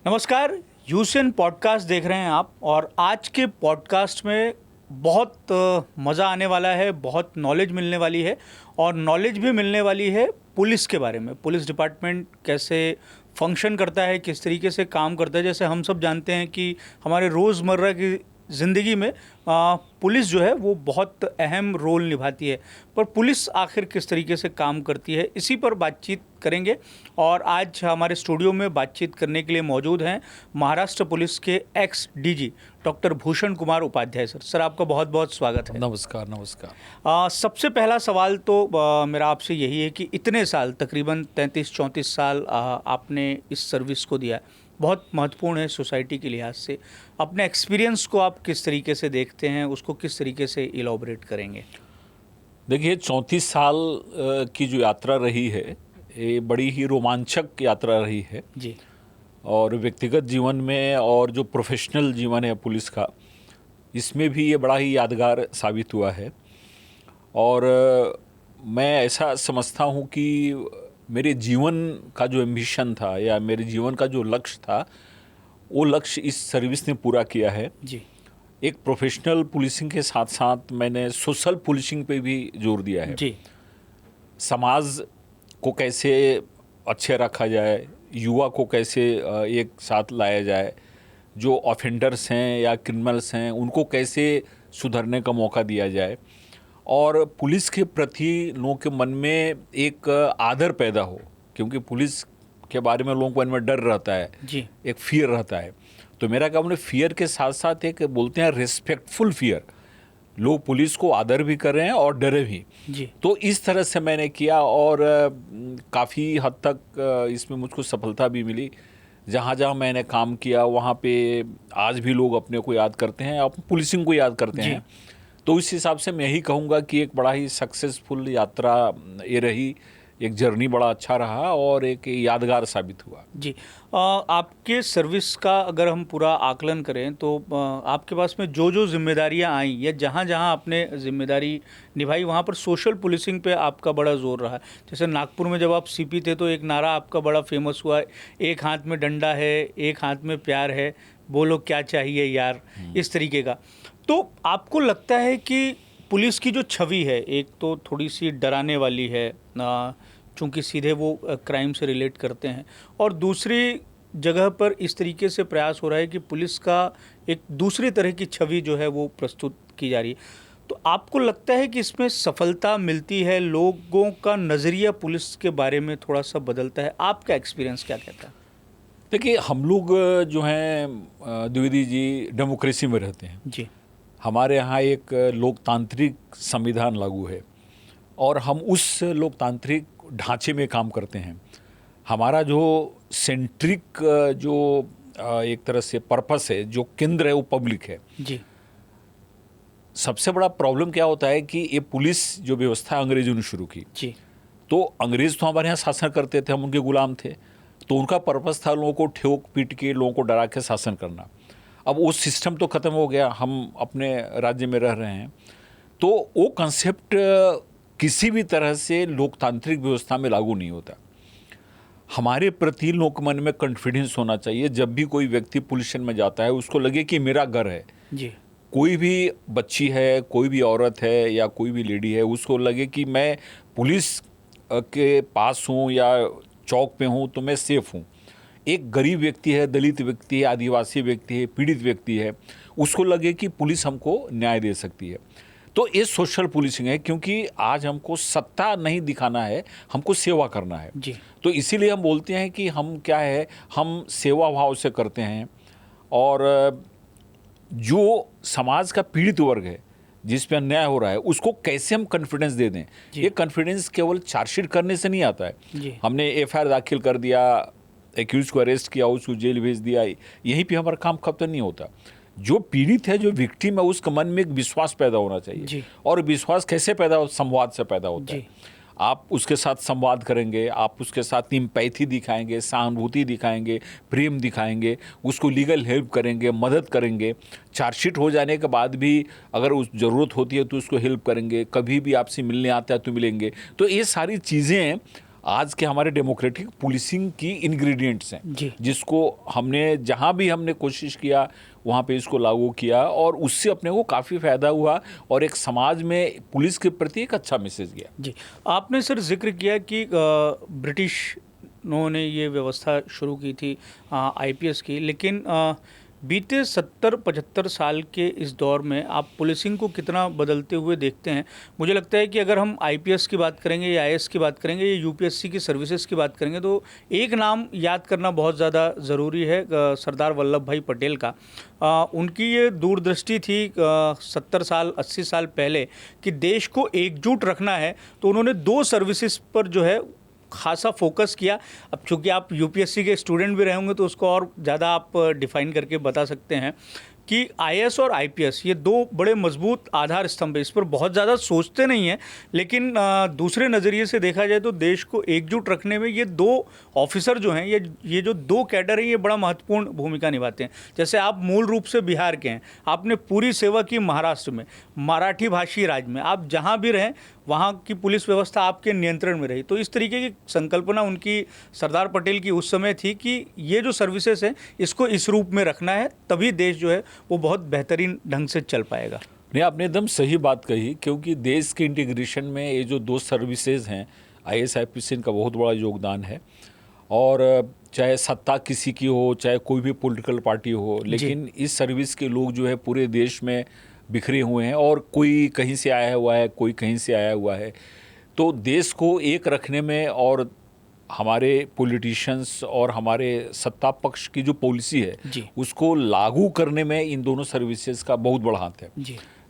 नमस्कार, यूएसएन पॉडकास्ट देख रहे हैं आप। और आज के पॉडकास्ट में बहुत मज़ा आने वाला है, बहुत नॉलेज मिलने वाली है। और नॉलेज भी मिलने वाली है पुलिस के बारे में। पुलिस डिपार्टमेंट कैसे फंक्शन करता है, किस तरीके से काम करता है। जैसे हम सब जानते हैं कि हमारे रोज़मर्रा की ज़िंदगी में पुलिस जो है वो बहुत अहम रोल निभाती है। पर पुलिस आखिर किस तरीके से काम करती है, इसी पर बातचीत करेंगे। और आज हमारे स्टूडियो में बातचीत करने के लिए मौजूद हैं महाराष्ट्र पुलिस के ex DG doctor Bhushan Kumar Upadhyay. Sir, आपका बहुत बहुत स्वागत है। नमस्कार। नमस्कार। सबसे पहला सवाल तो मेरा आपसे यही है कि इतने साल, तकरीबन 33-34 साल आपने इस सर्विस को दिया है, बहुत महत्वपूर्ण है सोसाइटी के लिहाज से। अपने एक्सपीरियंस को आप किस तरीके से देखते हैं, उसको किस तरीके से इलॉबरेट करेंगे? देखिए, 34 साल की जो यात्रा रही है, ये बड़ी ही रोमांचक यात्रा रही है जी। और व्यक्तिगत जीवन में और जो प्रोफेशनल जीवन है पुलिस का, इसमें भी ये बड़ा ही यादगार साबित हुआ है। और मैं ऐसा समझता हूँ कि मेरे जीवन का जो एम्बिशन था या मेरे जीवन का जो लक्ष्य था, वो लक्ष्य इस सर्विस ने पूरा किया है। जी। एक प्रोफेशनल पुलिसिंग के साथ साथ मैंने सोशल पुलिसिंग पे भी जोर दिया है। जी। समाज को कैसे अच्छे रखा जाए, युवा को कैसे एक साथ लाया जाए, जो ऑफेंडर्स हैं या क्रिमिनल्स हैं उनको कैसे सुधरने का मौका दिया जाए, और पुलिस के प्रति लोगों के मन में एक आदर पैदा हो। क्योंकि पुलिस के बारे में लोगों के मन में डर रहता है जी। एक फियर रहता है। तो मेरा काम है फियर के साथ साथ एक बोलते हैं रिस्पेक्टफुल फियर, लोग पुलिस को आदर भी कर रहे हैं और डरे भी। जी। तो इस तरह से मैंने किया और काफ़ी हद तक इसमें मुझको सफलता भी मिली। जहाँ जहाँ मैंने काम किया वहाँ पे आज भी लोग अपने को याद करते हैं, अपनी पुलिसिंग को याद करते हैं। तो इस हिसाब से मैं यही कहूँगा कि एक बड़ा ही सक्सेसफुल यात्रा ये रही, एक जर्नी बड़ा अच्छा रहा और एक यादगार साबित हुआ। जी। आपके सर्विस का अगर हम पूरा आकलन करें तो आपके पास में जो जो जिम्मेदारियां आई या जहां जहां आपने जिम्मेदारी निभाई, वहां पर सोशल पुलिसिंग पे आपका बड़ा जोर रहा है। जैसे नागपुर में जब आप सीपी थे तो एक नारा आपका बड़ा फेमस हुआ, एक हाथ में डंडा है, एक हाथ में प्यार है, बोलो क्या चाहिए यार, इस तरीके का। तो आपको लगता है कि पुलिस की जो छवि है, एक तो थोड़ी सी डराने वाली है, चूँकि सीधे वो क्राइम से रिलेट करते हैं, और दूसरी जगह पर इस तरीके से प्रयास हो रहा है कि पुलिस का एक दूसरी तरह की छवि जो है वो प्रस्तुत की जा रही है। तो आपको लगता है कि इसमें सफलता मिलती है, लोगों का नज़रिया पुलिस के बारे में थोड़ा सा बदलता है? आपका एक्सपीरियंस क्या कहता है? देखिए, हम लोग जो हैं द्विवेदी जी, डेमोक्रेसी में रहते हैं। जी। हमारे यहाँ एक लोकतांत्रिक संविधान लागू है और हम उस लोकतांत्रिक ढांचे में काम करते हैं। हमारा जो सेंट्रिक जो एक तरह से पर्पस है, जो केंद्र है, वो पब्लिक है। जी। सबसे बड़ा प्रॉब्लम क्या होता है कि ये पुलिस जो व्यवस्था अंग्रेजों ने शुरू की, जी। तो अंग्रेज तो हमारे यहाँ शासन करते थे, हम उनके गुलाम थे। तो उनका पर्पस था लोगों को ठोक पीट के, लोगों को डरा के शासन करना। अब वो सिस्टम तो ख़त्म हो गया, हम अपने राज्य में रह रहे हैं। तो वो कंसेप्ट किसी भी तरह से लोकतांत्रिक व्यवस्था में लागू नहीं होता। हमारे प्रति लोक मन में कॉन्फिडेंस होना चाहिए। जब भी कोई व्यक्ति पुलिस स्टेशन में जाता है, उसको लगे कि मेरा घर है। जी। कोई भी बच्ची है, कोई भी औरत है या कोई भी लेडी है, उसको लगे कि मैं पुलिस के पास हूँ या चौक पे हूँ तो मैं सेफ हूँ। एक गरीब व्यक्ति है, दलित व्यक्ति है, आदिवासी व्यक्ति है, पीड़ित व्यक्ति है, उसको लगे कि पुलिस हमको न्याय दे सकती है। तो ये सोशल पुलिसिंग है, क्योंकि आज हमको सत्ता नहीं दिखाना है, हमको सेवा करना है। जी। तो इसीलिए हम बोलते हैं कि हम क्या है, हम सेवा भाव से करते हैं। और जो समाज का पीड़ित वर्ग है, जिस पे अन्याय हो रहा है, उसको कैसे हम कॉन्फिडेंस दे दें। ये कॉन्फिडेंस केवल चार्जशीट करने से नहीं आता है। जी। हमने एफआईआर दाखिल कर दिया, एक्यूज को अरेस्ट किया, उसको जेल भेज दिया, यहीं पे हमारा काम खत्म नहीं होता। जो पीड़ित है, जो विक्टिम है, उसके मन में एक विश्वास पैदा होना चाहिए। और विश्वास कैसे पैदा हो? संवाद से पैदा होता है। आप उसके साथ संवाद करेंगे, आप उसके साथ एम्पैथी दिखाएंगे, सहानुभूति दिखाएंगे, प्रेम दिखाएंगे, उसको लीगल हेल्प करेंगे, मदद करेंगे। चार्जशीट हो जाने के बाद भी अगर उस ज़रूरत होती है तो उसको हेल्प करेंगे, कभी भी आपसे मिलने आता है तो मिलेंगे। तो ये सारी चीज़ें आज के हमारे डेमोक्रेटिक पुलिसिंग की इंग्रेडिएंट्स हैं जी। जिसको हमने जहाँ भी हमने कोशिश किया वहाँ पे इसको लागू किया और उससे अपने को काफ़ी फ़ायदा हुआ और एक समाज में पुलिस के प्रति एक अच्छा मैसेज गया। जी, आपने सर जिक्र किया कि ब्रिटिश ने ये व्यवस्था शुरू की थी आईपीएस की, लेकिन बीते 70-75 साल के इस दौर में आप पुलिसिंग को कितना बदलते हुए देखते हैं? मुझे लगता है कि अगर हम आईपीएस की बात करेंगे या आईएएस की बात करेंगे या यूपीएससी की सर्विसेज की बात करेंगे तो एक नाम याद करना बहुत ज़्यादा ज़रूरी है, सरदार वल्लभ भाई पटेल का। उनकी ये दूरदृष्टि थी 70 साल 80 साल पहले कि देश को एकजुट रखना है, तो उन्होंने 2 सर्विसेज पर जो है खासा फोकस किया। अब चूंकि आप यूपीएससी के स्टूडेंट भी रहे होंगे तो उसको और ज़्यादा आप डिफाइन करके बता सकते हैं कि आईएएस और आईपीएस ये 2 बड़े मजबूत आधार स्तंभ है। इस पर बहुत ज़्यादा सोचते नहीं हैं, लेकिन दूसरे नज़रिए से देखा जाए तो देश को एकजुट रखने में ये 2 ऑफिसर जो हैं, ये जो 2 कैडर हैं, ये बड़ा महत्वपूर्ण भूमिका निभाते हैं। जैसे आप मूल रूप से बिहार के हैं, आपने पूरी सेवा की महाराष्ट्र में, मराठी भाषी राज्य में, आप जहाँ भी रहें वहाँ की पुलिस व्यवस्था आपके नियंत्रण में रही। तो इस तरीके की संकल्पना उनकी, सरदार पटेल की उस समय थी कि ये जो सर्विसेज हैं इसको इस रूप में रखना है, तभी देश जो है वो बहुत बेहतरीन ढंग से चल पाएगा। नहीं, आपने एकदम सही बात कही, क्योंकि देश के इंटीग्रेशन में ये जो 2 सर्विसेज हैं, आईएएस आईपीएस, इनका बहुत बड़ा योगदान है। और चाहे सत्ता किसी की हो, चाहे कोई भी पॉलिटिकल पार्टी हो, लेकिन इस सर्विस के लोग जो है पूरे देश में बिखरे हुए हैं और कोई कहीं से आया हुआ है, कोई कहीं से आया हुआ है। तो देश को एक रखने में और हमारे पॉलिटिशियंस और हमारे सत्ता पक्ष की जो पॉलिसी है उसको लागू करने में इन दोनों सर्विसेज का बहुत बड़ा हाथ है।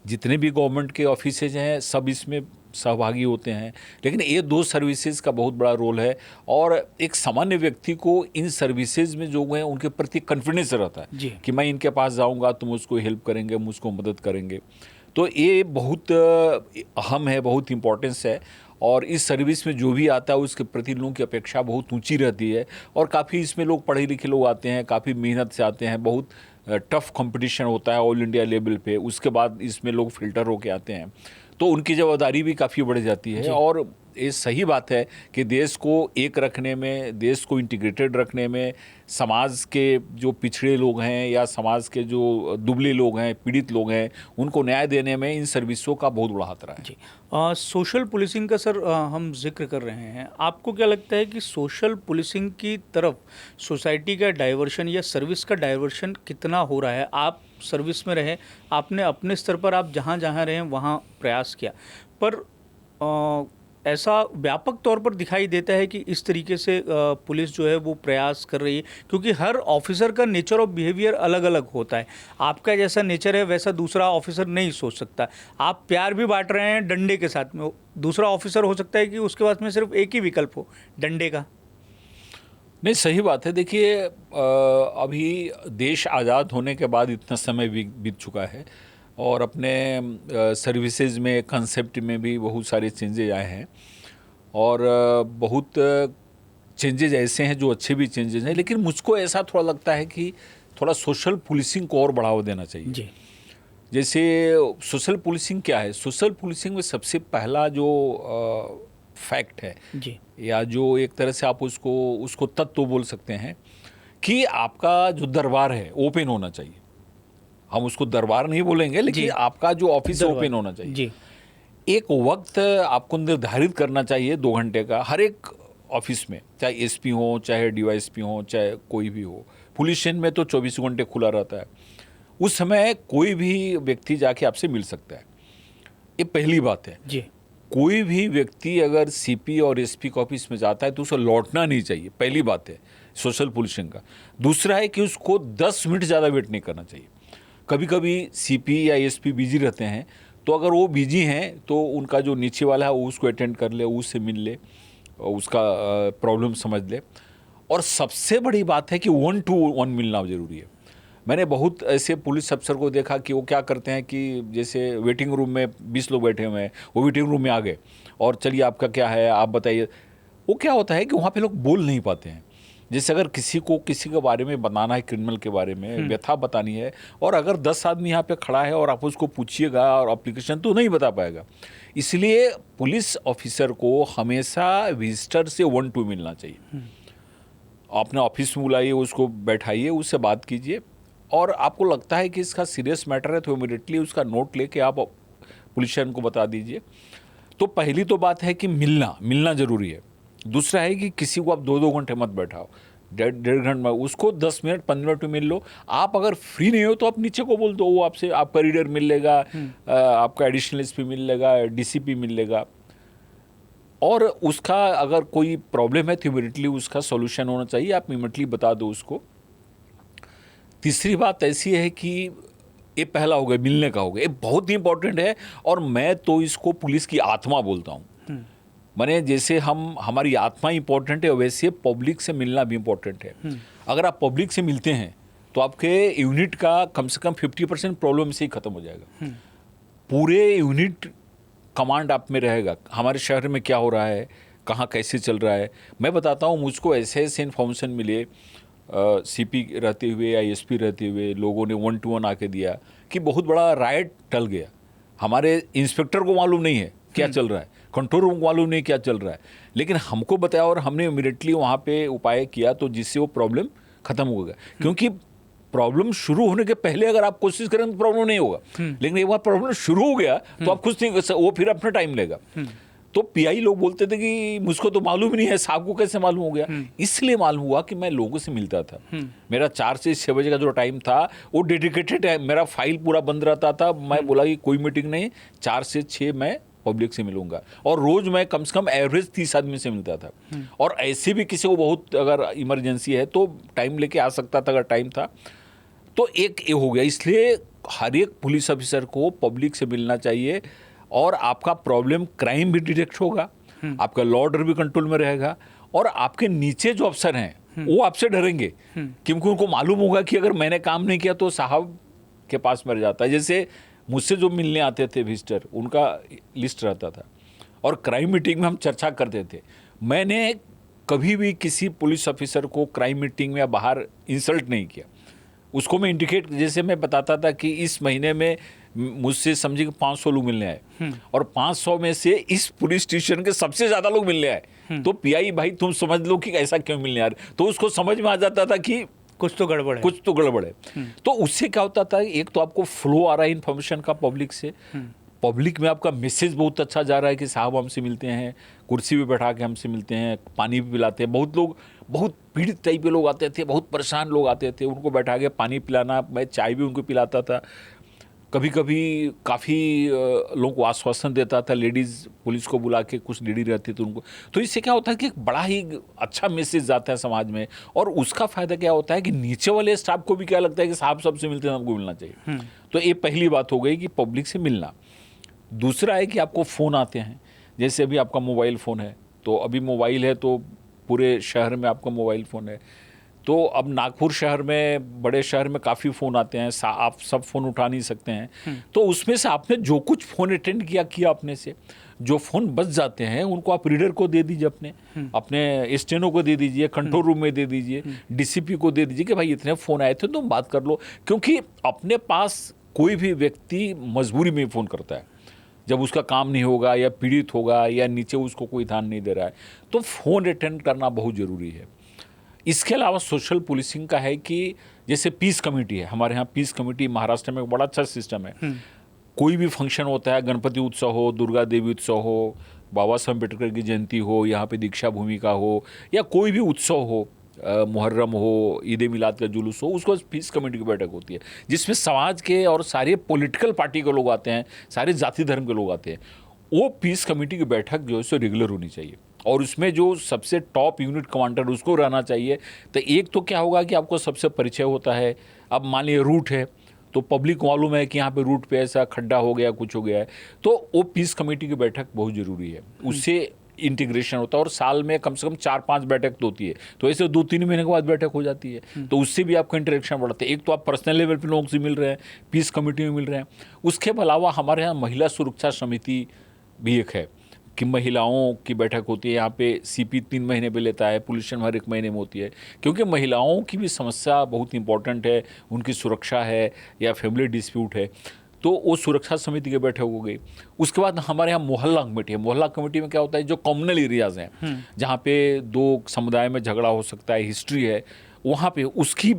जितने भी गवर्नमेंट के ऑफिसेज हैं सब इसमें सहभागी होते हैं, लेकिन ये 2 सर्विसेज का बहुत बड़ा रोल है। और एक सामान्य व्यक्ति को इन सर्विसेज में जो हैं उनके प्रति कॉन्फिडेंस रहता है कि मैं इनके पास जाऊंगा तो मुझको हेल्प करेंगे, मुझको मदद करेंगे। तो ये बहुत अहम है, बहुत इम्पोर्टेंस है। और इस सर्विस में जो भी आता है उसके प्रति लोगों की अपेक्षा बहुत ऊंची रहती है। और काफ़ी इसमें लोग पढ़े लिखे लोग आते हैं, काफ़ी मेहनत से आते हैं, बहुत टफ कंपटीशन होता है ऑल इंडिया लेवल पे। उसके बाद इसमें लोग फिल्टर होके आते हैं, तो उनकी जवाबदारी भी काफ़ी बढ़ जाती है। और ये सही बात है कि देश को एक रखने में, देश को इंटीग्रेटेड रखने में, समाज के जो पिछड़े लोग हैं या समाज के जो दुबले लोग हैं, पीड़ित लोग हैं, उनको न्याय देने में इन सर्विसों का बहुत बड़ा हाथ रहा है। जी, सोशल पुलिसिंग का सर हम जिक्र कर रहे हैं। आपको क्या लगता है कि सोशल पुलिसिंग की तरफ सोसाइटी का डाइवर्शन या सर्विस का डाइवर्शन कितना हो रहा है? आप सर्विस में रहे, आपने अपने स्तर पर आप जहाँ जहाँ रहे वहाँ प्रयास किया, पर ऐसा व्यापक तौर पर दिखाई देता है कि इस तरीके से पुलिस जो है वो प्रयास कर रही है, क्योंकि हर ऑफिसर का नेचर ऑफ बिहेवियर अलग अलग होता है। आपका जैसा नेचर है वैसा दूसरा ऑफिसर नहीं सोच सकता। आप प्यार भी बांट रहे हैं डंडे के साथ में, दूसरा ऑफिसर हो सकता है कि उसके पास में सिर्फ एक ही विकल्प हो, डंडे का। नहीं, सही बात है। देखिए, अभी देश आज़ाद होने के बाद इतना समय बीत चुका है और अपने सर्विसेज में, कंसेप्ट में भी बहुत सारे चेंजेज आए हैं। और बहुत चेंजेज ऐसे हैं जो अच्छे भी चेंजेज हैं, लेकिन मुझको ऐसा थोड़ा लगता है कि थोड़ा सोशल पुलिसिंग को और बढ़ावा देना चाहिए। जैसे सोशल पुलिसिंग क्या है? सोशल पुलिसिंग में सबसे पहला जो फैक्ट है या जो एक तरह से आप उसको तत्व बोल सकते हैं कि आपका जो दरबार है ओपन होना चाहिए। हम उसको दरबार नहीं बोलेंगे, लेकिन आपका जो ऑफिस ओपन होना चाहिए। एक वक्त आपको निर्धारित करना चाहिए 2 घंटे का हर एक ऑफिस में, चाहे एसपी हो, चाहे डीवाईएसपी हो, चाहे कोई भी हो। पुलिस स्टेशन में तो 24 घंटे खुला रहता है। उस समय कोई भी व्यक्ति जाके आपसे मिल सकता है। ये पहली बात है। कोई भी व्यक्ति अगर सीपी और एसपी के ऑफिस में जाता है तो उसे लौटना नहीं चाहिए, पहली बात है सोशल पुलिसिंग का। दूसरा है कि उसको 10 मिनट ज़्यादा वेट नहीं करना चाहिए। कभी कभी सीपी या एसपी बिजी रहते हैं, तो अगर वो बिजी हैं तो उनका जो नीचे वाला है वो उसको अटेंड कर ले, उससे मिल ले, उसका प्रॉब्लम समझ ले। और सबसे बड़ी बात है कि 1 to 1 मिलना ज़रूरी है। मैंने बहुत ऐसे पुलिस अफसर को देखा कि वो क्या करते हैं कि जैसे वेटिंग रूम में 20 लोग बैठे हुए हैं, वो वेटिंग रूम में आ गए और चलिए आपका क्या है, आप बताइए। वो क्या होता है कि वहाँ पे लोग बोल नहीं पाते हैं। जैसे अगर किसी के बारे में बताना है, क्रिमिनल के बारे में व्यथा बतानी है, और अगर 10 आदमी यहाँ पे खड़ा है और आप उसको पूछिएगा और एप्लीकेशन, तो नहीं बता पाएगा। इसलिए पुलिस ऑफिसर को हमेशा विजिटर से 1-2 मिलना चाहिए। अपने ऑफिस में बुलाइए, उसको बैठाइए, उससे बात कीजिए, और आपको लगता है कि इसका सीरियस मैटर है तो इमीडिएटली उसका नोट लेके आप पुलिसियन को बता दीजिए। तो पहली तो बात है कि मिलना जरूरी है। दूसरा है कि किसी को आप 2-2 घंटे मत बैठाओ, 1.5 घंटे में, उसको 10 मिनट 15 मिनट में मिल लो। आप अगर फ्री नहीं हो तो आप नीचे को बोल दो, वो आपसे, आपका रीडर मिल लेगा, आपका एडिशनल एसपी मिल लेगा, डीसीपी मिल लेगा, और उसका अगर कोई प्रॉब्लम है तो इमीडिएटली उसका सॉल्यूशन होना चाहिए, आप इमीडिएटली बता दो उसको। तीसरी बात ऐसी है कि ये पहला हो गया, मिलने का हो गया, ये बहुत ही इंपॉर्टेंट है, और मैं तो इसको पुलिस की आत्मा बोलता हूँ। माने जैसे हमारी आत्मा इंपॉर्टेंट है, वैसे पब्लिक से मिलना भी इंपॉर्टेंट है। अगर आप पब्लिक से मिलते हैं तो आपके यूनिट का कम से कम 50% प्रॉब्लम से ही खत्म हो जाएगा। पूरे यूनिट कमांड आप में रहेगा, हमारे शहर में क्या हो रहा है, कहाँ कैसे चल रहा है। मैं बताता हूँ, मुझको ऐसे इन्फॉर्मेशन मिले सीपी रहते हुए या एसपी रहते हुए, लोगों ने 1-to-1 आके दिया कि बहुत बड़ा राइट टल गया। हमारे इंस्पेक्टर को मालूम नहीं है क्या चल रहा है, कंट्रोल रूम को मालूम नहीं क्या चल रहा है, लेकिन हमको बताया और हमने इमीडिएटली वहाँ पे उपाय किया, तो जिससे वो प्रॉब्लम खत्म हो गया। क्योंकि प्रॉब्लम शुरू होने के पहले अगर आप कोशिश करें तो प्रॉब्लम नहीं होगा, लेकिन एक बार प्रॉब्लम शुरू हो गया तो आप कुछ नहीं, वो फिर अपना टाइम लेगा। तो पीआई लोग बोलते थे कि मुझको तो मालूम ही नहीं है, साहब को कैसे मालूम हो गया। इसलिए मालूम हुआ कि मैं लोगों से मिलता था। मेरा 4 से 6 बजे का जो टाइम था वो डेडिकेटेड है, मेरा फाइल पूरा बंद रहता था। मैं बोला कि कोई मीटिंग नहीं, 4 से 6 मैं पब्लिक से मिलूंगा, और रोज मैं कम से कम एवरेज 30 आदमी से मिलता था। और ऐसे भी किसी को बहुत अगर इमरजेंसी है तो टाइम लेके आ सकता था, अगर टाइम था तो। एक ये हो गया, इसलिए हर एक पुलिस ऑफिसर को पब्लिक से मिलना चाहिए, और आपका प्रॉब्लम क्राइम भी डिटेक्ट होगा, आपका लॉ ऑर्डर भी कंट्रोल में रहेगा, और आपके नीचे जो अफसर हैं वो आपसे डरेंगे, क्योंकि उनको मालूम होगा कि अगर मैंने काम नहीं किया तो साहब के पास मर जाता है। जैसे मुझसे जो मिलने आते थे विजिटर, उनका लिस्ट रहता था, और क्राइम मीटिंग में हम चर्चा करते थे। मैंने कभी भी किसी पुलिस ऑफिसर को क्राइम मीटिंग में या बाहर इंसल्ट नहीं किया। उसको मैं इंडिकेट, जैसे मैं बताता था कि इस महीने में मुझसे समझिए 500 लोग मिलने आए, और 500 में से इस पुलिस स्टेशन के सबसे ज्यादा लोग मिलने आए, तो पीआई भाई तुम समझ लो कि ऐसा क्यों मिलने आ रहे। तो उसको समझ में आ जाता था कि कुछ तो गड़बड़ है, कुछ तो गड़बड़ है। तो उससे क्या होता था, एक तो आपको फ्लो आ रहा है इन्फॉर्मेशन का पब्लिक से, पब्लिक में आपका मैसेज बहुत अच्छा जा रहा है कि साहब हमसे मिलते हैं, कुर्सी पे बैठा के हमसे मिलते हैं, पानी भी पिलाते हैं। बहुत लोग, बहुत पीड़ित टाइप के लोग आते थे, बहुत परेशान लोग आते थे, उनको बैठा के पानी पिलाना, मैं चाय भी उनको पिलाता था। कभी कभी काफ़ी लोगों को आश्वासन देता था, लेडीज़ पुलिस को बुला के, कुछ लेडी रहती थी उनको। तो इससे क्या होता है कि एक बड़ा ही अच्छा मैसेज जाता है समाज में, और उसका फ़ायदा क्या होता है कि नीचे वाले स्टाफ को भी क्या लगता है कि साहब सबसे मिलते हैं, हमको मिलना चाहिए। तो ये पहली बात हो गई कि पब्लिक से मिलना। दूसरा है कि आपको फ़ोन आते हैं, जैसे अभी आपका मोबाइल फ़ोन है, तो अभी मोबाइल है तो पूरे शहर में आपका मोबाइल फ़ोन है। तो अब नागपुर शहर में, बड़े शहर में काफ़ी फ़ोन आते हैं, आप सब फ़ोन उठा नहीं सकते हैं। तो उसमें से आपने जो कुछ फ़ोन अटेंड किया अपने से, जो फ़ोन बच जाते हैं उनको आप रीडर को दे दीजिए, अपने स्टेनो को दे दीजिए, कंट्रोल रूम में दे दीजिए, डीसीपी को दे दीजिए कि भाई इतने फ़ोन आए थे, तुम बात कर लो। क्योंकि अपने पास कोई भी व्यक्ति मजबूरी में फ़ोन करता है, जब उसका काम नहीं होगा या पीड़ित होगा या नीचे उसको कोई ध्यान नहीं दे रहा है, तो फ़ोन अटेंड करना बहुत ज़रूरी है। इसके अलावा सोशल पुलिसिंग का है कि जैसे पीस कमेटी है, हमारे यहाँ पीस कमेटी महाराष्ट्र में बड़ा अच्छा सिस्टम है। कोई भी फंक्शन होता है, गणपति उत्सव हो, दुर्गा देवी उत्सव हो, बाबा साहब अम्बेडकर की जयंती हो, यहाँ पे दीक्षा भूमि का हो, या कोई भी उत्सव हो, मुहर्रम हो, ईद ए मिलाद का जुलूस हो, उसको पीस कमेटी की बैठक होती है, जिसमें समाज के और सारे पॉलिटिकल पार्टी के लोग आते हैं, सारे जाति धर्म के लोग आते हैं। वो पीस कमेटी की बैठक जो है सो रेगुलर होनी चाहिए, और उसमें जो सबसे टॉप यूनिट कमांडर उसको रहना चाहिए। तो एक तो क्या होगा कि आपको सबसे परिचय होता है। अब मान लीजिए रूट है, तो पब्लिक मालूम है कि यहाँ पे रूट पे ऐसा खड्डा हो गया, कुछ हो गया है, तो वो पीस कमेटी की बैठक बहुत ज़रूरी है। उससे इंटीग्रेशन होता है, और साल में कम से कम 4-5 बैठक तो होती है, तो ऐसे 2-3 महीने के बाद बैठक हो जाती है। तो उससे भी आपका इंटरेक्शन बढ़ता है। एक तो आप पर्सनल लेवल पे लोगों से मिल रहे हैं, पीस कमेटी में मिल रहे हैं। उसके अलावा हमारे यहाँ महिला सुरक्षा समिति भी एक है, कि महिलाओं की बैठक होती है, यहाँ पे सीपी 3 महीने पे लेता है, पोल्यूशन हर 1 महीने में होती है, क्योंकि महिलाओं की भी समस्या बहुत इंपॉर्टेंट है, उनकी सुरक्षा है या फैमिली डिस्प्यूट है। तो वो सुरक्षा समिति की बैठक हो गई। उसके बाद हमारे यहाँ मोहल्ला कमेटी है। मोहल्ला कमेटी में क्या होता है, जो कम्युनल एरियाज हैं जहाँ पे 2 समुदाय में झगड़ा हो सकता है, हिस्ट्री है, वहाँ पे उसकी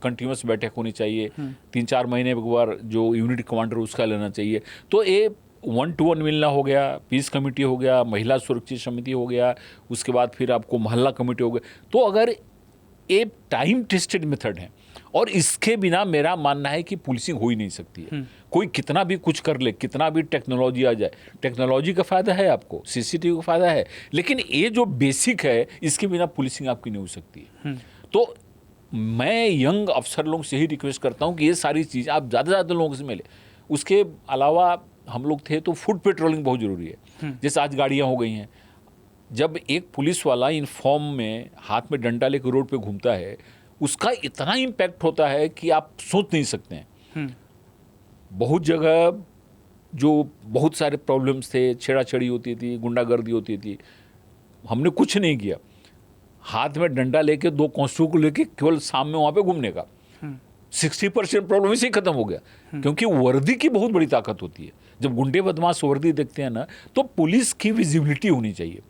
कंटिन्यूस बैठक होनी चाहिए। 3-4 महीने एक बार जो यूनिट कमांडर उसका लेना चाहिए। तो ये 1-to-1 मिलना हो गया, पीस कमेटी हो गया, महिला सुरक्षा समिति हो गया, उसके बाद फिर आपको मोहल्ला कमेटी हो गया। तो अगर ये टाइम टेस्टेड मेथड है और इसके बिना मेरा मानना है कि पुलिसिंग हो ही नहीं सकती है। कोई कितना भी कुछ कर ले, कितना भी टेक्नोलॉजी आ जाए, टेक्नोलॉजी का फ़ायदा है आपको, सीसीटीवी का फ़ायदा है, लेकिन ये जो बेसिक है इसके बिना पुलिसिंग आपकी नहीं हो सकती है। तो मैं यंग अफसर लोगों से ही रिक्वेस्ट करता हूँ कि ये सारी चीज़ आप ज़्यादा से ज़्यादा लोगों से मिले। उसके अलावा हम लोग थे तो फुट पेट्रोलिंग बहुत ज़रूरी है। जैसे आज गाड़ियाँ हो गई हैं, जब एक पुलिस वाला यूनिफॉर्म में हाथ में डंडा लेकर रोड पे घूमता है, उसका इतना इम्पैक्ट होता है कि आप सोच नहीं सकते हैं। बहुत जगह जो बहुत सारे प्रॉब्लम्स थे, छेड़ाछेड़ी होती थी, गुंडागर्दी होती थी, हमने कुछ नहीं किया। हाथ में डंडा लेके 2 कांस्टेबल को लेके केवल शाम में वहाँ पे घूमने का 60% प्रॉब्लम इसे खत्म हो गया। क्योंकि वर्दी की बहुत बड़ी ताकत होती है। जब गुंडे बदमाश वर्दी देखते हैं ना, तो पुलिस की विजिबिलिटी होनी चाहिए।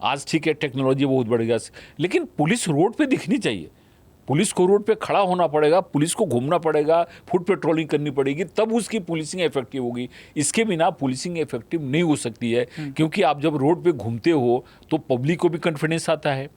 आज ठीक है टेक्नोलॉजी बहुत बढ़ गया, लेकिन पुलिस रोड पे दिखनी चाहिए। पुलिस को रोड पे खड़ा होना पड़ेगा, पुलिस को घूमना पड़ेगा, फुट पेट्रोलिंग करनी पड़ेगी, तब उसकी पुलिसिंग इफेक्टिव होगी। इसके बिना पुलिसिंग इफेक्टिव नहीं हो सकती है, क्योंकि आप जब रोड पे घूमते हो तो पब्लिक को भी कॉन्फिडेंस आता है।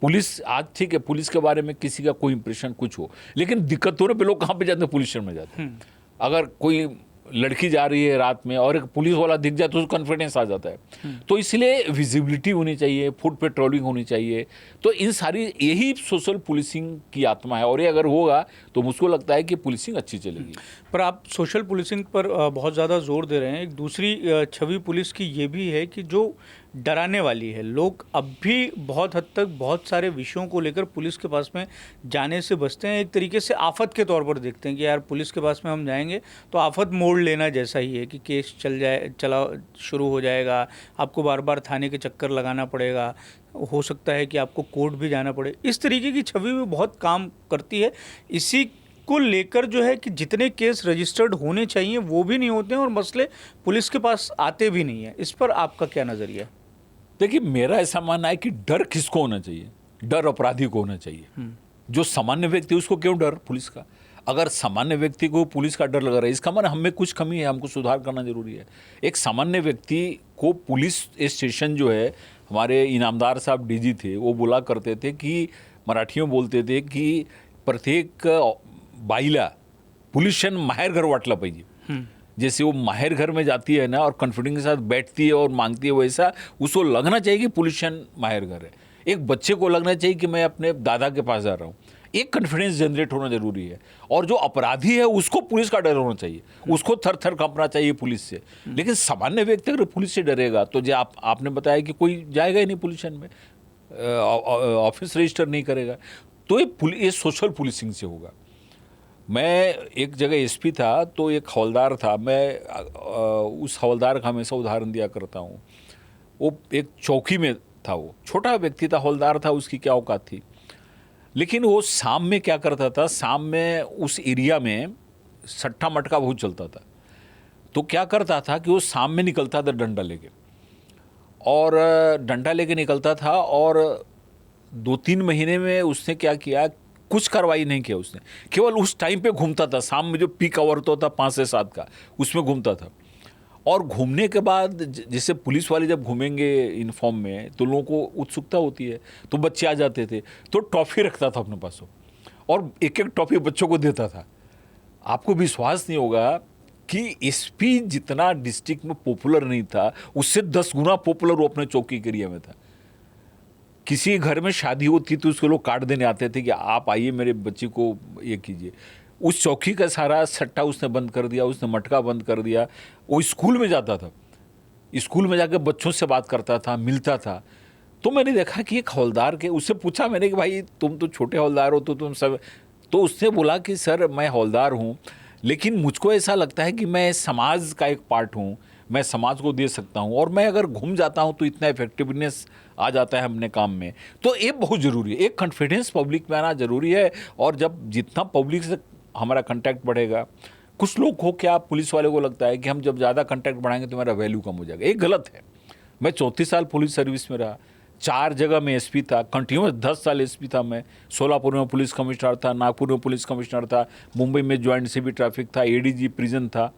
पुलिस आज ठीक है, पुलिस के बारे में किसी का कोई इंप्रेशन कुछ हो, लेकिन दिक्कत होने पे लोग कहाँ पे जाते हैं, पुलिस स्टेशन में जाते हैं। अगर कोई लड़की जा रही है रात में और एक पुलिस वाला दिख जाए तो उसको कॉन्फिडेंस आ जाता है। तो इसलिए विजिबिलिटी होनी चाहिए, फुट पेट्रोलिंग होनी चाहिए। तो इन सारी यही सोशल पुलिसिंग की आत्मा है, और ये अगर होगा तो मुझको लगता है कि पुलिसिंग अच्छी चलेगी। पर आप सोशल पुलिसिंग पर बहुत ज़्यादा जोर दे रहे हैं। एक दूसरी छवि पुलिस की ये भी है कि जो डराने वाली है। लोग अब भी बहुत हद तक बहुत सारे विषयों को लेकर पुलिस के पास में जाने से बचते हैं। एक तरीके से आफत के तौर पर देखते हैं कि यार पुलिस के पास में हम जाएंगे तो आफत मोड़ लेना जैसा ही है कि केस चला शुरू हो जाएगा, आपको बार बार थाने के चक्कर लगाना पड़ेगा, हो सकता है कि आपको कोर्ट भी जाना पड़े। इस तरीके की छवि भी बहुत काम करती है। इसी को लेकर जो है कि जितने केस रजिस्टर्ड होने चाहिए वो भी नहीं होते हैं और मसले पुलिस के पास आते भी नहीं है। इस पर आपका क्या नज़रिया है? देखिए, मेरा ऐसा मानना है कि डर किसको होना चाहिए? डर अपराधी को होना चाहिए। जो सामान्य व्यक्ति उसको क्यों डर पुलिस का? अगर सामान्य व्यक्ति को पुलिस का डर लगा रहा है, इसका मतलब हमें कुछ कमी है, हमको सुधार करना जरूरी है। एक सामान्य व्यक्ति को पुलिस स्टेशन जो है, हमारे इनामदार साहब डीजी थे, वो बोला करते थे कि मराठियों में बोलते थे कि प्रत्येक बाईला पुलिशन माहेर घर वाटला पाहिजे। जैसे वो माहिर घर में जाती है ना और कॉन्फिडेंस के साथ बैठती है और मांगती है, वैसा उसको लगना चाहिए कि पुलिशन माहिर घर है। एक बच्चे को लगना चाहिए कि मैं अपने दादा के पास जा रहा हूँ। एक कॉन्फिडेंस जनरेट होना जरूरी है। और जो अपराधी है उसको पुलिस का डर होना चाहिए, उसको थर थर कांपना चाहिए पुलिस से। लेकिन सामान्य व्यक्ति अगर पुलिस से डरेगा तो जो आपने बताया कि कोई जाएगा ही नहीं पुलिस में, ऑफिस रजिस्टर नहीं करेगा। तो ये सोशल पुलिसिंग से होगा। मैं एक जगह एसपी था, तो एक हवलदार था, मैं उस हवलदार का हमेशा उदाहरण दिया करता हूँ। वो एक चौकी में था, वो छोटा व्यक्ति था, हवलदार था, उसकी क्या औकात थी। लेकिन वो शाम में क्या करता था, शाम में उस एरिया में सट्टा मटका बहुत चलता था। तो क्या करता था कि वो शाम में निकलता था डंडा लेके, और डंडा लेके निकलता था, और 2-3 महीने में उसने क्या किया, कुछ कार्रवाई नहीं किया उसने, केवल उस टाइम पे घूमता था। शाम में जो पीक आवर तो होता 5 से 7 का, उसमें घूमता था। और घूमने के बाद जैसे पुलिस वाले जब घूमेंगे यूनिफॉर्म में तो लोगों को उत्सुकता होती है, तो बच्चे आ जाते थे, तो टॉफ़ी रखता था अपने पास और एक एक टॉफ़ी बच्चों को देता था। आपको विश्वास नहीं होगा कि एसपी जितना डिस्ट्रिक्ट में पॉपुलर नहीं था, उससे 10 गुना पॉपुलर वो अपने चौकी के एरिया में था। किसी घर में शादी होती तो उसको लोग कार्ड देने आते थे कि आप आइए मेरे बच्चे को ये कीजिए। उस चौकी का सारा सट्टा उसने बंद कर दिया, उसने मटका बंद कर दिया। वो स्कूल में जाता था, स्कूल में जाकर बच्चों से बात करता था, मिलता था। तो मैंने देखा कि एक हवलदार के, उससे पूछा मैंने कि भाई तुम तो छोटे हवलदार हो, तो तुम सब, तो उसने बोला कि सर मैं हवलदार हूँ, लेकिन मुझको ऐसा लगता है कि मैं समाज का एक पार्ट हूँ, मैं समाज को दे सकता हूँ, और मैं अगर घूम जाता हूँ तो इतना इफेक्टिवनेस आ जाता है अपने काम में। तो ये बहुत ज़रूरी है, एक कॉन्फिडेंस पब्लिक में आना ज़रूरी है। और जब जितना पब्लिक से हमारा कांटेक्ट बढ़ेगा, कुछ लोग हो क्या, पुलिस वाले को लगता है कि हम जब ज़्यादा कांटेक्ट बढ़ाएंगे तो हमारा वैल्यू कम हो जाएगा। ये गलत है। मैं 34 साल पुलिस सर्विस में रहा, 4 जगह में एसपी था, कंटिन्यूस 10 साल एसपी था मैं। सोलापुर में पुलिस कमिश्नर था, नागपुर में पुलिस कमिश्नर था, मुंबई में ज्वाइंट सीबी ट्रैफिक था, एडीजी प्रिजन था।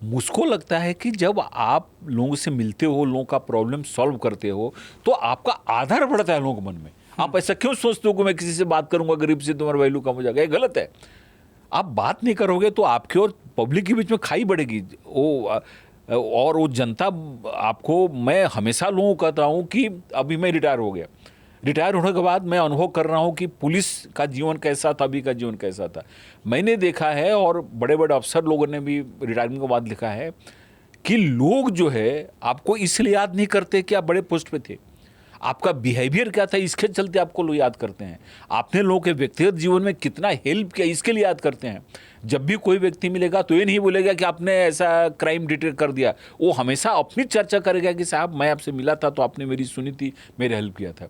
मुझको लगता है कि जब आप लोगों से मिलते हो, लोगों का प्रॉब्लम सॉल्व करते हो, तो आपका आधार बढ़ता है लोगों के मन में। आप ऐसा क्यों सोचते हो कि मैं किसी से बात करूंगा गरीब से, तुम्हारा वैल्यू कम हो जाएगा? ये गलत है। आप बात नहीं करोगे तो आपके और पब्लिक के बीच में खाई बढ़ेगी। और वो जनता आपको, मैं हमेशा लोगों को कहता हूँ कि अभी मैं रिटायर हो गया, रिटायर होने के बाद मैं अनुभव कर रहा हूँ कि पुलिस का जीवन कैसा था, अभी का जीवन कैसा था। मैंने देखा है, और बड़े बड़े अफसर लोगों ने भी रिटायरमेंट के बाद लिखा है कि लोग जो है आपको इसलिए याद नहीं करते कि आप बड़े पोस्ट पे थे, आपका बिहेवियर क्या था इसके चलते आपको लोग याद करते हैं। आपने लोगों के व्यक्तिगत जीवन में कितना हेल्प किया इसके लिए याद करते हैं। जब भी कोई व्यक्ति मिलेगा तो ये नहीं बोलेगा कि आपने ऐसा क्राइम डिटेक्ट कर दिया, वो हमेशा अपनी चर्चा करेगा कि साहब मैं आपसे मिला था तो आपने मेरी सुनी थी, मेरे हेल्प किया था।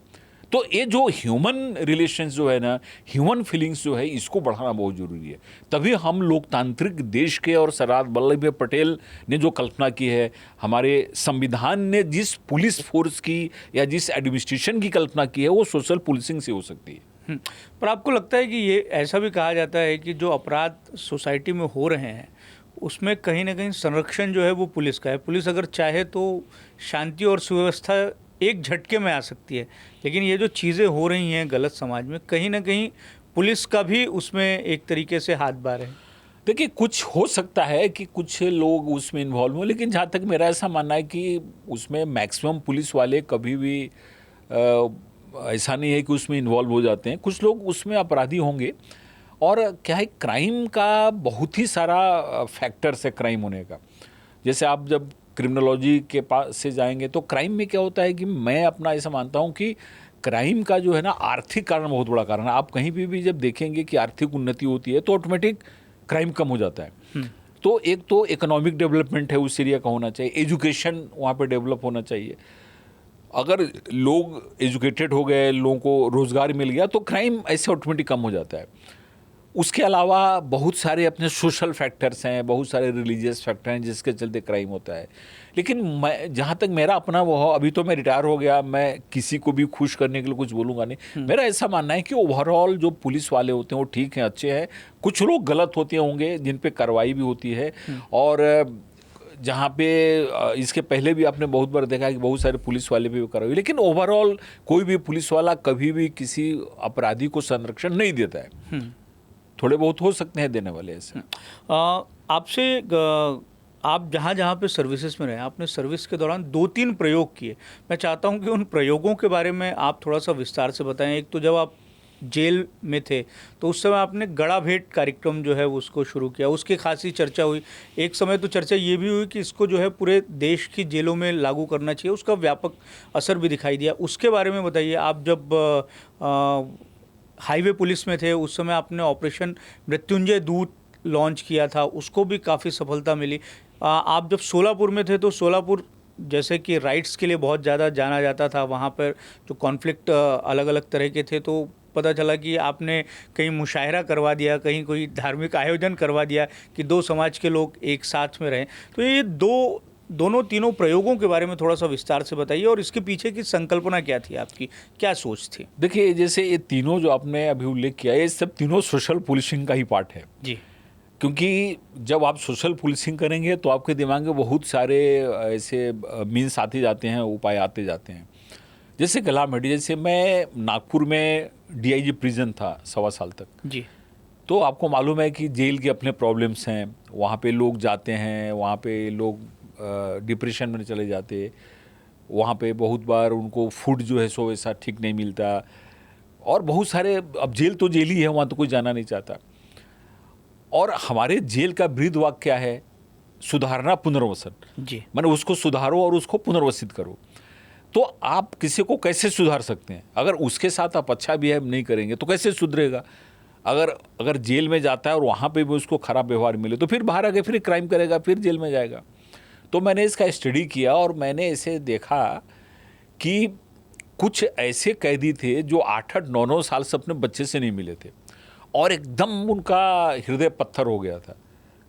तो ये जो ह्यूमन रिलेशंस जो है ना, ह्यूमन फीलिंग्स जो है, इसको बढ़ाना बहुत ज़रूरी है। तभी हम लोकतांत्रिक देश के, और सरदार वल्लभ भाई पटेल ने जो कल्पना की है, हमारे संविधान ने जिस पुलिस फोर्स की या जिस एडमिनिस्ट्रेशन की कल्पना की है, वो सोशल पुलिसिंग से हो सकती है। पर आपको लगता है कि ये ऐसा भी कहा जाता है कि जो अपराध सोसाइटी में हो रहे हैं उसमें कहीं ना कहीं संरक्षण जो है वो पुलिस का है। पुलिस अगर चाहे तो शांति और सुव्यवस्था एक झटके में आ सकती है, लेकिन ये जो चीज़ें हो रही हैं गलत समाज में, कहीं ना कहीं पुलिस का भी उसमें एक तरीके से हाथ बार है। देखिए, कुछ हो सकता है कि कुछ लोग उसमें इन्वॉल्व हो, लेकिन जहाँ तक मेरा ऐसा मानना है कि उसमें मैक्सिमम पुलिस वाले कभी भी ऐसा नहीं है कि उसमें इन्वॉल्व हो जाते हैं। कुछ लोग उसमें अपराधी होंगे, और क्या है, क्राइम का बहुत ही सारा फैक्टर्स है क्राइम होने का। जैसे आप जब क्रिमिनोलॉजी के पास से जाएंगे तो क्राइम में क्या होता है कि मैं अपना ऐसा मानता हूँ कि क्राइम का जो है ना, आर्थिक कारण बहुत बड़ा कारण है। आप कहीं भी जब देखेंगे कि आर्थिक उन्नति होती है तो ऑटोमेटिक क्राइम कम हो जाता है। तो एक तो इकोनॉमिक डेवलपमेंट है उस एरिया का होना चाहिए, एजुकेशन वहाँ पे डेवलप होना चाहिए। अगर लोग एजुकेटेड हो गए, लोगों को रोज़गार मिल गया, तो क्राइम ऐसे ऑटोमेटिक कम हो जाता है। उसके अलावा बहुत सारे अपने सोशल फैक्टर्स हैं, बहुत सारे रिलीजियस फैक्टर हैं जिसके चलते क्राइम होता है। लेकिन मैं, जहाँ तक मेरा अपना वो, अभी तो मैं रिटायर हो गया, मैं किसी को भी खुश करने के लिए कुछ बोलूँगा नहीं। मेरा ऐसा मानना है कि ओवरऑल जो पुलिस वाले होते हैं वो ठीक हैं, अच्छे हैं। कुछ लोग गलत होते होंगे जिन पे कार्रवाई भी होती है, और जहाँ पे इसके पहले भी आपने बहुत बार देखा है कि बहुत सारे पुलिस वाले भी कार्रवाई, लेकिन ओवरऑल कोई भी पुलिस वाला कभी भी किसी अपराधी को संरक्षण नहीं देता है। थोड़े बहुत हो सकते हैं देने वाले ऐसे। आपसे आप जहाँ जहाँ पे सर्विसेज में रहे, आपने सर्विस के दौरान 2-3 प्रयोग किए। मैं चाहता हूँ कि उन प्रयोगों के बारे में आप थोड़ा सा विस्तार से बताएं। एक तो जब आप जेल में थे तो उस समय आपने गड़ा भेंट कार्यक्रम जो है उसको शुरू किया, उसकी खासी चर्चा हुई। एक समय तो चर्चा ये भी हुई कि इसको जो है पूरे देश की जेलों में लागू करना चाहिए, उसका व्यापक असर भी दिखाई दिया। उसके बारे में बताइए। आप जब हाईवे पुलिस में थे उस समय आपने ऑपरेशन मृत्युंजय दूत लॉन्च किया था, उसको भी काफ़ी सफलता मिली। आप जब सोलापुर में थे तो सोलापुर जैसे कि राइट्स के लिए बहुत ज़्यादा जाना जाता था, वहाँ पर जो कॉन्फ्लिक्ट अलग अलग तरह के थे, तो पता चला कि आपने कहीं मुशायरा करवा दिया, कहीं कोई धार्मिक आयोजन करवा दिया कि 2 समाज के लोग एक साथ में रहें। तो ये दोनों तीनों प्रयोगों के बारे में थोड़ा सा विस्तार से बताइए, और इसके पीछे की संकल्पना क्या थी, आपकी क्या सोच थी? देखिए, जैसे ये तीनों जो आपने अभी उल्लेख किया है, ये सब तीनों सोशल पुलिसिंग का ही पार्ट है जी। क्योंकि जब आप सोशल पुलिसिंग करेंगे तो आपके दिमाग में बहुत सारे ऐसे मीन्स आते जाते हैं, उपाय आते जाते हैं। जैसे गला मेडी, जैसे मैं नागपुर में डीआईजी प्रिजन था 1.25 साल तक जी। तो आपको मालूम है कि जेल के अपने प्रॉब्लम्स हैं, वहाँ पे लोग जाते हैं, वहाँ पे लोग डिप्रेशन में चले जाते, वहाँ पे बहुत बार उनको फूड जो है सो वैसा ठीक नहीं मिलता, और बहुत सारे, अब जेल तो जेल ही है, वहाँ तो कोई जाना नहीं चाहता। और हमारे जेल का ब्रीद वाक्य क्या है? सुधारना पुनर्वसन। जी। माने उसको सुधारो और उसको पुनर्वसित करो। तो आप किसी को कैसे सुधार सकते हैं? अगर उसके साथ आप अच्छा बिहेव नहीं करेंगे तो कैसे सुधरेगा? अगर जेल में जाता है और वहाँ पे भी उसको खराब व्यवहार मिले तो फिर बाहर आके फिर क्राइम करेगा, फिर जेल में जाएगा। तो मैंने इसका स्टडी किया और मैंने इसे देखा कि कुछ ऐसे कैदी थे जो 8-8, 9-9 साल से अपने बच्चे से नहीं मिले थे और एकदम उनका हृदय पत्थर हो गया था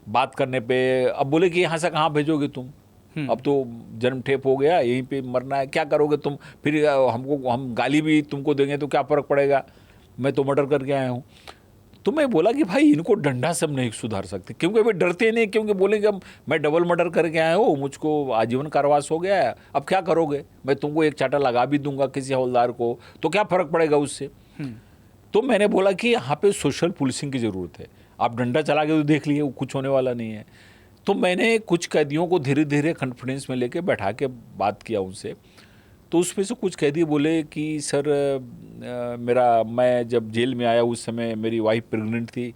बात करने पे। अब बोले कि यहाँ से कहाँ भेजोगे तुम, अब तो जन्म ठेप हो गया, यहीं पे मरना है, क्या करोगे तुम, फिर हम गाली भी तुमको देंगे तो क्या फ़र्क पड़ेगा, मैं तो मर्डर करके आया हूँ। तो मैं बोला कि भाई इनको डंडा से हम नहीं सुधार सकते, क्योंकि वे डरते नहीं, क्योंकि बोलेंगे अब मैं डबल मर्डर करके आया हूँ, मुझको आजीवन कारावास हो गया है, अब क्या करोगे, मैं तुमको एक चाटा लगा भी दूंगा किसी हवलदार को तो क्या फ़र्क पड़ेगा उससे। तो मैंने बोला कि यहाँ पे सोशल पुलिसिंग की ज़रूरत है, आप डंडा चला के तो देख लिए, वो कुछ होने वाला नहीं है। तो मैंने कुछ कैदियों को धीरे धीरे कॉन्फिडेंस में लेके बैठा के बात किया उनसे। तो उसमें से कुछ कैदी बोले कि सर मैं जब जेल में आया उस समय मेरी वाइफ प्रेग्नेंट थी,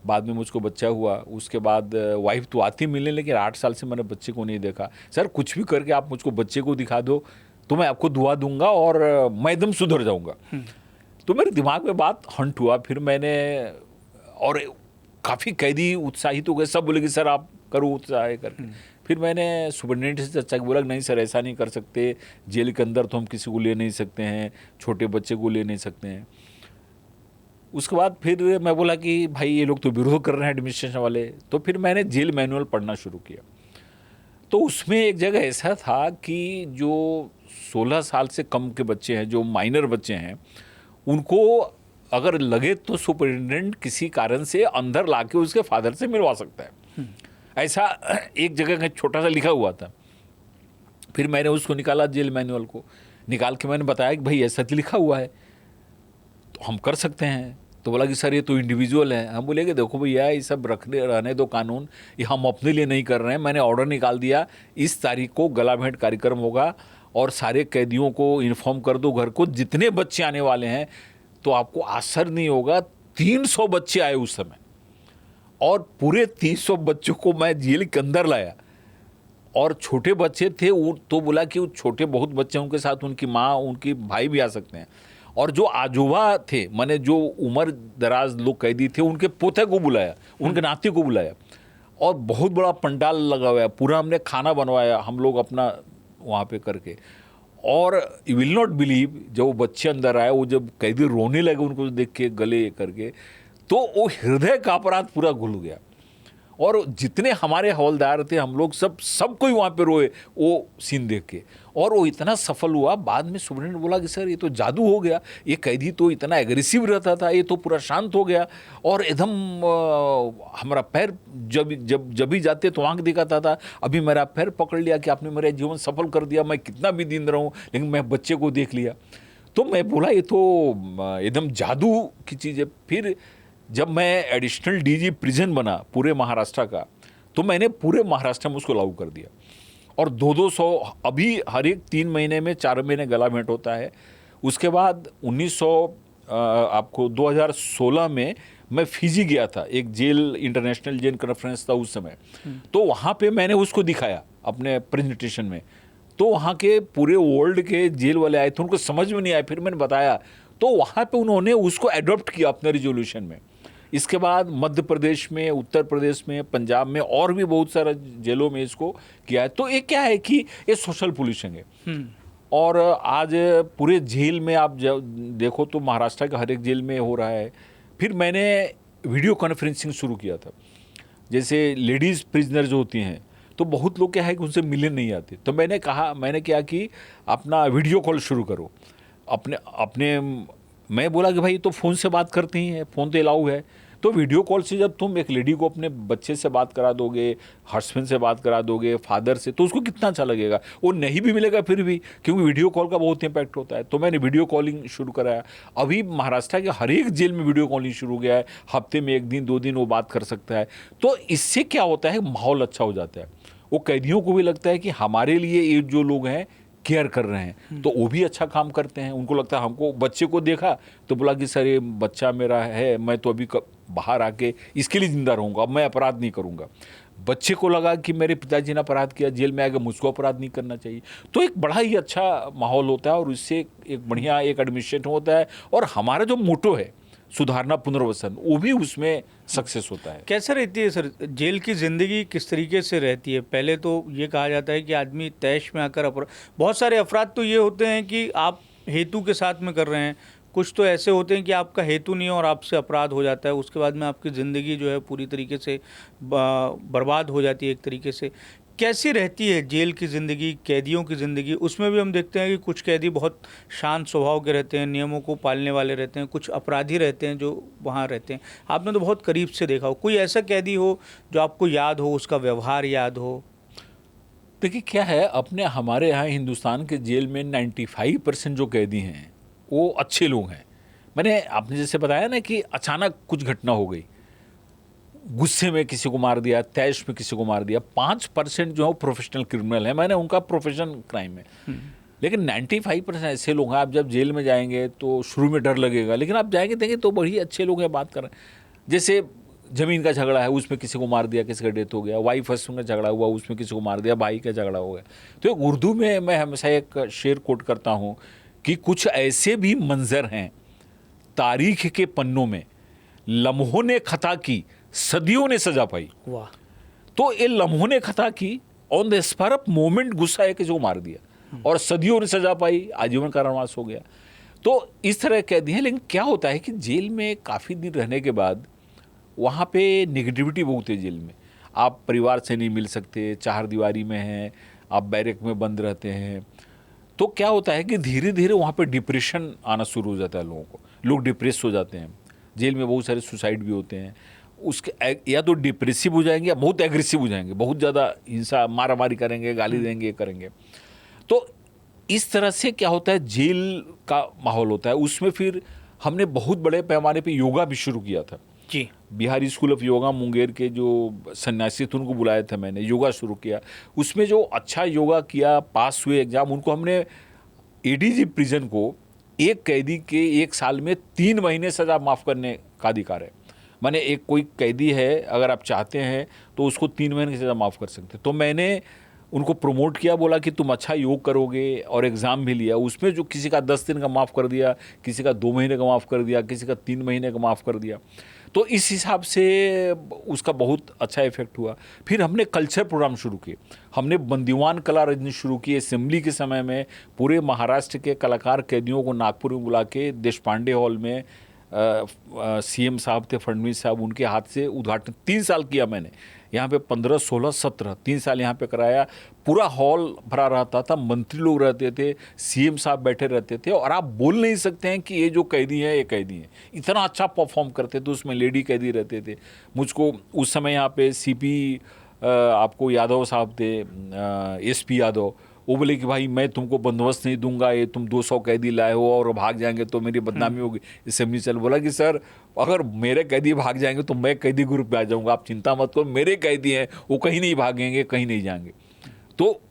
बाद में मुझको बच्चा हुआ, उसके बाद वाइफ तो आती मिलने, लेकिन 8 साल से मैंने बच्चे को नहीं देखा। सर कुछ भी करके आप मुझको बच्चे को दिखा दो तो मैं आपको दुआ दूंगा और मैं एकदम सुधर जाऊंगा। तो मेरे दिमाग में बात हंट हुआ, फिर मैंने, और काफ़ी कैदी उत्साहित हो गए, सब बोले कि सर आप करो उत्साह करके। फिर मैंने सुपरिटेंडेंट से चर्चा की, बोला नहीं सर ऐसा नहीं कर सकते, जेल के अंदर तो हम किसी को ले नहीं सकते हैं, छोटे बच्चे को ले नहीं सकते हैं। उसके बाद फिर मैं बोला कि भाई ये लोग तो विरोध कर रहे हैं एडमिनिस्ट्रेशन वाले, तो फिर मैंने जेल मैनुअल पढ़ना शुरू किया। तो उसमें एक जगह ऐसा था कि जो 16 साल से कम के बच्चे हैं, जो माइनर बच्चे हैं, उनको अगर लगे तो सुपरिटेंडेंट किसी कारण से अंदर लाके उसके फादर से मिलवा सकता है, ऐसा एक जगह का छोटा सा लिखा हुआ था। फिर मैंने उसको निकाला, जेल मैनुअल को निकाल के मैंने बताया कि भाई ऐसा तो लिखा हुआ है तो हम कर सकते हैं। तो बोला कि सर ये तो इंडिविजुअल है। हम बोले कि देखो भैया ये सब रहने दो कानून, ये हम अपने लिए नहीं कर रहे हैं, मैंने ऑर्डर निकाल दिया, इस तारीख को गला भेंट कार्यक्रम होगा और सारे कैदियों को इन्फॉर्म कर दो घर को, जितने बच्चे आने वाले हैं, तो आपको आश्चर्य नहीं होगा 300 बच्चे आए उस समय, और पूरे 300 बच्चों को मैं जेल के अंदर लाया। और छोटे बच्चे थे वो तो बोला कि वो छोटे बहुत बच्चे हैं, उनके साथ उनकी माँ उनकी भाई भी आ सकते हैं। और जो आजोबा थे, माने जो उम्र दराज लोग कैदी थे, उनके पोते को बुलाया, उनके नाती को बुलाया, और बहुत बड़ा पंडाल लगा हुआ है, पूरा हमने खाना बनवाया हम लोग अपना वहाँ पे करके। और यू विल नॉट बिलीव, जब वो बच्चे अंदर आए, वो जब कैदी रोने लगे उनको देख के गले करके, तो वो हृदय का अपराध पूरा घुल गया। और जितने हमारे हवलदार थे, हम लोग सब कोई वहाँ पे रोए वो सीन देख के, और वो इतना सफल हुआ। बाद में सुपरिटेंडेंट बोला कि सर ये तो जादू हो गया, ये कैदी तो इतना एग्रेसिव रहता था, ये तो पूरा शांत हो गया, और एकदम हमारा पैर जब भी जाते तो आंख दिखाता था, अभी मेरा पैर पकड़ लिया कि आपने मेरा जीवन सफल कर दिया, मैं कितना भी दिन रहूँ लेकिन मैं बच्चे को देख लिया। तो मैं बोला ये तो एकदम जादू की चीज़ है। फिर जब मैं एडिशनल डीजी प्रिजन बना पूरे महाराष्ट्र का, तो मैंने पूरे महाराष्ट्र में उसको लागू कर दिया, और 200 अभी हर एक 3 महीने में 4 महीने गला भेंट होता है। उसके बाद 2016 में मैं फिजी गया था, एक जेल इंटरनेशनल जेल कॉन्फ्रेंस था उस समय, तो वहाँ पे मैंने उसको दिखाया अपने प्रेजेंटेशन में। तो वहाँ के पूरे वर्ल्ड के जेल वाले आए थे, उनको समझ में नहीं आया, फिर मैंने बताया, तो वहाँ पे उन्होंने उसको एडॉप्ट किया अपने रिजोल्यूशन में। इसके बाद मध्य प्रदेश में, उत्तर प्रदेश में, पंजाब में और भी बहुत सारे जेलों में इसको किया है। तो ये क्या है कि ये सोशल पुलिसिंग है। और आज पूरे जेल में आप देखो तो महाराष्ट्र के हर एक जेल में हो रहा है। फिर मैंने वीडियो कॉन्फ्रेंसिंग शुरू किया था, जैसे लेडीज़ प्रिजनर जो होती हैं, तो बहुत लोग क्या है कि उनसे मिलने नहीं आते, तो मैंने क्या कि अपना वीडियो कॉल शुरू करो अपने मैं बोला कि भाई तो फ़ोन से बात करते ही हैं, फ़ोन तो अलाउ है, तो वीडियो कॉल से जब तुम एक लेडी को अपने बच्चे से बात करा दोगे, हस्बैंड से बात करा दोगे, फादर से, तो उसको कितना अच्छा लगेगा। वो नहीं भी मिलेगा फिर भी, क्योंकि वीडियो कॉल का बहुत इम्पैक्ट होता है। तो मैंने वीडियो कॉलिंग शुरू कराया। अभी महाराष्ट्र के हर एक जेल में वीडियो कॉलिंग शुरू हो गया है, हफ्ते में 1 दिन 2 दिन वो बात कर सकता है। तो इससे क्या होता है, माहौल अच्छा हो जाता है, वो कैदियों को भी लगता है कि हमारे लिए ये जो लोग हैं केयर कर रहे हैं, तो वो भी अच्छा काम करते हैं। उनको लगता है, हमको बच्चे को देखा तो बोला कि सर ये बच्चा मेरा है, मैं तो अभी बाहर आके इसके लिए जिंदा रहूँगा, अब मैं अपराध नहीं करूँगा। बच्चे को लगा कि मेरे पिताजी ने अपराध किया, जेल में आएगा, मुझको अपराध नहीं करना चाहिए। तो एक बड़ा ही अच्छा माहौल होता है, और इससे एक बढ़िया एक एडमिनिस्ट्रेशन होता है। और हमारा जो मोटो है सुधारना, पुनर्वसन, वो भी उसमें सक्सेस होता है। कैसे रहती है सर जेल की ज़िंदगी, किस तरीके से रहती है? पहले तो ये कहा जाता है कि आदमी तैश में आकर बहुत सारे अफराद तो ये होते हैं कि आप हेतु के साथ में कर रहे हैं, कुछ तो ऐसे होते हैं कि आपका हेतु नहीं है और आपसे अपराध हो जाता है, उसके बाद में आपकी ज़िंदगी जो है पूरी तरीके से बर्बाद हो जाती है एक तरीके से। कैसी रहती है जेल की ज़िंदगी, कैदियों की ज़िंदगी? उसमें भी हम देखते हैं कि कुछ कैदी बहुत शांत स्वभाव के रहते हैं, नियमों को पालने वाले रहते हैं, कुछ अपराधी रहते हैं जो वहाँ रहते हैं। आपने तो बहुत करीब से देखा हो, कोई ऐसा कैदी हो जो आपको याद हो, उसका व्यवहार याद हो? देखिए क्या है, अपने हमारे यहाँ हिंदुस्तान के जेल में 95% जो कैदी हैं वो अच्छे लोग हैं। मैंने आपने जैसे बताया ना कि अचानक कुछ घटना हो गई, गुस्से में किसी को मार दिया, तैश में किसी को मार दिया, 5% जो है प्रोफेशनल क्रिमिनल है, मैंने उनका प्रोफेशन क्राइम है। लेकिन 95% ऐसे लोग हैं, आप जब जेल में जाएंगे तो शुरू में डर लगेगा, लेकिन आप जाएंगे देंगे तो बड़ी अच्छे लोग हैं, बात कर रहे हैं। जैसे ज़मीन का झगड़ा है, उसमें किसी को मार दिया, किसी का डेथ हो गया, वाइफ हस्बैंड का झगड़ा हुआ, उसमें किसी को मार दिया, भाई का झगड़ा हो गया। तो उर्दू में मैं हमेशा एक शेर कोट करता हूँ कि कुछ ऐसे भी मंजर हैं तारीख के पन्नों में, लम्हों ने खता की, सदियों ने सजा पाई। वाह। तो ये लम्हों ने खता की, on the spot of moment गुस्सा है किसी को मार दिया, और सदियों ने सजा पाई, आजीवन कारावास हो गया। तो इस तरह कैदी हैं। लेकिन क्या होता है कि जेल में काफ़ी दिन रहने के बाद वहाँ पे नेगेटिविटी बहुत है जेल में। आप परिवार से नहीं मिल सकते, चार दीवारी में हैं, आप बैरक में बंद रहते हैं। तो क्या होता है कि धीरे धीरे वहाँ पे डिप्रेशन आना शुरू हो जाता है लोगों को, लोग डिप्रेस हो जाते हैं। जेल में बहुत सारे सुसाइड भी होते हैं। उसके या तो डिप्रेसिव हो जाएंगे या बहुत एग्रेसिव हो जाएंगे, बहुत ज़्यादा हिंसा, मारामारी करेंगे, गाली देंगे, ये करेंगे। तो इस तरह से क्या होता है, जेल का माहौल होता है। उसमें फिर हमने बहुत बड़े पैमाने पे योगा भी शुरू किया था जी। बिहारी स्कूल ऑफ योगा मुंगेर के जो सन्यासी थे उनको बुलाया था मैंने, योगा शुरू किया। उसमें जो अच्छा योगा किया, पास हुए एग्जाम, उनको हमने एडीजी प्रिजन को एक कैदी के 1 साल में 3 महीने सजा माफ़ करने का अधिकार है। माने एक कोई कैदी है, अगर आप चाहते हैं तो उसको 3 महीने की सज़ा माफ़ कर सकते। तो मैंने उनको प्रमोट किया, बोला कि तुम अच्छा योग करोगे, और एग्ज़ाम भी लिया। उसमें जो किसी का 10 दिन का माफ़ कर दिया, किसी का 2 महीने का माफ़ कर दिया, किसी का 3 महीने का माफ़ कर दिया। तो इस हिसाब से उसका बहुत अच्छा इफेक्ट हुआ। फिर हमने कल्चर प्रोग्राम शुरू किए। हमने बंदीवान कला रजनी शुरू की। असेंबली के समय में पूरे महाराष्ट्र के कलाकार कैदियों को नागपुर में बुला के देश पांडे हॉल में सीएम साहब थे, फडणवीस साहब, उनके हाथ से उद्घाटन 3 साल किया मैंने। यहाँ पे 15, 16, 17 3 साल यहाँ पे कराया। पूरा हॉल भरा रहता था, मंत्री लोग रहते थे, सीएम साहब बैठे रहते थे, और आप बोल नहीं सकते हैं कि ये जो कैदी है ये कैदी है। इतना अच्छा परफॉर्म करते थे। उसमें लेडी कैदी रहते थे। मुझको उस समय यहाँ पे सीपी आपको यादव साहब थे, एसपी यादव, वो बोले कि भाई मैं तुमको बंदोबस्त नहीं दूंगा, ये तुम 200 कैदी लाए हो और भाग जाएंगे तो मेरी बदनामी होगी। असेंबली चल बोला कि सर अगर मेरे कैदी भाग जाएंगे तो मैं कैदी ग्रुप पे आ जाऊंगा, आप चिंता मत करो, मेरे कैदी हैं, वो कहीं नहीं भागेंगे, कहीं नहीं जाएंगे। तो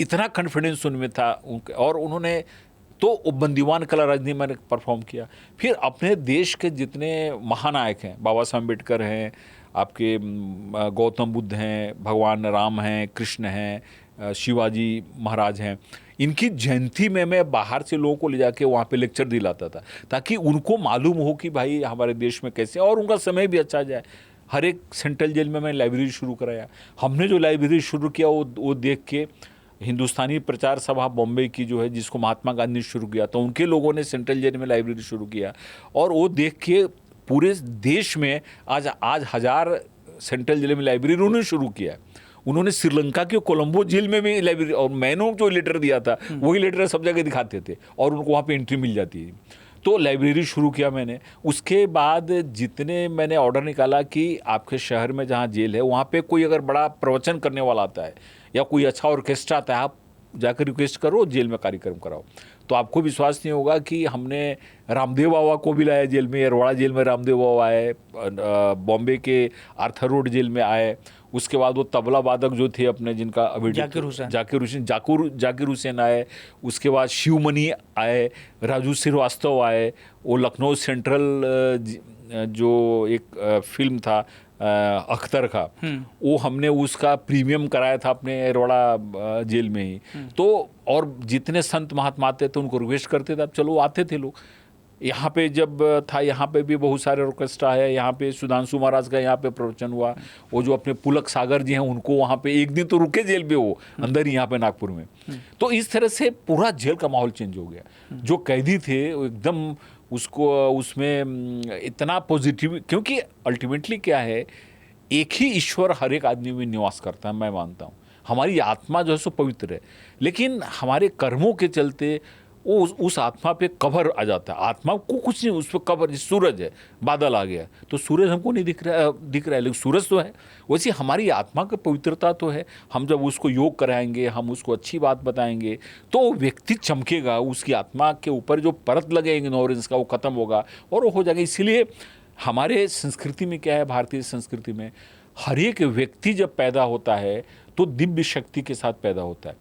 इतना कॉन्फिडेंस उनमें था। और उन्होंने तो बंदीवान कला रजनी मैंने परफॉर्म किया। फिर अपने देश के जितने महानायक हैं, बाबा साहब अम्बेडकर हैं, आपके गौतम बुद्ध हैं, भगवान राम हैं, कृष्ण हैं, शिवाजी महाराज हैं, इनकी जयंती में मैं बाहर से लोगों को ले जाके वहाँ पे लेक्चर दिलाता था, ताकि उनको मालूम हो कि भाई हमारे देश में कैसे, और उनका समय भी अच्छा जाए। हर एक सेंट्रल जेल में मैं लाइब्रेरी शुरू कराया। हमने जो लाइब्रेरी शुरू किया वो देख के हिंदुस्तानी प्रचार सभा बॉम्बे की जो है, जिसको महात्मा गांधी ने शुरू किया, तो उनके लोगों ने सेंट्रल जेल में लाइब्रेरी शुरू किया। और वो देख के पूरे देश में आज 1000 सेंट्रल जेल में लाइब्रेरी उन्होंने शुरू किया। उन्होंने श्रीलंका के कोलंबो जेल में भी लाइब्रेरी, और मैंने जो लेटर दिया था वही लेटर सब जगह दिखाते थे, और उनको वहाँ पे एंट्री मिल जाती है। तो लाइब्रेरी शुरू किया मैंने। उसके बाद जितने मैंने ऑर्डर निकाला कि आपके शहर में जहाँ जेल है वहाँ पे कोई अगर बड़ा प्रवचन करने वाला आता है या कोई अच्छा ऑर्केस्ट्रा आता है, आप जाकर रिक्वेस्ट करो, जेल में कार्यक्रम कराओ। तो आपको विश्वास नहीं होगा कि हमने रामदेव बाबा को भी लाया जेल में। अरवाड़ा जेल में रामदेव बाबा आए, बॉम्बे के आर्थर रोड जेल में आए। उसके बाद वो तबला वादक जो थे अपने, जिनका अभी जाकिर हुसैन आए। उसके बाद शिवमणि आए, राजू श्रीवास्तव आए। वो लखनऊ सेंट्रल जो एक फिल्म था अख्तर का, वो हमने उसका प्रीमियम कराया था अपने अरवाड़ा जेल में ही। तो और जितने संत महात्मा आते थे उनको रिक्वेस्ट करते थे, अब चलो आते थे लोग। यहाँ पे जब था, यहाँ पे भी बहुत सारे ऑर्केस्ट्रा है, यहाँ पे सुधांशु महाराज का यहाँ पे प्रवचन हुआ, वो जो अपने पुलक सागर जी हैं उनको वहाँ पे एक दिन तो रुके जेल पे, वो अंदर ही यहाँ पे नागपुर में। तो इस तरह से पूरा जेल का माहौल चेंज हो गया। जो कैदी थे वो एकदम उसको उसमें इतना पॉजिटिव, क्योंकि अल्टीमेटली क्या है, एक ही ईश्वर हर एक आदमी में निवास करता है, मैं मानता हूँ। हमारी आत्मा जो है सो पवित्र है, लेकिन हमारे कर्मों के चलते वो उस आत्मा पे कवर आ जाता है। आत्मा को कुछ नहीं, उस पर कवर, सूरज है, बादल आ गया तो सूरज हमको नहीं दिख रहा है, लेकिन सूरज तो है। वैसे हमारी आत्मा की पवित्रता तो है। हम जब उसको योग कराएंगे, हम उसको अच्छी बात बताएंगे तो व्यक्ति चमकेगा, उसकी आत्मा के ऊपर जो परत लगे इग्नोरेंस का वो खत्म होगा और वो हो जाएगा। इसीलिए हमारे संस्कृति में क्या है, भारतीय संस्कृति में हर एक व्यक्ति जब पैदा होता है तो दिव्य शक्ति के साथ पैदा होता है।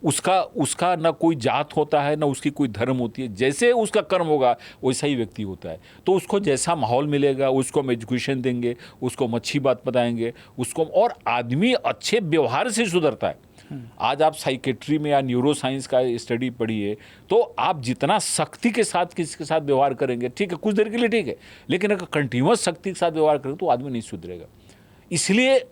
उसका ना कोई जात होता है, ना उसकी कोई धर्म होती है। जैसे उसका कर्म होगा वैसा ही व्यक्ति होता है। तो उसको जैसा माहौल मिलेगा, उसको हम एजुकेशन देंगे, उसको हम अच्छी बात बताएंगे, उसको, और आदमी अच्छे व्यवहार से सुधरता है। आज आप साइकेट्री में या न्यूरो साइंस का स्टडी पढ़िए तो आप जितना सख्ती के साथ किसी के साथ व्यवहार करेंगे, ठीक है कुछ देर के लिए ठीक है, लेकिन अगर कंटिन्यूअस सख्ती के साथ व्यवहार करेंगे तो आदमी नहीं सुधरेगा। इसलिए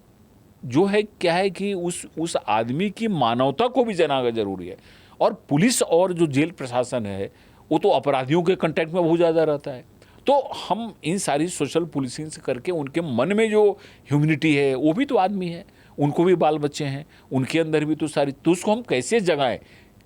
जो है क्या है कि उस आदमी की मानवता को भी जनाना जरूरी है। और पुलिस और जो जेल प्रशासन है वो तो अपराधियों के कांटेक्ट में बहुत ज़्यादा रहता है। तो हम इन सारी सोशल पुलिसिंग से करके उनके मन में जो ह्यूमैनिटी है, वो भी तो आदमी है, उनको भी बाल बच्चे हैं, उनके अंदर भी तो सारी, तो उसको हम कैसे जगाएं।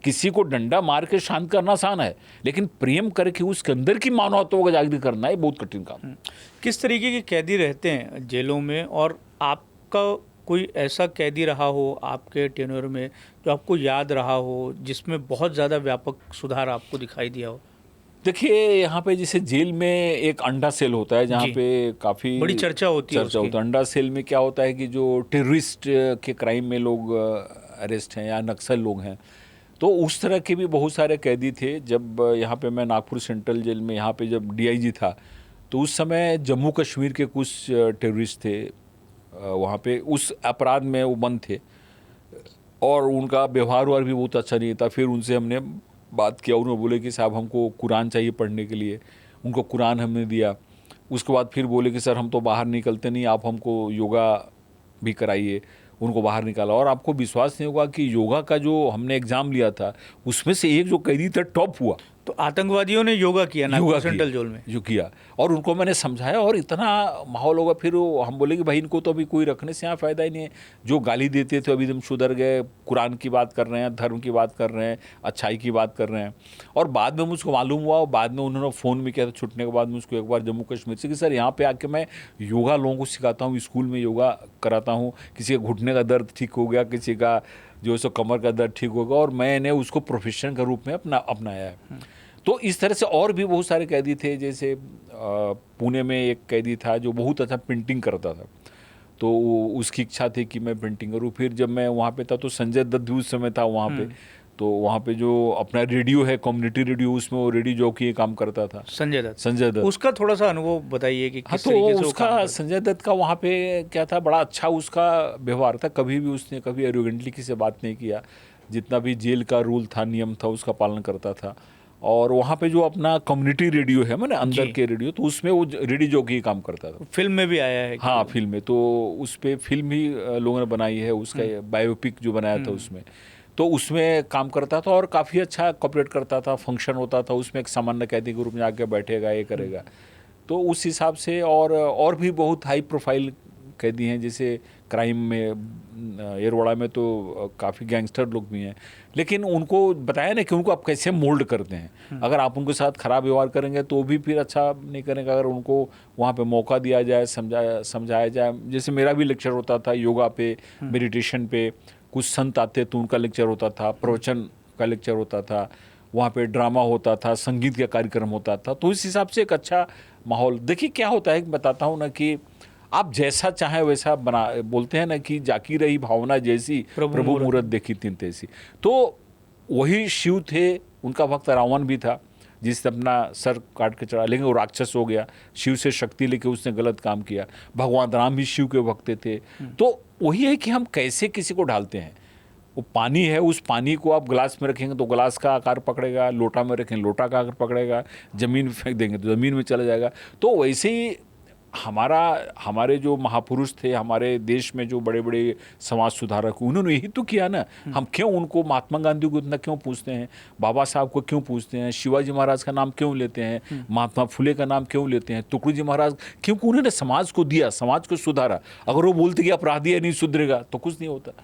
किसी को डंडा मार के शांत करना आसान है, लेकिन प्रेम करके उसके अंदर की मानवता को जागृत करना है बहुत कठिन काम। किस तरीके के कैदी रहते हैं जेलों में, और आपका कोई ऐसा कैदी रहा हो आपके टेन्योर में जो आपको याद रहा हो, जिसमें बहुत ज़्यादा व्यापक सुधार आपको दिखाई दिया हो? देखिए यहाँ पे जैसे जेल में एक अंडा सेल होता है जहाँ पे काफ़ी बड़ी चर्चा होती है। अंडा सेल में क्या होता है कि जो टेररिस्ट के क्राइम में लोग अरेस्ट हैं या नक्सल लोग हैं, तो उस तरह के भी बहुत सारे कैदी थे। जब यहाँ पे मैं नागपुर सेंट्रल जेल में यहाँ पे जब DIG था तो उस समय जम्मू कश्मीर के कुछ टेररिस्ट थे वहाँ पे, उस अपराध में वो बंद थे और उनका व्यवहार भी बहुत अच्छा नहीं था। फिर उनसे हमने बात किया, उन्होंने बोले कि साहब हमको कुरान चाहिए पढ़ने के लिए, उनको कुरान हमने दिया। उसके बाद फिर बोले कि सर हम तो बाहर निकलते नहीं, आप हमको योगा भी कराइए। उनको बाहर निकाला और आपको विश्वास नहीं होगा कि योगा का जो हमने एग्ज़ाम लिया था उसमें से एक जो कैदी था टॉप हुआ। तो आतंकवादियों ने योगा किया नागपुर सेंट्रल जेल में, जो किया, और उनको मैंने समझाया और इतना माहौल होगा। फिर हम बोले कि भाई इनको तो अभी कोई रखने से यहाँ फ़ायदा ही नहीं है। जो गाली देते थे अभी एकदम सुधर गए, कुरान की बात कर रहे हैं, धर्म की बात कर रहे हैं, अच्छाई की बात कर रहे हैं। और बाद में मुझको मालूम हुआ, और बाद में उन्होंने फ़ोन में किया था छुटने के बाद मुझको एक बार जम्मू कश्मीर से, कि सर यहाँ पर आके मैं योगा लोगों को सिखाता हूँ, स्कूल में योगा कराता हूँ। किसी का घुटने का दर्द ठीक हो गया, किसी का जो सो कमर का दर्द ठीक होगा, और मैंने उसको प्रोफेशन के रूप में अपनाया है। तो इस तरह से और भी बहुत सारे कैदी थे। जैसे पुणे में एक कैदी था जो बहुत अच्छा पेंटिंग करता था, तो उसकी इच्छा थी कि मैं पेंटिंग करूं। फिर जब मैं वहाँ पे था तो संजय दत्त भी उस समय था वहाँ पे, तो वहाँ पे जो अपना रेडियो है, कम्युनिटी रेडियो, उसमें वो रेडियो जॉकी काम करता था संजय दत्त। उसका थोड़ा सा अनुभव बताइए कि किस तो तरीके से उसका, संजय दत्त का वहाँ पे क्या था, बड़ा अच्छा उसका व्यवहार था। कभी भी उसने कभी एरोगेंटली किसी से बात नहीं किया। जितना भी जेल का रूल था, नियम था, उसका पालन करता था। और वहाँ पे जो अपना कम्युनिटी रेडियो है, मैंने अंदर के रेडियो, तो उसमें वो रेडियो जॉकी काम करता था। फिल्म में भी आया है? हाँ, फिल्म में, तो उस पर फिल्म भी लोगों ने बनाई है, उसका बायोपिक जो बनाया था उसमें, तो उसमें काम करता था और काफ़ी अच्छा कॉपरेट करता था। फंक्शन होता था उसमें, एक सामान्य कैदी के रूप में आके बैठेगा, ये करेगा। तो उस हिसाब से और भी बहुत हाई प्रोफाइल कैदी हैं। जैसे क्राइम में येरवड़ा में तो काफ़ी गैंगस्टर लोग भी हैं, लेकिन उनको बताया ना कि उनको आप कैसे मोल्ड करते हैं। अगर आप उनके साथ खराब व्यवहार करेंगे तो भी फिर अच्छा नहीं करेंगे। अगर उनको वहाँ पे मौका दिया जाए, समझाया जाए। जैसे मेरा भी लेक्चर होता था योगा पे, मेडिटेशन पे, कुछ संत आते तो उनका लेक्चर होता था, प्रवचन का लेक्चर होता था, वहाँ पे ड्रामा होता था, संगीत का कार्यक्रम होता था। तो इस हिसाब से एक अच्छा माहौल। देखिए क्या होता है, बताता हूँ ना कि आप जैसा चाहे वैसा बना, बोलते हैं ना कि जाकी रही भावना जैसी, प्रभु मूरत देखी तिन तैसी। तो वही शिव थे, उनका भक्त रावण भी था जिसने अपना सर काट के चढ़ा, लेकिन वो राक्षस हो गया। शिव से शक्ति लेके उसने गलत काम किया। भगवान राम भी शिव के भक्त थे। तो वही है कि हम कैसे किसी को ढालते हैं। वो पानी है, उस पानी को आप गिलास में रखेंगे तो गिलास का आकार पकड़ेगा, लोटा में रखेंगे लोटा का आकार पकड़ेगा, ज़मीन में फेंक देंगे तो ज़मीन में चला जाएगा। तो वैसे ही हमारे जो महापुरुष थे, हमारे देश में जो बड़े बड़े समाज सुधारक, उन्होंने यही तो किया ना। हम क्यों उनको, महात्मा गांधी को इतना क्यों पूछते हैं, बाबा साहब को क्यों पूछते हैं, शिवाजी महाराज का नाम क्यों लेते हैं, महात्मा फुले का नाम क्यों लेते हैं, तुकड़ी जी महाराज, क्योंकि उन्होंने समाज को दिया, समाज को सुधारा। अगर वो बोलते कि अपराधी है नहीं सुधरेगा तो कुछ नहीं होता।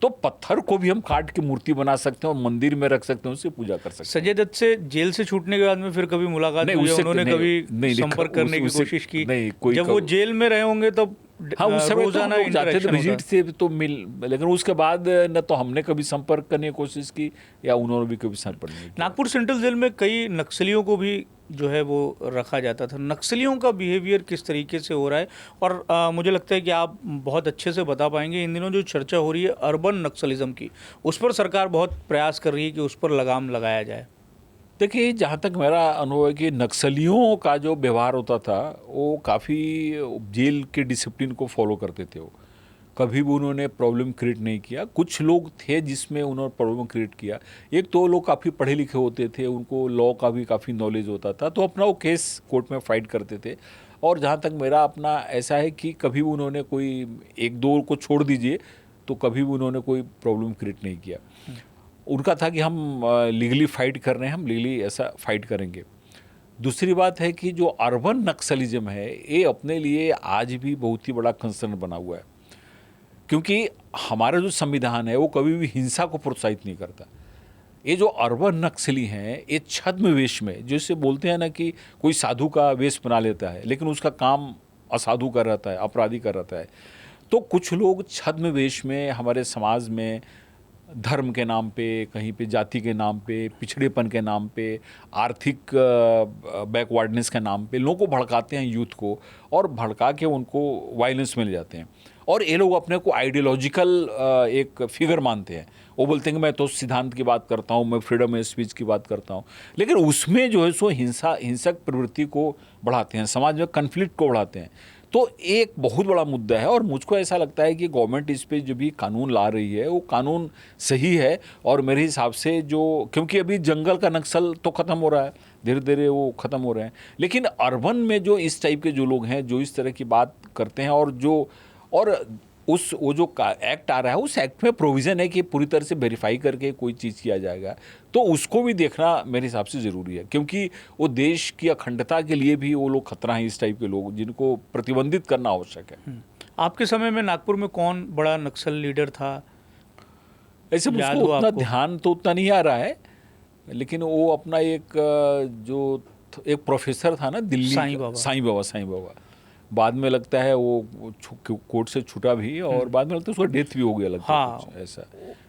तो पत्थर को भी हम काट के मूर्ति बना सकते हैं और मंदिर में रख सकते हैं, उससे पूजा कर सकते हैं। संजय दत्त से जेल से छूटने के बाद में फिर कभी मुलाकात हुई, उन्होंने कभी संपर्क करने की कोशिश की? जब वो जेल में रहे होंगे तब हाँ, उस समय तो हम जाते थे विजिट से तो मिल, लेकिन उसके बाद न तो हमने कभी संपर्क करने की कोशिश की या उन्होंने भी कभी संपर्क नहीं किया। नागपुर सेंट्रल जेल में कई नक्सलियों को भी जो है वो रखा जाता था। नक्सलियों का बिहेवियर किस तरीके से हो रहा है, और मुझे लगता है कि आप बहुत अच्छे से बता पाएंगे। इन दिनों जो चर्चा हो रही है अर्बन नक्सलिज्म की, उस पर सरकार बहुत प्रयास कर रही है कि उस पर लगाम लगाया जाए। देखिए, जहाँ तक मेरा अनुभव है कि नक्सलियों का जो व्यवहार होता था वो काफ़ी जेल के डिसिप्लिन को फॉलो करते थे। वो कभी भी उन्होंने प्रॉब्लम क्रिएट नहीं किया। कुछ लोग थे जिसमें उन्होंने प्रॉब्लम क्रिएट किया। एक तो लोग काफ़ी पढ़े लिखे होते थे, उनको लॉ का भी काफ़ी नॉलेज होता था, तो अपना वो केस कोर्ट में फाइट करते थे। और जहाँ तक मेरा अपना ऐसा है कि कभी भी उन्होंने कोई, एक दो को छोड़ दीजिए, तो कभी भी उन्होंने कोई प्रॉब्लम क्रिएट नहीं किया। उनका था कि हम लीगली फाइट कर रहे हैं, हम लीगली ऐसा फाइट करेंगे। दूसरी बात है कि जो अर्बन नक्सलिज्म है ये अपने लिए आज भी बहुत ही बड़ा कंसर्न बना हुआ है, क्योंकि हमारा जो संविधान है वो कभी भी हिंसा को प्रोत्साहित नहीं करता। ये जो अर्बन नक्सली हैं ये छद्म वेश में, जैसे बोलते हैं ना कि कोई साधु का वेश बना लेता है लेकिन उसका काम असाधु कर रहता है, अपराधी कर रहता है। तो कुछ लोग छद्म वेश में हमारे समाज में धर्म के नाम पे, कहीं पे जाति के नाम पे, पिछड़ेपन के नाम पे, आर्थिक बैकवर्डनेस के नाम पे लोगों को भड़काते हैं, यूथ को, और भड़का के उनको वायलेंस में ले जाते हैं। और ये लोग अपने को आइडियोलॉजिकल एक फिगर मानते हैं। वो बोलते हैं कि मैं तो सिद्धांत की बात करता हूँ, मैं फ्रीडम ऑफ स्पीच की बात करता हूँ, लेकिन उसमें जो है सो हिंसक प्रवृत्ति को बढ़ाते हैं, समाज में कन्फ्लिक्ट को बढ़ाते हैं। तो एक बहुत बड़ा मुद्दा है और मुझको ऐसा लगता है कि गवर्नमेंट इस पे जो भी कानून ला रही है वो कानून सही है। और मेरे हिसाब से जो, क्योंकि अभी जंगल का नक्सल तो ख़त्म हो रहा है, धीरे धीरे वो ख़त्म हो रहे हैं, लेकिन अर्बन में जो इस टाइप के जो लोग हैं जो इस तरह की बात करते हैं, और वो जो एक्ट आ रहा है उस एक्ट में प्रोविज़न है कि पूरी तरह से वेरीफाई करके कोई चीज़ किया जाएगा, तो उसको भी देखना मेरे हिसाब से ज़रूरी है, क्योंकि वो देश की अखंडता के लिए भी वो लोग खतरा हैं, इस टाइप के लोग जिनको प्रतिबंधित करना आवश्यक है। आपके समय में नागपुर में कौन बड़ा नक्सल लीडर था? ऐसे मुझको उतना ध्यान तो उतना नहीं आ रहा है, लेकिन वो अपना एक प्रोफेसर था ना दिल्ली, साईं बाबा, बाद में लगता है वो कोर्ट से छूटा भी, और बाद में लगता है उसका डेथ भी हो गया, लगता है हाँ, कुछ ऐसा।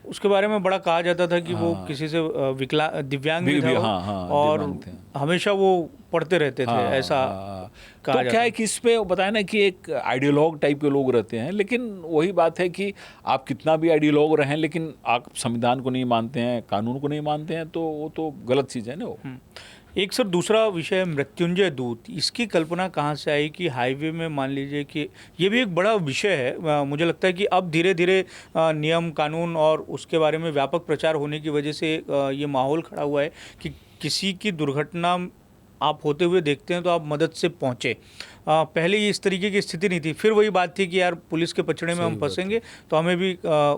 उसके बारे में बड़ा कहा जाता था कि वो किसी से दिव्यांग भी था, और हमेशा वो पढ़ते रहते थे, ऐसा तो क्या है कि इसमें बताया ना कि एक आइडियोलॉग टाइप के लोग रहते हैं, लेकिन वही बात है कि आप कितना भी आइडियोलॉग रहें, लेकिन आप संविधान को नहीं मानते हैं, कानून को नहीं मानते हैं, तो वो तो गलत चीज़ है ना वो। एक सर दूसरा विषय मृत्युंजय दूत, इसकी कल्पना कहाँ से आई कि हाईवे में, मान लीजिए कि ये भी एक बड़ा विषय है। मुझे लगता है कि अब धीरे धीरे नियम कानून और उसके बारे में व्यापक प्रचार होने की वजह से ये माहौल खड़ा हुआ है कि किसी की दुर्घटना आप होते हुए देखते हैं तो आप मदद से पहुँचे। पहले ये इस तरीके की स्थिति नहीं थी। फिर वही बात थी कि यार पुलिस के पचड़े में हम फंसेंगे तो हमें भी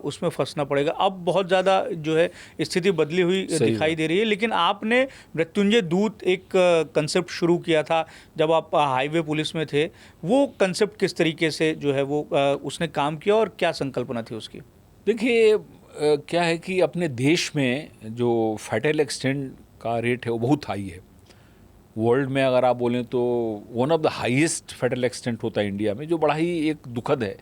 उसमें फंसना पड़ेगा। अब बहुत ज़्यादा जो है स्थिति बदली हुई दिखाई दे रही है। लेकिन आपने मृत्युंजय दूत एक कंसेप्ट शुरू किया था जब आप हाईवे पुलिस में थे, वो कंसेप्ट किस तरीके से जो है वो उसने काम किया और क्या संकल्पना थी उसकी? देखिए, क्या है कि अपने देश में जो फैटल एक्सीडेंट का रेट है वो बहुत हाई है। वर्ल्ड में अगर आप बोलें तो one of the highest fatal accident होता है इंडिया में, जो बड़ा ही एक दुखद है।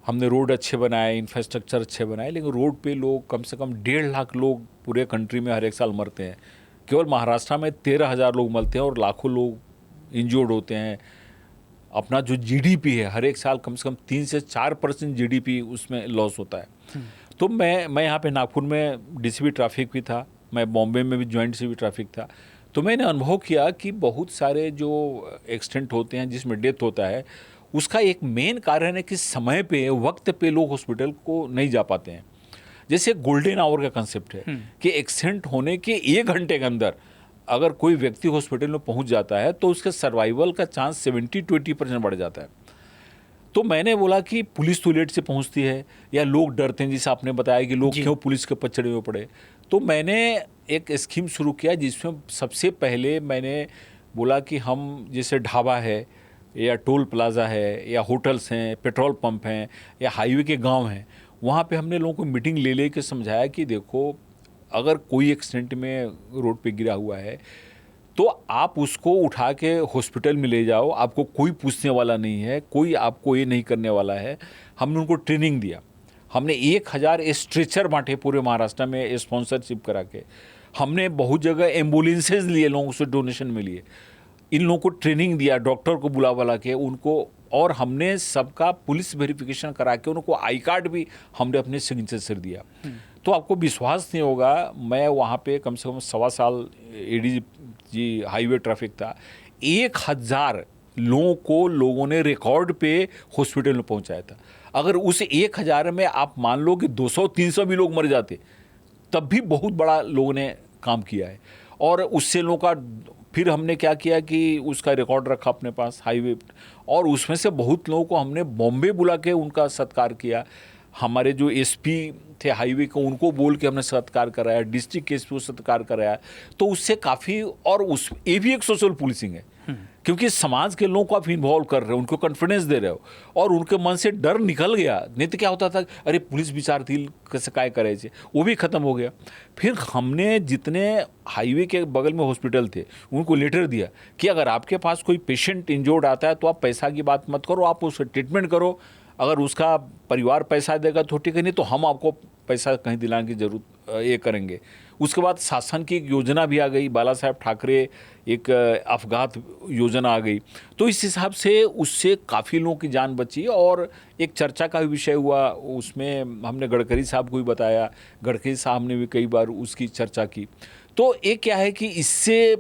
हमने रोड अच्छे बनाए, इंफ्रास्ट्रक्चर अच्छे बनाए, लेकिन रोड पे लोग कम से कम 1.5 लाख लोग पूरे कंट्री में हर एक साल मरते हैं। केवल महाराष्ट्र में 13,000 लोग मरते हैं और लाखों लोग इंजर्ड होते हैं। अपना जो जीडीपी है हर एक साल कम से कम 3 से 4% जीडीपी उसमें लॉस होता है। तो मैं यहाँ पे नागपुर में डीसीपी ट्रैफिक भी था, मैं बॉम्बे में भी जॉइंट डीसीपी ट्रैफिक था, तो मैंने अनुभव किया कि बहुत सारे जो एक्सीडेंट होते हैं जिसमें डेथ होता है, उसका एक मेन कारण है कि समय पे, वक्त पे लोग हॉस्पिटल को नहीं जा पाते हैं। जैसे गोल्डन आवर का कंसेप्ट है कि एक्सीडेंट होने के 1 घंटे के अंदर अगर कोई व्यक्ति हॉस्पिटल में पहुंच जाता है तो उसके सर्वाइवल का चांस 70-20% बढ़ जाता है। तो मैंने बोला कि पुलिस तो लेट से पहुंचती है या लोग डरते हैं, जैसे आपने बताया कि लोग क्यों पुलिस के पचड़े में पड़े। तो मैंने एक स्कीम शुरू किया जिसमें सबसे पहले मैंने बोला कि हम जैसे ढाबा है या टोल प्लाजा है या होटल्स हैं, पेट्रोल पंप हैं या हाईवे के गांव हैं, वहाँ पे हमने लोगों को मीटिंग ले के समझाया कि देखो अगर कोई एक्सीडेंट में रोड पे गिरा हुआ है तो आप उसको उठा के हॉस्पिटल में ले जाओ, आपको कोई पूछने वाला नहीं है, कोई आपको ये नहीं करने वाला है। हमने उनको ट्रेनिंग दिया, हमने 1000 स्ट्रेचर बांटे पूरे महाराष्ट्र में स्पॉन्सरशिप करा के, हमने बहुत जगह एम्बुलेंसेज लिए, लोगों से डोनेशन में लिए, इन लोगों को ट्रेनिंग दिया, डॉक्टर को बुला के उनको, और हमने सबका पुलिस वेरिफिकेशन करा के उनको आई कार्ड भी हमने अपने सिग्नेचर से दिया। तो आपको विश्वास नहीं होगा, मैं वहाँ पे कम से कम 1.25 साल ADG हाईवे ट्रैफिक था, 1000 लोगों ने रिकॉर्ड पे हॉस्पिटल में पहुँचाया था। अगर उस 1000 में आप मान लो कि 200-300 भी लोग मर जाते तब भी बहुत बड़ा लोगों ने काम किया है। और उससे लोगों का फिर हमने क्या किया कि उसका रिकॉर्ड रखा अपने पास हाईवे, और उसमें से बहुत लोगों को हमने बॉम्बे बुला के उनका सत्कार किया। हमारे जो SP थे हाईवे को, उनको बोल के हमने सत्कार कराया, डिस्ट्रिक्ट SP को सत्कार कराया। तो उससे काफ़ी, और ये भी एक सोशल पुलिसिंग है, क्योंकि समाज के लोगों को आप इन्वॉल्व कर रहे हो, उनको कॉन्फिडेंस दे रहे हो, और उनके मन से डर निकल गया। नहीं तो क्या होता था, अरे पुलिस विचार थी कैसे काय करे, वो भी खत्म हो गया। फिर हमने जितने हाईवे के बगल में हॉस्पिटल थे उनको लेटर दिया कि अगर आपके पास कोई पेशेंट इंजर्ड आता है तो आप पैसा की बात मत करो, आप उसका ट्रीटमेंट करो, अगर उसका परिवार पैसा देगा तो ठीक है, नहीं तो हम आपको पैसा कहीं दिलाने की जरूरत ये करेंगे। उसके बाद शासन की एक योजना भी आ गई, बाला साहेब ठाकरे एक अफगात योजना आ गई। तो इस हिसाब से उससे काफ़ी लोगों की जान बची। और एक चर्चा का भी विषय हुआ, उसमें हमने गडकरी साहब को भी बताया, गडकरी साहब ने भी कई बार उसकी चर्चा की। तो एक क्या है कि इससे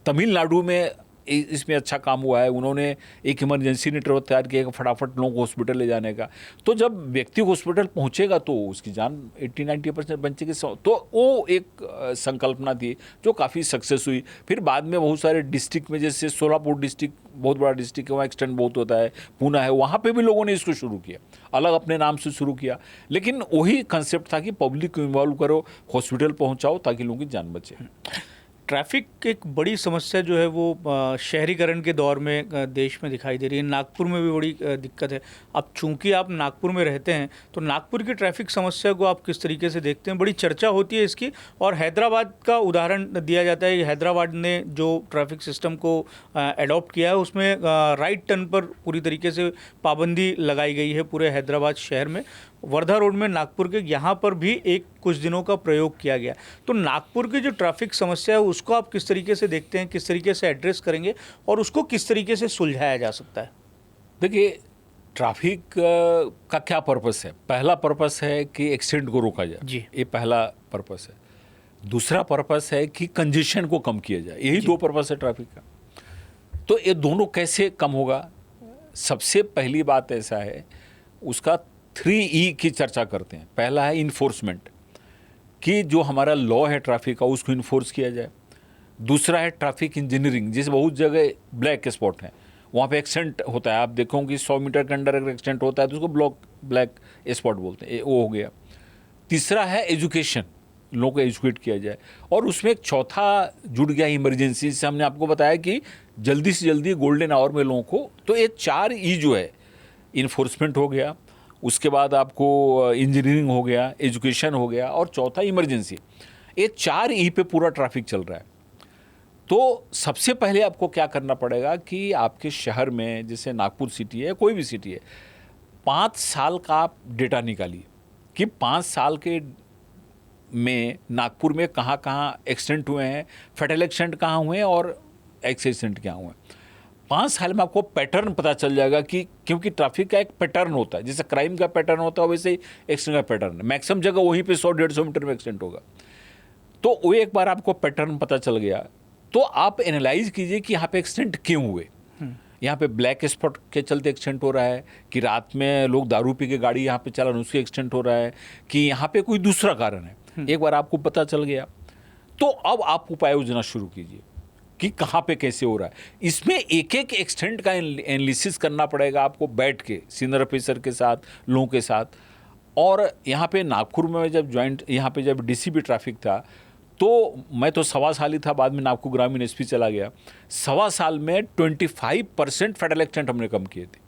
तमिलनाडु में इसमें अच्छा काम हुआ है, उन्होंने एक इमरजेंसी नेटवर्क तैयार किया फटाफट लोगों को हॉस्पिटल ले जाने का। तो जब व्यक्ति हॉस्पिटल पहुंचेगा तो उसकी जान 80-90% बचेगी। तो वो एक संकल्पना थी जो काफ़ी सक्सेस हुई। फिर बाद में बहुत सारे डिस्ट्रिक्ट में, जैसे सोलापुर डिस्ट्रिक्ट बहुत बड़ा डिस्ट्रिक्ट है, वहाँ एक्सटेंड बहुत होता है, पूना है, वहाँ पे भी लोगों ने इसको शुरू किया, अलग अपने नाम से शुरू किया। लेकिन वही कंसेप्ट था कि पब्लिक को इन्वॉल्व करो, हॉस्पिटल पहुँचाओ ताकि लोगों की जान बचे। ट्रैफिक एक बड़ी समस्या जो है वो शहरीकरण के दौर में देश में दिखाई दे रही है। नागपुर में भी बड़ी दिक्कत है। अब चूंकि आप नागपुर में रहते हैं तो नागपुर की ट्रैफिक समस्या को आप किस तरीके से देखते हैं? बड़ी चर्चा होती है इसकी, और हैदराबाद का उदाहरण दिया जाता है। हैदराबाद ने जो ट्रैफिक सिस्टम को एडॉप्ट किया है उसमें राइट टर्न पर पूरी तरीके से पाबंदी लगाई गई है पूरे हैदराबाद शहर में। वर्धा रोड में नागपुर के यहाँ पर भी एक कुछ दिनों का प्रयोग किया गया। तो नागपुर की जो ट्रैफिक समस्या है उसको आप किस तरीके से देखते हैं, किस तरीके से एड्रेस करेंगे और उसको किस तरीके से सुलझाया जा सकता है? देखिए, ट्रैफिक का क्या पर्पस है? पहला पर्पस है कि एक्सीडेंट को रोका जाए जी, ये पहला पर्पस है। दूसरा पर्पस है कि कंजेशन को कम किया जाए। यही 2 पर्पस है ट्रैफिक का। तो ये दोनों कैसे कम होगा? सबसे पहली बात ऐसा है, उसका 3E की चर्चा करते हैं। पहला है इन्फोर्समेंट, कि जो हमारा लॉ है ट्रैफिक का उसको इन्फोर्स किया जाए। दूसरा है ट्रैफिक इंजीनियरिंग, जिस बहुत जगह ब्लैक स्पॉट हैं, वहाँ पे एक्सीडेंट होता है, आप देखोगे 100 मीटर के अंदर अगर एक्सीडेंट होता है तो उसको ब्लैक स्पॉट बोलते हैं, वो हो गया। तीसरा है एजुकेशन, लोगों को एजुकेट किया जाए। और उसमें एक चौथा जुड़ गया इमरजेंसी, जिससे हमने आपको बताया कि जल्दी से जल्दी गोल्डन आवर में लोगों को। तो ये 4E जो है, इन्फोर्समेंट हो गया, उसके बाद आपको इंजीनियरिंग हो गया, एजुकेशन हो गया, और चौथा इमरजेंसी। ये 4E पे पूरा ट्रैफिक चल रहा है। तो सबसे पहले आपको क्या करना पड़ेगा कि आपके शहर में, जैसे नागपुर सिटी है, कोई भी सिटी है, 5 साल का आप डेटा निकालिए कि 5 साल के में नागपुर में कहाँ कहाँ एक्सीडेंट हुए हैं, फैटल एक्सीडेंट कहाँ हुए हैं और एक्सीडेंट क्या हुए हैं। 5 साल में आपको पैटर्न पता चल जाएगा कि, क्योंकि ट्रैफिक का एक पैटर्न होता है, जैसे क्राइम का पैटर्न होता है वैसे ही एक्सीडेंट का पैटर्न है। मैक्सिमम जगह वहीं पे 100-150 मीटर में एक्सीडेंट होगा। तो वो एक बार आपको पैटर्न पता चल गया तो आप एनालाइज कीजिए कि यहाँ पे एक्सीडेंट क्यों हुए। यहाँ पे ब्लैक स्पॉट के चलते एक्सीडेंट हो रहा है, कि रात में लोग दारू पी के गाड़ी यहाँ पे चलान उसके एक्सीडेंट हो रहा है, कि यहाँ पे कोई दूसरा कारण है। एक बार आपको पता चल गया तो अब आप उपाय योजना शुरू कीजिए कि कहाँ पे कैसे हो रहा है। इसमें एक एक एक्सटेंट का एनालिसिस करना पड़ेगा आपको बैठ के सीनियर ऑफिसर के साथ, लोगों के साथ। और यहाँ पे नागपुर में जब यहाँ पे जब डीसीपी ट्रैफिक था तो मैं तो 1.25 साल ही था, बाद में नागपुर ग्रामीण एसपी चला गया। 1.25 साल में 25% फेटल एक्सीडेंट हमने कम किए थे,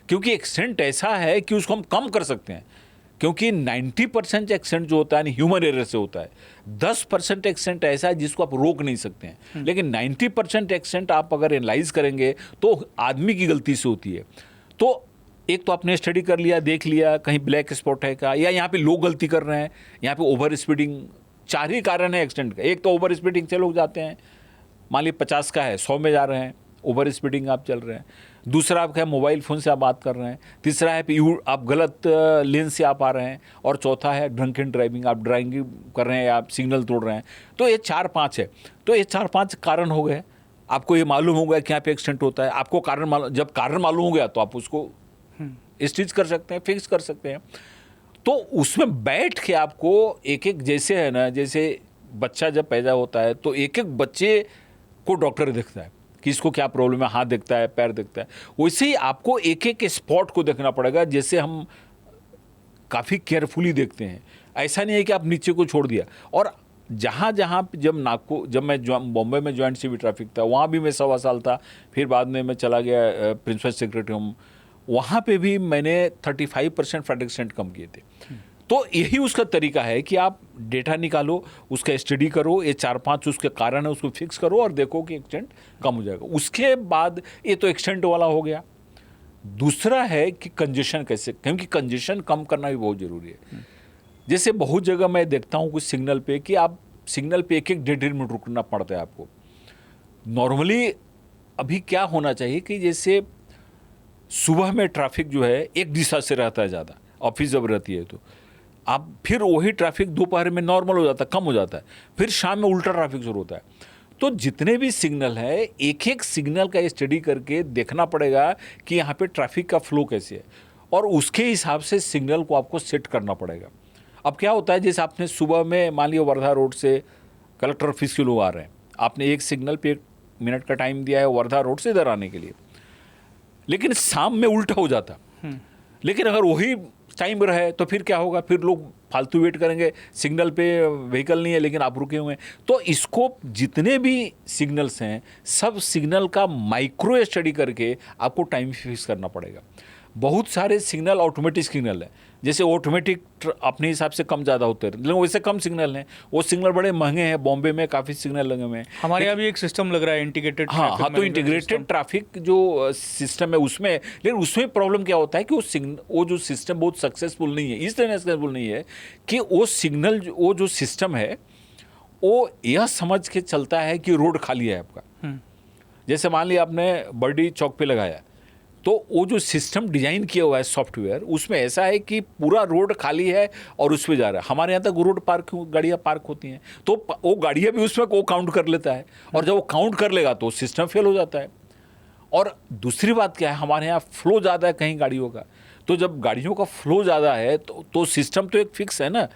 क्योंकि एक्सीडेंट ऐसा है कि उसको हम कम कर सकते हैं, क्योंकि 90% एक्सीडेंट जो होता है ह्यूमन एरर से होता है। 10% एक्सीडेंट ऐसा है जिसको आप रोक नहीं सकते हैं, लेकिन 90% एक्सीडेंट आप अगर एनालाइज करेंगे तो आदमी की गलती से होती है। तो एक तो आपने स्टडी कर लिया, देख लिया कहीं ब्लैक स्पॉट है का, या यहाँ पे लोग गलती कर रहे हैं, यहाँ पे ओवर स्पीडिंग। 4 ही कारण है एक्सीडेंट का। एक तो ओवर स्पीडिंग से लोग जाते हैं, मान लीजिए 50 का है 100 में जा रहे हैं, ओवर स्पीडिंग आप चल रहे हैं। दूसरा आपका है मोबाइल फ़ोन से आप बात कर रहे हैं। तीसरा है आप गलत लेन से आप आ रहे हैं। और चौथा है ड्रंकन ड्राइविंग, आप ड्राइविंग कर रहे हैं, आप सिग्नल तोड़ रहे हैं। तो ये 4-5 है। तो ये 4-5 कारण हो गए। आपको ये मालूम हो गया कि यहाँ पे एक्सीडेंट होता है। आपको कारण जब कारण मालूम हो गया तो आप उसको स्टिच कर सकते हैं, फिक्स कर सकते हैं। तो उसमें बैठ के आपको एक एक, जैसे है ना, जैसे बच्चा जब पैदा होता है तो एक एक बच्चे को डॉक्टर देखता है कि इसको क्या प्रॉब्लम है, हाथ दिखता है, पैर दिखता है। वैसे ही आपको एक एक स्पॉट को देखना पड़ेगा, जैसे हम काफ़ी केयरफुली देखते हैं। ऐसा नहीं है कि आप नीचे को छोड़ दिया। और जहाँ जहाँ जब मैं बॉम्बे में जॉइंट सिविल ट्रैफिक था, वहाँ भी मैं 1.25 साल था। फिर बाद में मैं चला गया प्रिंसिपल सेक्रेटरी हूँ, वहाँ पे भी मैंने 35% फेटल एक्सीडेंट कम किए थे। तो यही उसका तरीका है कि आप डेटा निकालो, उसका स्टडी करो, ये 4-5 उसके कारण है, उसको फिक्स करो और देखो कि एक्सीडेंट कम हो जाएगा। उसके बाद ये तो एक्सीडेंट वाला हो गया। दूसरा है कि कंजेशन कैसे, क्योंकि कंजेशन कम करना भी बहुत ज़रूरी है। जैसे बहुत जगह मैं देखता हूँ कुछ सिग्नल पे कि आप सिग्नल पे 1-1 डेढ़ मिनट रुकना पड़ता है आपको। नॉर्मली अभी क्या होना चाहिए कि जैसे सुबह में ट्रैफिक जो है एक दिशा से रहता है ज़्यादा, ऑफिस जब रहती है तो आप फिर वही ट्रैफिक दोपहर में नॉर्मल हो जाता है, कम हो जाता है, फिर शाम में उल्टा ट्रैफिक शुरू होता है। तो जितने भी सिग्नल है, एक एक सिग्नल का स्टडी करके देखना पड़ेगा कि यहाँ पे ट्रैफिक का फ्लो कैसे है, और उसके हिसाब से सिग्नल को आपको सेट करना पड़ेगा। अब क्या होता है, जैसे आपने सुबह में मान लिया वर्धा रोड से कलेक्टर ऑफिस के लोग आ रहे हैं, आपने एक सिग्नल पे 1 मिनट का टाइम दिया है वर्धा रोड से इधर आने के लिए, लेकिन शाम में उल्टा हो जाता। लेकिन अगर वही टाइम रहे तो फिर क्या होगा, फिर लोग फालतू वेट करेंगे, सिग्नल पे व्हीकल नहीं है लेकिन आप रुके हुए हैं। तो इसको जितने भी सिग्नल्स हैं, सब सिग्नल का माइक्रो स्टडी करके आपको टाइम फिक्स करना पड़ेगा। बहुत सारे सिग्नल ऑटोमेटिक सिग्नल है, जैसे ऑटोमेटिक अपने हिसाब से कम ज़्यादा होते हैं, लेकिन वैसे कम सिग्नल हैं। वो सिग्नल बड़े महंगे हैं, बॉम्बे में काफ़ी सिग्नल लगे हुए हैं। हमारे यहाँ भी एक सिस्टम लग रहा है इंटीग्रेटेड। हाँ, तो इंटीग्रेटेड ट्रैफिक जो सिस्टम है उसमें, लेकिन उसमें प्रॉब्लम क्या होता है कि वो जो सिस्टम बहुत सक्सेसफुल नहीं है। इस तरह सक्सेसफुल नहीं है कि वो जो सिस्टम है वो यह समझ के चलता है कि रोड खाली है आपका। जैसे मान लिया आपने बर्डी चौक पे लगाया, तो वो जो सिस्टम डिजाइन किया हुआ है सॉफ्टवेयर, उसमें ऐसा है कि पूरा रोड खाली है और उस पर जा रहा है। हमारे यहाँ तक रोड गाड़ियाँ पार्क होती हैं, तो वो गाड़ियाँ भी उसमें वो काउंट कर लेता है, और जब वो काउंट कर लेगा तो सिस्टम फेल हो जाता है। और दूसरी बात क्या है, हमारे यहाँ फ्लो ज़्यादा है कहीं गाड़ियों का, तो जब गाड़ियों का फ्लो ज़्यादा है तो सिस्टम तो एक फिक्स है ना।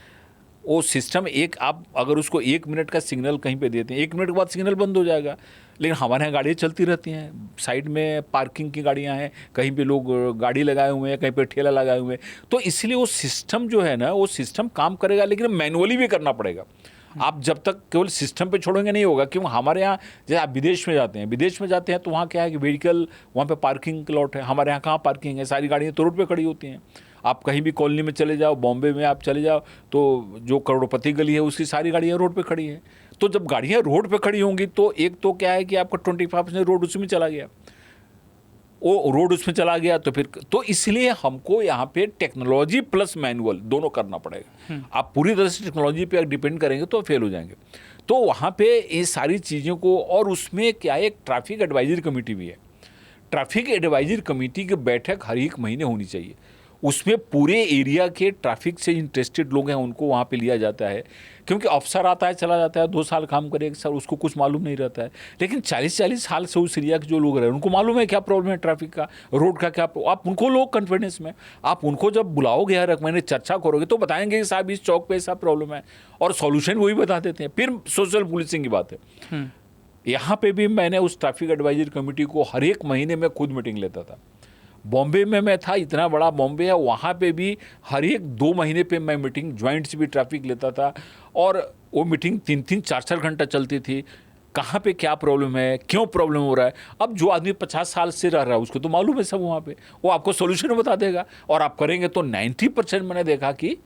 वो सिस्टम आप अगर उसको 1 मिनट का सिग्नल कहीं पे देते हैं, 1 मिनट के बाद सिग्नल बंद हो जाएगा। लेकिन हमारे यहाँ गाड़ियाँ चलती रहती हैं, साइड में पार्किंग की गाड़ियाँ हैं, कहीं पे लोग गाड़ी लगाए हुए हैं, कहीं पे ठेला लगाए हुए हैं। तो इसलिए वो सिस्टम जो है ना, वो सिस्टम काम करेगा, लेकिन मैनुअली भी करना पड़ेगा। आप जब तक केवल सिस्टम पे छोड़ेंगे नहीं होगा। क्योंकि हमारे यहाँ जैसे आप विदेश में जाते हैं तो वहाँ क्या है कि व्हीकल, वहाँ पे पार्किंग लॉट है। हमारे यहाँ कहाँ पार्किंग है, सारी गाड़ियाँ तो रोड पे खड़ी होती हैं। आप कहीं भी कॉलोनी में चले जाओ, बॉम्बे में आप चले जाओ, तो जो करोड़पति गली है उसकी सारी गाड़ियाँ रोड पे खड़ी हैं। तो जब गाड़ियाँ रोड पे खड़ी होंगी तो एक तो क्या है कि आपका 25% रोड उसमें चला गया, वो रोड उसमें चला गया, तो फिर तो इसलिए हमको यहाँ पे टेक्नोलॉजी प्लस मैनुअल दोनों करना पड़ेगा। आप पूरी तरह से टेक्नोलॉजी पे डिपेंड करेंगे तो फेल हो जाएंगे। तो वहाँ पे ये सारी चीज़ों को, और उसमें क्या है, एक ट्रैफिक एडवाइजरी कमेटी भी है। ट्रैफिक एडवाइजरी कमेटी की बैठक हर एक महीने होनी चाहिए। उसमें पूरे एरिया के ट्रैफिक से इंटरेस्टेड लोग हैं उनको वहाँ पे लिया जाता है, क्योंकि अफसर आता है चला जाता है, 2 साल काम करे, 1 साल, उसको कुछ मालूम नहीं रहता है। लेकिन 40-40 साल से उस एरिया के जो लोग रहे हैं उनको मालूम है क्या प्रॉब्लम है ट्रैफिक का, रोड का क्या। आप उनको लोग कॉन्फिडेंस में, आप उनको जब बुलाओगे हर एक महीने चर्चा करोगे तो बताएंगे कि साहब इस चौक पे ऐसा प्रॉब्लम है, और सॉल्यूशन वही बता देते हैं। फिर सोशल पुलिसिंग की बात है। यहाँ पे भी मैंने उस ट्रैफिक एडवाइजरी कमेटी को हर एक महीने में खुद मीटिंग लेता था। बॉम्बे में मैं था, इतना बड़ा बॉम्बे है, वहाँ पे भी हर एक 2 महीने पे मैं मीटिंग ज्वाइंट से भी ट्रैफिक लेता था, और वो मीटिंग 3-3, 4-4 घंटा चलती थी। कहाँ पे क्या प्रॉब्लम है, क्यों प्रॉब्लम हो रहा है। अब जो आदमी 50 साल से रह रहा है उसको तो मालूम है सब, वहाँ पे वो आपको सोल्यूशन बता देगा, और आप करेंगे तो 90% मैंने देखा कि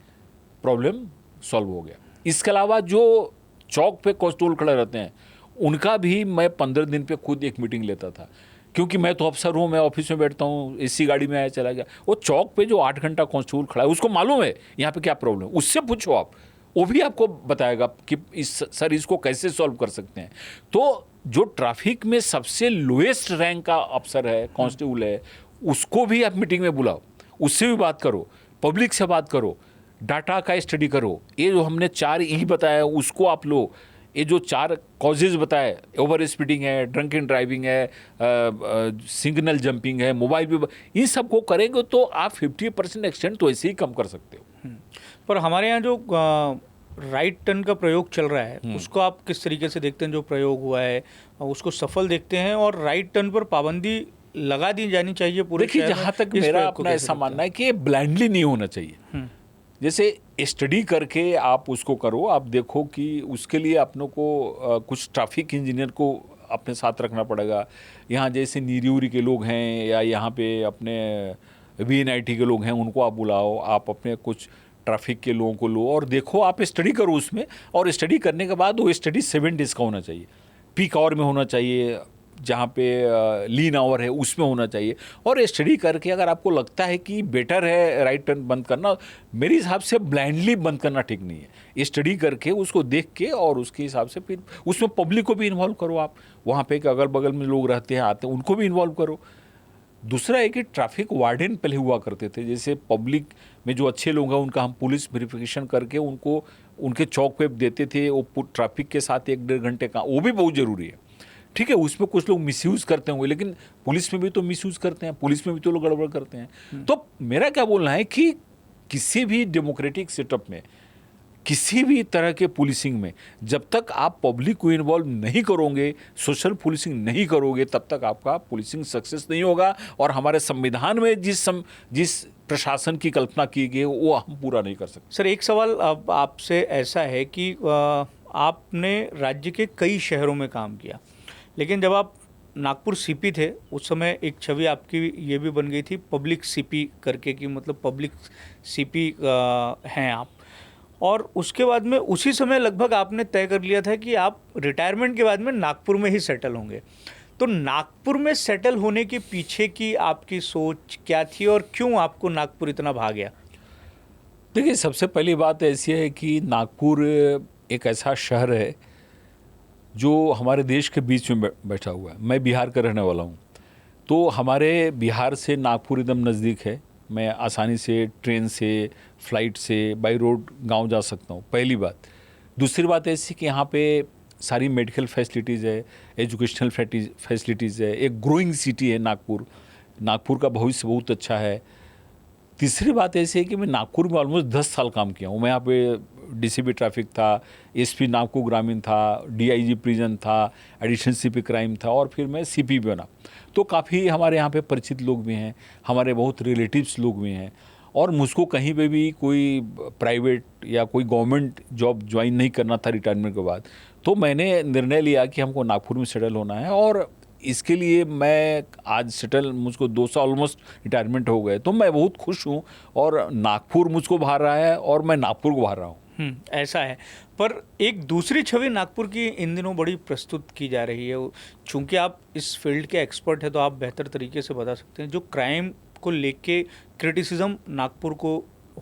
प्रॉब्लम सॉल्व हो गया। इसके अलावा जो चौक पे कांस्टेबल खड़े रहते हैं उनका भी मैं 15 दिन पे खुद एक मीटिंग लेता था, क्योंकि मैं तो अफसर हूँ, मैं ऑफिस में बैठता हूँ, एसी गाड़ी में आया चला गया। वो चौक पे जो 8 घंटा कांस्टेबल खड़ा है उसको मालूम है यहाँ पे क्या प्रॉब्लम है, उससे पूछो आप, वो भी आपको बताएगा कि सर इसको कैसे सॉल्व कर सकते हैं। तो जो ट्रैफिक में सबसे लोएस्ट रैंक का अफसर है, कांस्टेबल है, उसको भी आप मीटिंग में बुलाओ, उससे भी बात करो, पब्लिक से बात करो, डाटा का स्टडी करो। ये जो हमने 4 ई बताया उसको आप लो, ये जो 4 कॉजेज बताए, ओवर स्पीडिंग है, ड्रंकन ड्राइविंग है, सिग्नल जंपिंग है, मोबाइल भी, इन सब को करेंगे तो आप 50% एक्सीडेंट तो ऐसे ही कम कर सकते हो। पर हमारे यहाँ जो राइट टर्न का प्रयोग चल रहा है उसको आप किस तरीके से देखते हैं? जो प्रयोग हुआ है उसको सफल देखते हैं, और राइट टर्न पर पाबंदी लगा दी जानी चाहिए पूरे देखिए, जहाँ तक मेरा अपना ऐसा मानना है कि ब्लाइंडली नहीं होना चाहिए। जैसे स्टडी करके आप उसको करो, आप देखो कि उसके लिए अपनों को कुछ ट्रैफिक इंजीनियर को अपने साथ रखना पड़ेगा। यहाँ जैसे नीरियूरी के लोग हैं या यहाँ पे अपने VNIT के लोग हैं, उनको आप बुलाओ, आप अपने कुछ ट्रैफिक के लोगों को लो और देखो, आप स्टडी करो उसमें। और स्टडी करने के बाद वो स्टडी 7 डेज़ का होना चाहिए, पीक आवर में होना चाहिए, जहाँ पे लीन आवर है उसमें होना चाहिए। और स्टडी करके अगर आपको लगता है कि बेटर है राइट टर्न बंद करना, मेरे हिसाब से ब्लाइंडली बंद करना ठीक नहीं है। स्टडी करके उसको देख के और उसके हिसाब से फिर उसमें पब्लिक को भी इन्वॉल्व करो। आप वहाँ पे अगल बगल में लोग रहते हैं, आते हैं, उनको भी इन्वॉल्व करो। दूसरा है कि ट्रैफिक वार्डन पहले हुआ करते थे, जैसे पब्लिक में जो अच्छे लोग हैं उनका हम पुलिस वेरिफिकेशन करके उनको उनके चौक पे देते थे, वो ट्रैफिक के साथ 1-1.5 घंटे का, वो भी बहुत ज़रूरी है। ठीक है, उसमें कुछ लोग मिसयूज़ करते होंगे, लेकिन पुलिस में भी तो मिसयूज़ करते हैं, पुलिस में भी तो लोग गड़बड़ करते हैं। तो मेरा क्या बोलना है कि किसी भी डेमोक्रेटिक सेटअप में, किसी भी तरह के पुलिसिंग में, जब तक आप पब्लिक को इन्वॉल्व नहीं करोगे, सोशल पुलिसिंग नहीं करोगे, तब तक आपका पुलिसिंग सक्सेस नहीं होगा। और हमारे संविधान में जिस प्रशासन की कल्पना की गई वो हम पूरा नहीं कर सकते। सर, एक सवाल अब आपसे ऐसा है कि आपने राज्य के कई शहरों में काम किया, लेकिन जब आप नागपुर CP थे उस समय एक छवि आपकी ये भी बन गई थी पब्लिक CP करके, कि मतलब पब्लिक CP हैं आप। और उसके बाद में उसी समय लगभग आपने तय कर लिया था कि आप रिटायरमेंट के बाद में नागपुर में ही सेटल होंगे। तो नागपुर में सेटल होने के पीछे की आपकी सोच क्या थी और क्यों आपको नागपुर इतना भा गया? देखिए, सबसे पहली बात ऐसी है कि नागपुर एक ऐसा शहर है जो हमारे देश के बीच में बैठा हुआ है। मैं बिहार का रहने वाला हूँ, तो हमारे बिहार से नागपुर एकदम नज़दीक है। मैं आसानी से ट्रेन से, फ्लाइट से, बाई रोड गांव जा सकता हूँ, पहली बात। दूसरी बात ऐसी कि यहाँ पे सारी मेडिकल फैसिलिटीज़ है, एजुकेशनल फैसिलिटीज़ है, एक ग्रोइंग सिटी है नागपुर। नागपुर का भविष्य बहुत अच्छा है। तीसरी बात ऐसी है कि मैं नागपुर में ऑलमोस्ट 10 साल काम किया हूँ। मैं यहाँ पे DCP ट्रैफिक था, SP नागपुर ग्रामीण था, DIG प्रिजन था, एडिशनल CP क्राइम था, और फिर मैं CP बना। तो काफ़ी हमारे यहाँ पे परिचित लोग भी हैं, हमारे बहुत रिलेटिव्स लोग भी हैं। और मुझको कहीं पे भी कोई प्राइवेट या कोई गवर्नमेंट जॉब ज्वाइन नहीं करना था रिटायरमेंट के बाद, तो मैंने निर्णय लिया कि हमको नागपुर में सेटल होना है। और इसके लिए मैं आज सेटल, मुझको 2 साल ऑलमोस्ट रिटायरमेंट हो गए, तो मैं बहुत खुश हूँ। और नागपुर मुझको भा रहा है और मैं नागपुर को भा रहा हूँ। ऐसा है। पर एक दूसरी छवि नागपुर की इन दिनों बड़ी प्रस्तुत की जा रही है। चूंकि आप इस फील्ड के एक्सपर्ट हैं तो आप बेहतर तरीके से बता सकते हैं। जो क्राइम को लेके क्रिटिसिज्म नागपुर को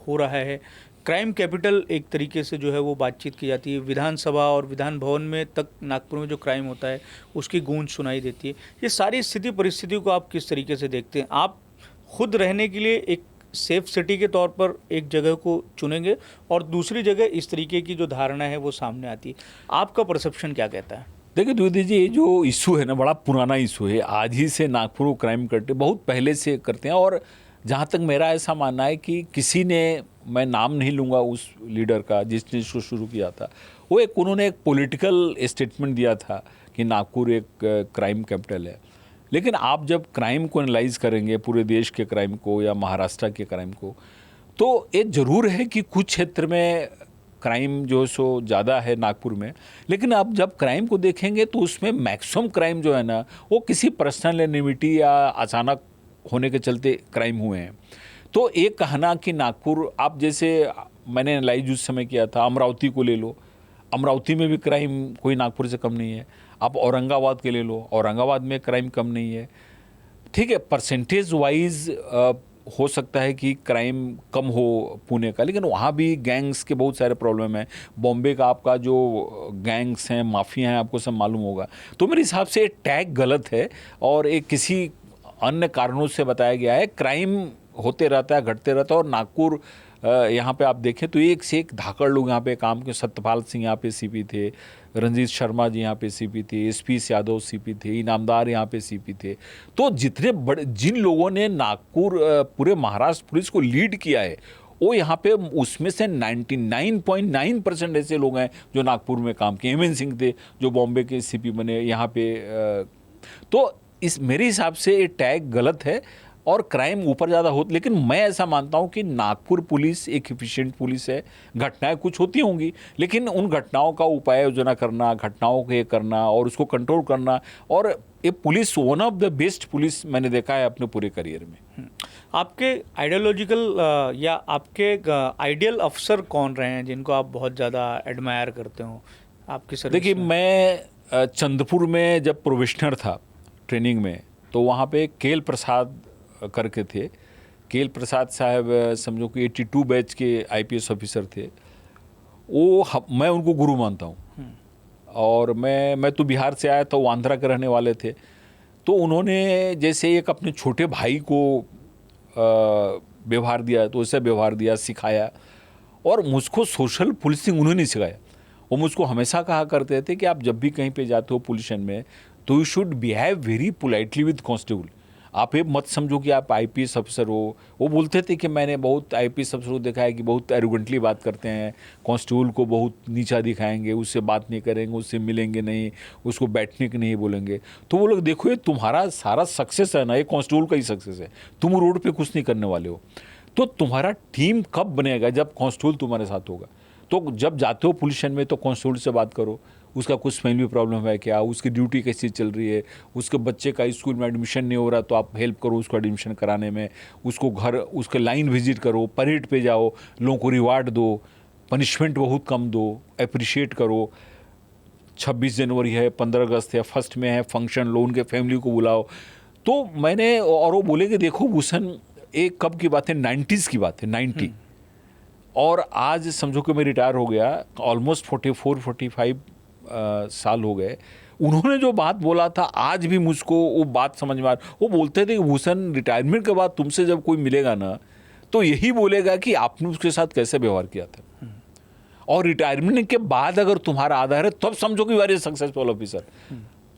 हो रहा है, क्राइम कैपिटल एक तरीके से जो है वो बातचीत की जाती है, विधानसभा और विधान भवन में तक नागपुर में जो क्राइम होता है उसकी गूंज सुनाई देती है। ये सारी स्थिति परिस्थितियों को आप किस तरीके से देखते हैं? आप खुद रहने के लिए एक सेफ सिटी के तौर पर एक जगह को चुनेंगे और दूसरी जगह इस तरीके की जो धारणा है वो सामने आती है। आपका परसेप्शन क्या कहता है? देखिए द्विवेदी जी, ये जो इशू है ना, बड़ा पुराना इशू है। आज ही से नागपुर को क्राइम करते, बहुत पहले से करते हैं। और जहाँ तक मेरा ऐसा मानना है कि किसी ने, मैं नाम नहीं लूँगा उस लीडर का जिसने इसको शुरू किया था, वो उन्होंने एक पॉलिटिकल स्टेटमेंट दिया था कि नागपुर एक क्राइम कैपिटल है। लेकिन आप जब क्राइम को एनालाइज करेंगे, पूरे देश के क्राइम को या महाराष्ट्र के क्राइम को, तो ये ज़रूर है कि कुछ क्षेत्र में क्राइम जो सो ज़्यादा है नागपुर में। लेकिन आप जब क्राइम को देखेंगे तो उसमें मैक्सिमम क्राइम जो है ना, वो किसी पर्सनल एनिमिटी या अचानक होने के चलते क्राइम हुए हैं। तो एक कहना कि नागपुर, आप जैसे मैंने एनालाइज उस समय किया था, अमरावती को ले लो, अमरावती में भी क्राइम कोई नागपुर से कम नहीं है। आप औरंगाबाद के ले लो, औरंगाबाद में क्राइम कम नहीं है। ठीक है, परसेंटेज वाइज हो सकता है कि क्राइम कम हो पुणे का, लेकिन वहाँ भी गैंग्स के बहुत सारे प्रॉब्लम हैं। बॉम्बे का आपका जो गैंग्स हैं, माफिया हैं, आपको सब मालूम होगा। तो मेरे हिसाब से टैग गलत है और एक किसी अन्य कारणों से बताया गया है। क्राइम होते रहता है, घटते रहता है। और नागपुर यहाँ पे आप देखें तो एक से एक धाकड़ लोग यहाँ पे काम के, सत्यपाल सिंह यहाँ पे सीपी थे, रंजीत शर्मा जी यहाँ पे सीपी थे, एसपी यादव सीपी थे, इनामदार यहाँ पे सीपी थे। तो जितने बड़े, जिन लोगों ने नागपुर पूरे महाराष्ट्र पुलिस को लीड किया है, वो यहाँ पे उसमें से 99.9% ऐसे लोग हैं जो नागपुर में काम किए। हेमंत सिंह थे जो बॉम्बे के सीपी बने यहाँ पे। तो इस मेरे हिसाब से ये टैग गलत है और क्राइम ऊपर ज़्यादा हो। लेकिन मैं ऐसा मानता हूँ कि नागपुर पुलिस एक एफिशिएंट पुलिस है। घटनाएं कुछ होती होंगी, लेकिन उन घटनाओं का उपाय योजना करना, घटनाओं को ये करना और उसको कंट्रोल करना, और ये police one of the best police मैंने देखा है अपने पूरे करियर में। आपके आइडियोलॉजिकल या आपके आइडियल अफसर कौन रहे हैं जिनको आप बहुत ज़्यादा एडमायर करते हो आपकी सर्विस देखिए, में? मैं चंद्रपुर में जब प्रोबेशनर था ट्रेनिंग में, तो वहाँ पे केएल प्रसाद करके थे। केएल प्रसाद साहब समझो कि 82 बैच के आईपीएस ऑफिसर थे। मैं उनको गुरु मानता हूँ। और मैं तो बिहार से आया था, वो आंध्रा के रहने वाले थे। तो उन्होंने जैसे एक अपने छोटे भाई को व्यवहार दिया, तो वैसे व्यवहार दिया, सिखाया। और मुझको सोशल पुलिसिंग उन्होंने सिखाया। वो मुझको हमेशा कहा करते थे कि आप जब भी कहीं पे जाते हो पुलिशन में, तो you should behave very politely with constable. आप ये मत समझो कि आप आईपीएस अफसर हो। वो बोलते थे कि मैंने बहुत आईपीएस अफसर को देखा है कि बहुत एरोगेंटली बात करते हैं, कांस्टेबल को बहुत नीचा दिखाएंगे, उससे बात नहीं करेंगे, उससे मिलेंगे नहीं, उसको बैठने के नहीं बोलेंगे। तो वो लोग, देखो ये तुम्हारा सारा सक्सेस है ना, ये कांस्टेबल का ही सक्सेस है। तुम रोड पे कुछ नहीं करने वाले हो। तो तुम्हारा टीम कब बनेगा? जब कांस्टेबल तुम्हारे साथ होगा। तो जब जाते हो पुलिस में तो कांस्टेबल से बात करो, उसका कुछ फैमिली प्रॉब्लम है क्या, उसकी ड्यूटी कैसी चल रही है, उसके बच्चे का स्कूल में एडमिशन नहीं हो रहा तो आप हेल्प करो उसको एडमिशन कराने में, उसको घर, उसके लाइन विजिट करो, परेड पे जाओ, लोगों को रिवार्ड दो, पनिशमेंट बहुत कम दो, अप्रिशिएट करो। 26 जनवरी है, 15 अगस्त है, फर्स्ट में है फंक्शन, लो उनके फैमिली को बुलाओ। तो मैंने, और वो बोले कि देखो भूषण, एक कब की बात है, 90s की बात है, 90। और आज समझो कि मैं रिटायर हो गया, ऑलमोस्ट 44-45 साल हो गए। उन्होंने जो बात बोला था, आज भी मुझको वो बात समझ में आ रही। वो बोलते थे कि भूषण, रिटायरमेंट के बाद तुमसे जब कोई मिलेगा ना, तो यही बोलेगा कि आपने उसके साथ कैसे व्यवहार किया था। और रिटायरमेंट के बाद अगर तुम्हारा आधार है, तब समझो कि वेरी सक्सेसफुल ऑफिसर।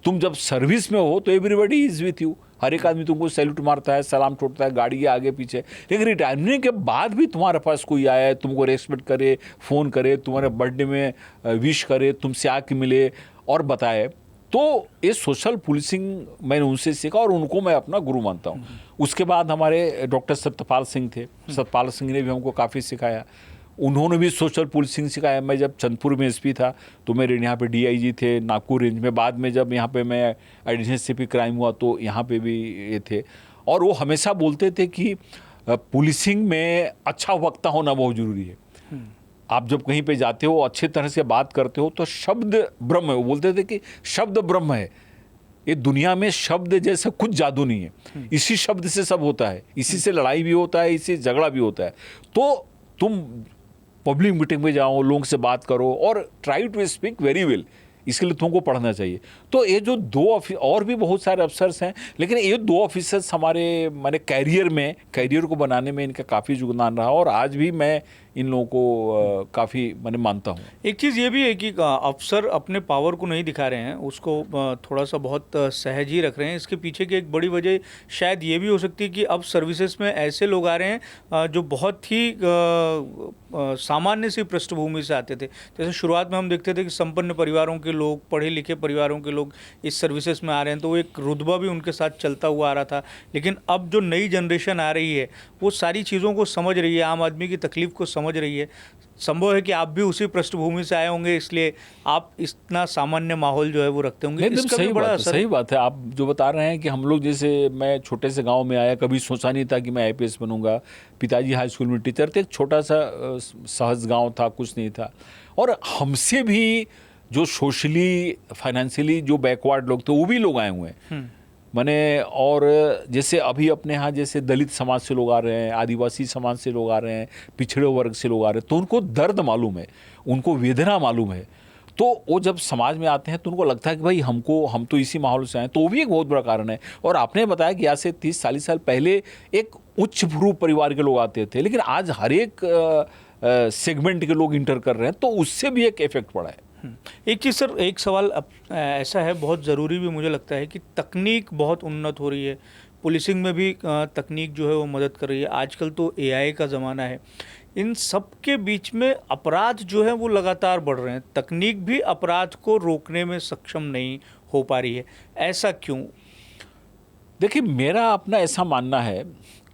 तुम जब सर्विस में हो तो एवरीबॉडी इज विथ यू, हर एक आदमी तुमको सैल्यूट मारता है, सलाम ठोकता है, गाड़ी के आगे पीछे। लेकिन रिटायरमेंट के बाद भी तुम्हारे पास कोई आया, तुमको रेस्पेक्ट करे, फ़ोन करे, तुम्हारे बर्थडे में विश करे, तुमसे आके मिले और बताए, तो ये सोशल पुलिसिंग मैंने उनसे सीखा और उनको मैं अपना गुरु मानता हूँ। उसके बाद हमारे डॉक्टर सत्यपाल सिंह थे। सत्यपाल सिंह ने भी हमको काफ़ी सिखाया, उन्होंने भी सोशल पुलिसिंग सिखाया। मैं जब चंदपुर में एसपी था तो मेरे यहाँ पे डीआईजी थे नागपुर रेंज में। बाद में जब यहाँ पे मैं एडिशनल सीपी क्राइम हुआ तो यहाँ पे भी ये थे। और वो हमेशा बोलते थे कि पुलिसिंग में अच्छा वक्ता होना बहुत ज़रूरी है। आप जब कहीं पे जाते हो, अच्छे तरह से बात करते हो, तो शब्द ब्रह्म है। वो बोलते थे कि शब्द ब्रह्म है। ये दुनिया में शब्द जैसा कुछ जादू नहीं है। इसी शब्द से सब होता है, इसी से लड़ाई भी होता है, इसी से झगड़ा भी होता है। तो तुम पब्लिक मीटिंग में जाओ, लोगों से बात करो और try to speak very well. इसके लिए तुमको पढ़ना चाहिए। तो ये जो और भी बहुत सारे अफसर्स हैं, लेकिन ये 2 ऑफिसर्स हमारे माने कैरियर को बनाने में इनका काफ़ी योगदान रहा, और आज भी मैं इन लोगों को काफ़ी मैंने मानता हूँ। एक चीज़ ये भी है कि अफसर अपने पावर को नहीं दिखा रहे हैं, उसको थोड़ा सा बहुत सहज ही रख रहे हैं। इसके पीछे की एक बड़ी वजह शायद ये भी हो सकती है कि अब सर्विसेज में ऐसे लोग आ रहे हैं जो बहुत ही सामान्य सी पृष्ठभूमि से आते थे। जैसे शुरुआत में हम देखते थे कि संपन्न परिवारों के लोग, पढ़े लिखे परिवारों के लोग इस सर्विसेज में आ रहे हैं, तो वो एक रुतबा भी उनके साथ चलता हुआ आ रहा था। लेकिन अब जो नई जनरेशन आ रही है वो सारी चीज़ों को समझ रही है, आम आदमी की तकलीफ़ को समझ रही है। संभव है कि आप भी उसी पृष्ठभूमि से आए होंगे, इसलिए आप इतना सामान्य माहौल जो है वो रखते होंगे। इसका भी बड़ा असर। सही बात है। आप जो बता रहे हैं कि हम लोग, जैसे मैं छोटे से गांव में आया, कभी सोचा नहीं था कि मैं आईपीएस बनूंगा। पिताजी हाई स्कूल में टीचर थे, एक छोटा सा सहज गांव था, कुछ नहीं था। और हमसे भी जो सोशली फाइनेंशियली जो बैकवर्ड लोग थे वो भी लोग आए हुए हैं माने। और जैसे अभी अपने यहाँ जैसे दलित समाज से लोग आ रहे हैं, आदिवासी समाज से लोग आ रहे हैं, पिछड़े वर्ग से लोग आ रहे हैं, तो उनको दर्द मालूम है, उनको वेदना मालूम है। तो वो जब समाज में आते हैं तो उनको लगता है कि भाई हम तो इसी माहौल से आए, तो वो भी एक बहुत बड़ा कारण है। और आपने बताया कि आज से 30-40 साल पहले एक उच्च भ्रू परिवार के लोग आते थे, लेकिन आज हर एक सेगमेंट के लोग इंटर कर रहे हैं, तो उससे भी एक इफेक्ट पड़ा है। एक चीज़ सर, एक सवाल ऐसा है, बहुत ज़रूरी भी मुझे लगता है कि तकनीक बहुत उन्नत हो रही है, पुलिसिंग में भी तकनीक जो है वो मदद कर रही है। आजकल तो एआई का ज़माना है। इन सब के बीच में अपराध जो है वो लगातार बढ़ रहे हैं। तकनीक भी अपराध को रोकने में सक्षम नहीं हो पा रही है, ऐसा क्यों? देखिए, मेरा अपना ऐसा मानना है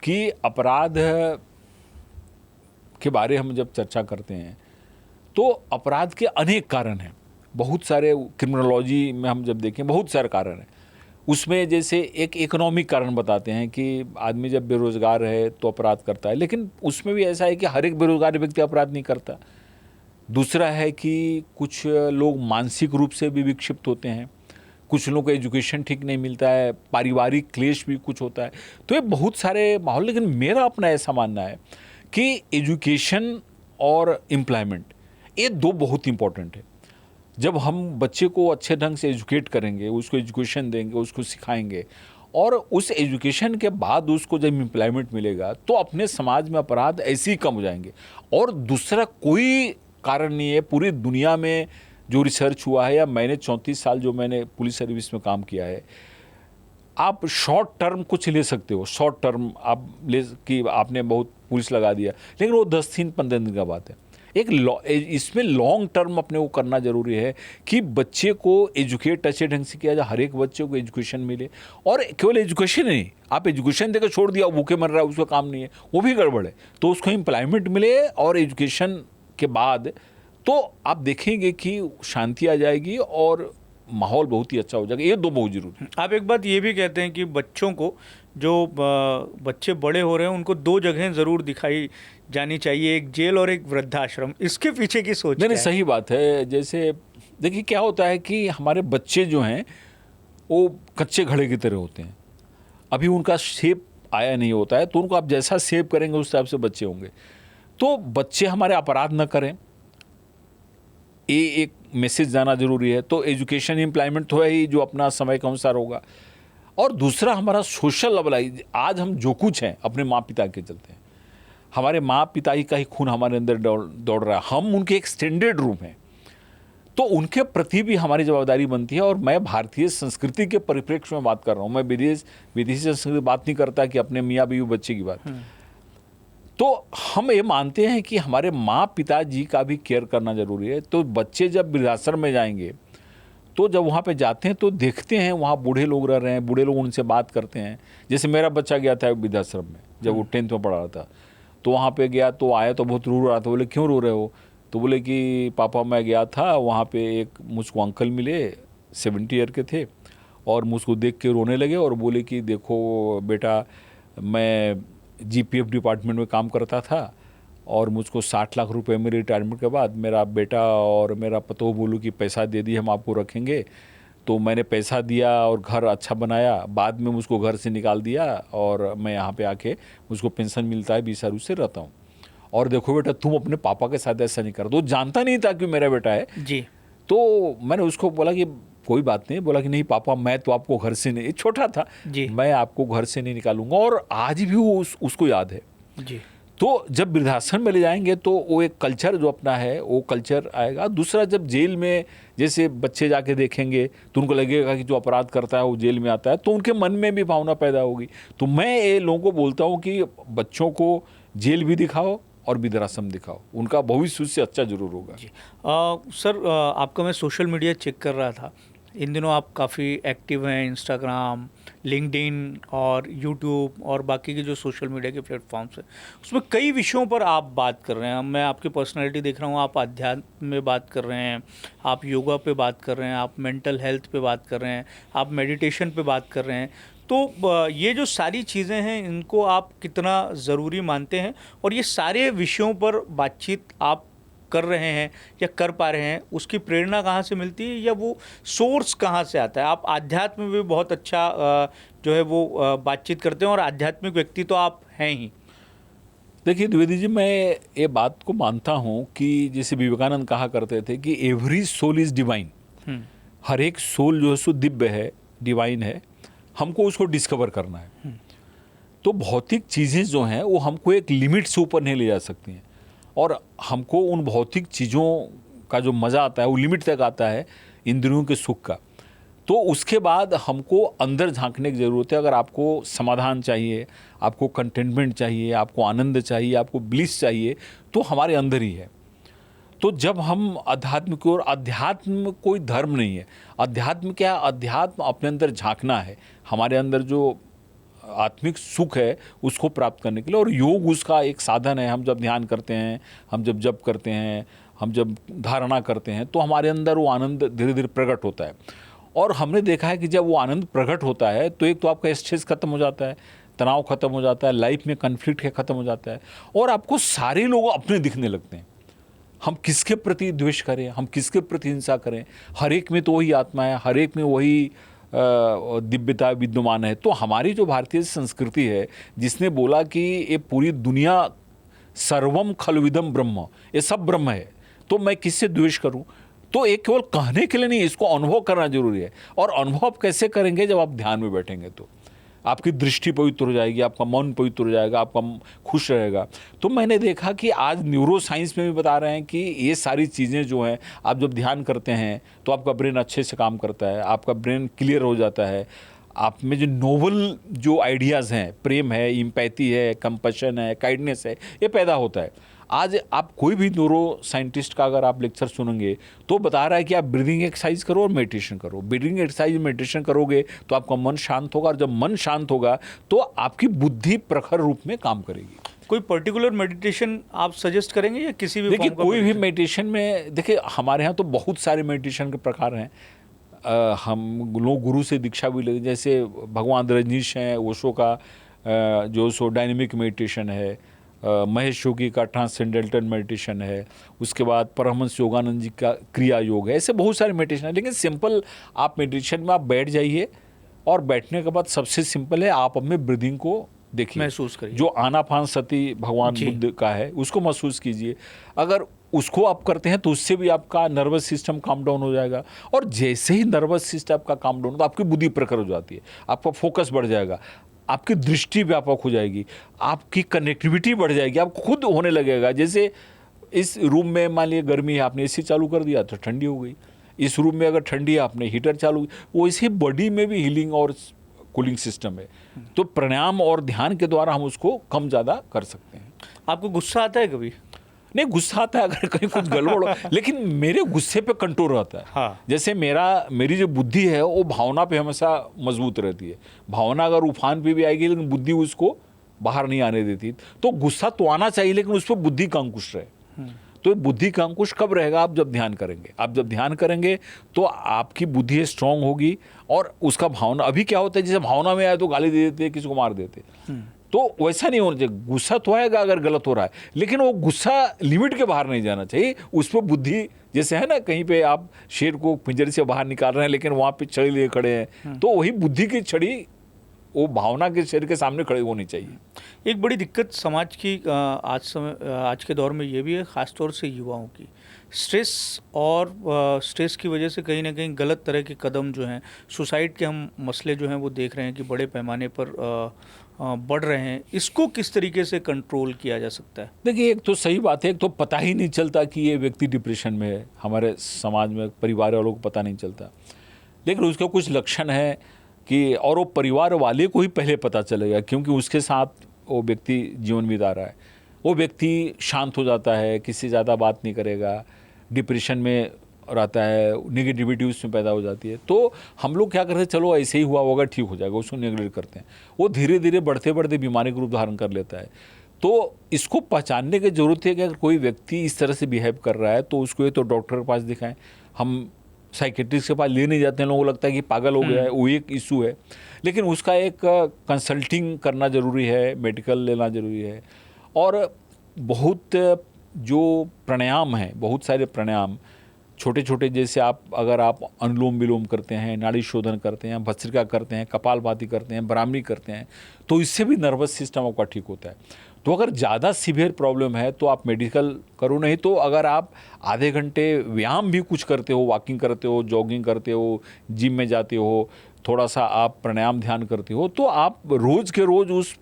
कि अपराध के बारे हम जब चर्चा करते हैं तो अपराध के अनेक कारण हैं, बहुत सारे। क्रिमिनोलॉजी में हम जब देखें बहुत सारे कारण हैं। उसमें जैसे एक इकोनॉमिक कारण बताते हैं कि आदमी जब बेरोजगार है तो अपराध करता है, लेकिन उसमें भी ऐसा है कि हर एक बेरोजगार व्यक्ति अपराध नहीं करता। दूसरा है कि कुछ लोग मानसिक रूप से भी विक्षिप्त होते हैं, कुछ लोगों को एजुकेशन ठीक नहीं मिलता है, पारिवारिक क्लेश भी कुछ होता है, तो ये बहुत सारे माहौल। लेकिन मेरा अपना ऐसा मानना है कि एजुकेशन और एम्प्लॉयमेंट, ये 2 बहुत इंपॉर्टेंट है। जब हम बच्चे को अच्छे ढंग से एजुकेट करेंगे, उसको एजुकेशन देंगे, उसको सिखाएंगे, और उस एजुकेशन के बाद उसको जब एम्प्लॉयमेंट मिलेगा तो अपने समाज में अपराध ऐसे ही कम हो जाएंगे। और दूसरा कोई कारण नहीं है। पूरी दुनिया में जो रिसर्च हुआ है, या मैंने 34 साल जो मैंने पुलिस सर्विस में काम किया है, आप शॉर्ट टर्म कुछ ले सकते हो, शॉर्ट टर्म आप ले कि आपने बहुत पुलिस लगा दिया, लेकिन वो 10-15 दिन का बात है। इसमें लॉन्ग टर्म अपने को करना जरूरी है कि बच्चे को एजुकेट अच्छे ढंग से किया जाए, हर एक बच्चे को एजुकेशन मिले। और केवल एजुकेशन नहीं, आप एजुकेशन देकर छोड़ दिया, भूखे मर रहा है, उसका काम नहीं है, वो भी गड़बड़ है। तो उसको एम्प्लॉयमेंट मिले, और एजुकेशन के बाद तो आप देखेंगे कि शांति आ जाएगी और माहौल बहुत ही अच्छा हो जाएगा। ये 2 बहुत जरूरी है। आप एक बात ये भी कहते हैं कि बच्चों को, जो बच्चे बड़े हो रहे हैं, उनको 2 जगहें ज़रूर दिखाई जानी चाहिए, एक जेल और एक वृद्धाश्रम। इसके पीछे की सोच नहीं, सही बात है। जैसे देखिए क्या होता है कि हमारे बच्चे जो हैं वो कच्चे घड़े की तरह होते हैं, अभी उनका शेप आया नहीं होता है, तो उनको आप जैसा शेप करेंगे उस हिसाब से बच्चे होंगे। तो बच्चे हमारे अपराध न करें, ये एक मैसेज जाना जरूरी है। तो एजुकेशन एम्प्लॉयमेंट तो है ही, जो अपना समय के अनुसार होगा। और दूसरा हमारा सोशल लेवल, आज हम जो कुछ हैं अपने माँ पिता के चलते हैं, हमारे माँ पिता ही का ही खून हमारे अंदर दौड़ रहा है, हम उनके एक्सटेंडेड रूप हैं, तो उनके प्रति भी हमारी जवाबदारी बनती है। और मैं भारतीय संस्कृति के परिप्रेक्ष्य में बात कर रहा हूँ, मैं विदेशी संस्कृति बात नहीं करता कि अपने मियाँ बीवी बच्चे की बात। तो हम ये मानते हैं कि हमारे माँ पिताजी का भी केयर करना जरूरी है। तो बच्चे जब वृद्धाश्रम में जाएंगे तो जब वहाँ पे जाते हैं तो देखते हैं वहाँ बूढ़े लोग रह रहे हैं, बूढ़े लोग उनसे बात करते हैं। जैसे मेरा बच्चा गया था वृद्धाश्रम में, जब वो 10th में पढ़ा रहा था, तो वहाँ पे गया तो आया तो बहुत रो रहा था। बोले क्यों रो रहे हो? तो बोले कि पापा मैं गया था वहाँ पे, एक मुझको अंकल मिले 70 ईयर के थे, और मुझको देख के रोने लगे और बोले कि देखो बेटा, मैं जीपीएफ डिपार्टमेंट में काम करता था और मुझको 60 लाख रुपए मेरे रिटायरमेंट के बाद मेरा बेटा और मेरा पतोह बोलू कि पैसा दे दिए, हम आपको रखेंगे। तो मैंने पैसा दिया और घर अच्छा बनाया, बाद में मुझको घर से निकाल दिया और मैं यहाँ पे आके मुझको पेंशन मिलता है, 20 साल उससे रहता हूँ। और देखो बेटा, तुम अपने पापा के साथ ऐसा नहीं कर। तो जानता नहीं था कि मेरा बेटा है जी। तो मैंने उसको बोला कि कोई बात नहीं, बोला कि नहीं पापा मैं तो आपको घर से नहीं, छोटा था जी। मैं आपको घर से नहीं निकालूंगा। और आज भी वो उसको याद है। जी। तो जब वृद्धाश्रम में ले जाएंगे तो वो एक कल्चर जो अपना है वो कल्चर आएगा। दूसरा, जब जेल में जैसे बच्चे जाके देखेंगे तो उनको लगेगा कि जो अपराध करता है वो जेल में आता है, तो उनके मन में भी भावना पैदा होगी। तो मैं ये लोगों को बोलता हूँ कि बच्चों को जेल भी दिखाओ और वृद्धाश्रम दिखाओ, उनका भविष्य उससे अच्छा जरूर होगा। जी। सर, आपका मैं सोशल मीडिया चेक कर रहा था, इन दिनों आप काफ़ी एक्टिव हैं, इंस्टाग्राम, लिंक्डइन और यूट्यूब और बाकी के जो सोशल मीडिया के प्लेटफॉर्म्स हैं, उसमें कई विषयों पर आप बात कर रहे हैं। मैं आपकी पर्सनालिटी देख रहा हूँ, आप अध्यात्म में बात कर रहे हैं, आप योगा पे बात कर रहे हैं, आप मेंटल हेल्थ पे बात कर रहे हैं, आप मेडिटेशन पे बात कर रहे हैं। तो ये जो सारी चीज़ें हैं, इनको आप कितना ज़रूरी मानते हैं, और ये सारे विषयों पर बातचीत आप कर रहे हैं या कर पा रहे हैं, उसकी प्रेरणा कहाँ से मिलती है या वो सोर्स कहाँ से आता है? आप आध्यात्म में भी बहुत अच्छा जो है वो बातचीत करते हैं और आध्यात्मिक व्यक्ति तो आप हैं ही। देखिए द्विवेदी जी, मैं ये बात को मानता हूँ कि जैसे विवेकानंद कहा करते थे कि एवरी सोल इज़ डिवाइन। हर एक सोल जो है सो दिव्य है, डिवाइन है, हमको उसको डिस्कवर करना है। तो भौतिक चीज़ें जो हैं वो हमको एक लिमिट से ऊपर नहीं ले जा सकती हैं, और हमको उन भौतिक चीज़ों का जो मज़ा आता है वो लिमिट तक आता है, इंद्रियों के सुख का। तो उसके बाद हमको अंदर झांकने की ज़रूरत है। अगर आपको समाधान चाहिए, आपको कंटेनमेंट चाहिए, आपको आनंद चाहिए, आपको ब्लिस चाहिए, तो हमारे अंदर ही है। तो जब हम अध्यात्म की ओर, अध्यात्म कोई धर्म नहीं है, अध्यात्म क्या है? अध्यात्म अपने अंदर झांकना है, हमारे अंदर जो आत्मिक सुख है उसको प्राप्त करने के लिए। और योग उसका एक साधन है। हम जब ध्यान करते हैं, हम जब जप करते हैं, हम जब धारणा करते हैं, तो हमारे अंदर वो आनंद धीरे धीरे प्रकट होता है। और हमने देखा है कि जब वो आनंद प्रकट होता है तो एक तो आपका स्ट्रेस खत्म हो जाता है, तनाव खत्म हो जाता है, लाइफ में कन्फ्लिक्ट खत्म हो जाता है, और आपको सारे लोग अपने दिखने लगते हैं। हम किसके प्रति द्वेष करें, हम किसके प्रति हिंसा करें, हर एक में तो वही आत्मा है, हर एक में वही दिव्यता विद्यमान है। तो हमारी जो भारतीय संस्कृति है, जिसने बोला कि ये पूरी दुनिया सर्वम खलविदम ब्रह्म, ये सब ब्रह्म है, तो मैं किससे द्वेष करूं? तो एक केवल कहने के लिए नहीं, इसको अनुभव करना जरूरी है। और अनुभव कैसे करेंगे? जब आप ध्यान में बैठेंगे तो आपकी दृष्टि पवित्र हो जाएगी, आपका मन पवित्र हो जाएगा, आपका खुश रहेगा। तो मैंने देखा कि आज न्यूरो साइंस में भी बता रहे हैं कि ये सारी चीज़ें जो हैं, आप जब ध्यान करते हैं तो आपका ब्रेन अच्छे से काम करता है, आपका ब्रेन क्लियर हो जाता है, आप में जो नोबल जो आइडियाज़ हैं, प्रेम है, इम्पैथी है, कंपैशन है, काइंडनेस है, ये पैदा होता है। आज आप कोई भी न्यूरो साइंटिस्ट का अगर आप लेक्चर सुनेंगे तो बता रहा है कि आप ब्रीदिंग एक्सरसाइज करो और मेडिटेशन करो। ब्रीदिंग एक्सरसाइज मेडिटेशन करोगे तो आपका मन शांत होगा, और जब मन शांत होगा तो आपकी बुद्धि प्रखर रूप में काम करेगी। कोई पर्टिकुलर मेडिटेशन आप सजेस्ट करेंगे या किसी भी? देखिए, कोई भी मेडिटेशन में, देखिए हमारे यहाँ तो बहुत सारे मेडिटेशन के प्रकार हैं। हम लोग गुरु से दीक्षा भी लेते, जैसे भगवान रजनीश हैं, ओशो का जो सो डायनेमिक मेडिटेशन है, महेश योगी का ट्रांसेंडेंटल मेडिटेशन है, उसके बाद परमहंस योगानंद जी का क्रिया योग है। ऐसे बहुत सारे मेडिटेशन है। लेकिन सिंपल आप मेडिटेशन में आप बैठ जाइए, और बैठने के बाद सबसे सिंपल है आप अपने ब्रीदिंग को देखिए, महसूस करिए। जो आनापान सती भगवान बुद्ध का है उसको महसूस कीजिए। अगर उसको आप करते हैं तो उससे भी आपका नर्वस सिस्टम काम डाउन हो जाएगा, और जैसे ही नर्वस सिस्टम आपका काम डाउन तो आपकी बुद्धि प्रखर हो जाती है, आपका फोकस बढ़ जाएगा, आपकी दृष्टि व्यापक हो जाएगी, आपकी कनेक्टिविटी बढ़ जाएगी, आपको खुद होने लगेगा। जैसे इस रूम में मान लिया गर्मी है, आपने एसी चालू कर दिया तो ठंडी हो गई। इस रूम में अगर ठंडी है, आपने हीटर चालू, वैसे बॉडी में भी हीलिंग और कूलिंग सिस्टम है। तो प्राणायाम और ध्यान के द्वारा हम उसको कम ज़्यादा कर सकते हैं। आपको गुस्सा आता है कभी? नहीं, गुस्सा आता है अगर कहीं कुछ गड़बड़ हो, लेकिन मेरे गुस्से पे कंट्रोल रहता है। हाँ। जैसे मेरी जो बुद्धि है वो भावना पे हमेशा मजबूत रहती है। भावना अगर उफान पे भी आएगी लेकिन बुद्धि उसको बाहर नहीं आने देती। तो गुस्सा तो आना चाहिए लेकिन उस पर बुद्धि का अंकुश रहे। तो बुद्धि का अंकुश कब रहेगा? आप जब ध्यान करेंगे। आप जब ध्यान करेंगे तो आपकी बुद्धि स्ट्रांग होगी, और उसका भावना, अभी क्या होता है जैसे भावना में आए तो गाली दे देते, किसी को मार देते, तो वैसा नहीं होना चाहिए। गुस्सा तो आएगा अगर गलत हो रहा है, लेकिन वो गुस्सा लिमिट के बाहर नहीं जाना चाहिए। उस पर बुद्धि, जैसे है ना, कहीं पे आप शेर को पिंजरे से बाहर निकाल रहे हैं लेकिन वहाँ पे छड़ी लिए खड़े हैं, तो वही बुद्धि की छड़ी वो भावना के शेर के सामने खड़े होनी चाहिए। एक बड़ी दिक्कत समाज की आज के दौर में ये भी है, ख़ास तौर से युवाओं की स्ट्रेस, और स्ट्रेस की वजह से कहीं ना कहीं गलत तरह के कदम जो हैं, सुसाइड के हम मसले जो हैं वो देख रहे हैं कि बड़े पैमाने पर बढ़ रहे हैं। इसको किस तरीके से कंट्रोल किया जा सकता है? देखिए, एक तो सही बात है, एक तो पता ही नहीं चलता कि ये व्यक्ति डिप्रेशन में है। हमारे समाज में परिवार वालों को पता नहीं चलता, लेकिन उसका कुछ लक्षण है कि, और वो परिवार वाले को ही पहले पता चलेगा, क्योंकि उसके साथ वो व्यक्ति जीवन बिता रहा है। वो व्यक्ति शांत हो जाता है, किसी से ज़्यादा बात नहीं करेगा, डिप्रेशन में रहता है, निगेटिविटी उसमें पैदा हो जाती है। तो हम लोग क्या करते हैं, चलो ऐसे ही हुआ होगा, ठीक हो जाएगा, उसको नेगलेक्ट करते हैं। वो धीरे धीरे बढ़ते बढ़ते बीमारी का रूप धारण कर लेता है। तो इसको पहचानने की ज़रूरत है कि अगर कोई व्यक्ति इस तरह से बिहेव कर रहा है तो उसको ये तो डॉक्टर के पास दिखाएं। हम साइकेट्रिस्ट के पास ले नहीं जाते हैं, लोगों को लगता है कि पागल हो गया है, वो एक इशू है। लेकिन उसका एक कंसल्टिंग करना ज़रूरी है, मेडिकल लेना ज़रूरी है। और बहुत जो प्राणायाम हैं, बहुत सारे प्राणायाम छोटे छोटे, जैसे अगर आप अनुलोम विलोम करते हैं, नाड़ी शोधन करते हैं, भस्त्रिका करते हैं, कपालभाति करते हैं, ब्राह्मणी करते हैं, तो इससे भी नर्वस सिस्टम आपका ठीक होता है। तो अगर ज़्यादा सीवियर प्रॉब्लम है तो आप मेडिकल करो, नहीं तो अगर आप आधे घंटे व्यायाम भी कुछ करते हो, वॉकिंग करते हो, जॉगिंग करते हो, जिम में जाते हो, थोड़ा सा आप प्राणायाम ध्यान करते हो, तो आप रोज़ के रोज़ उस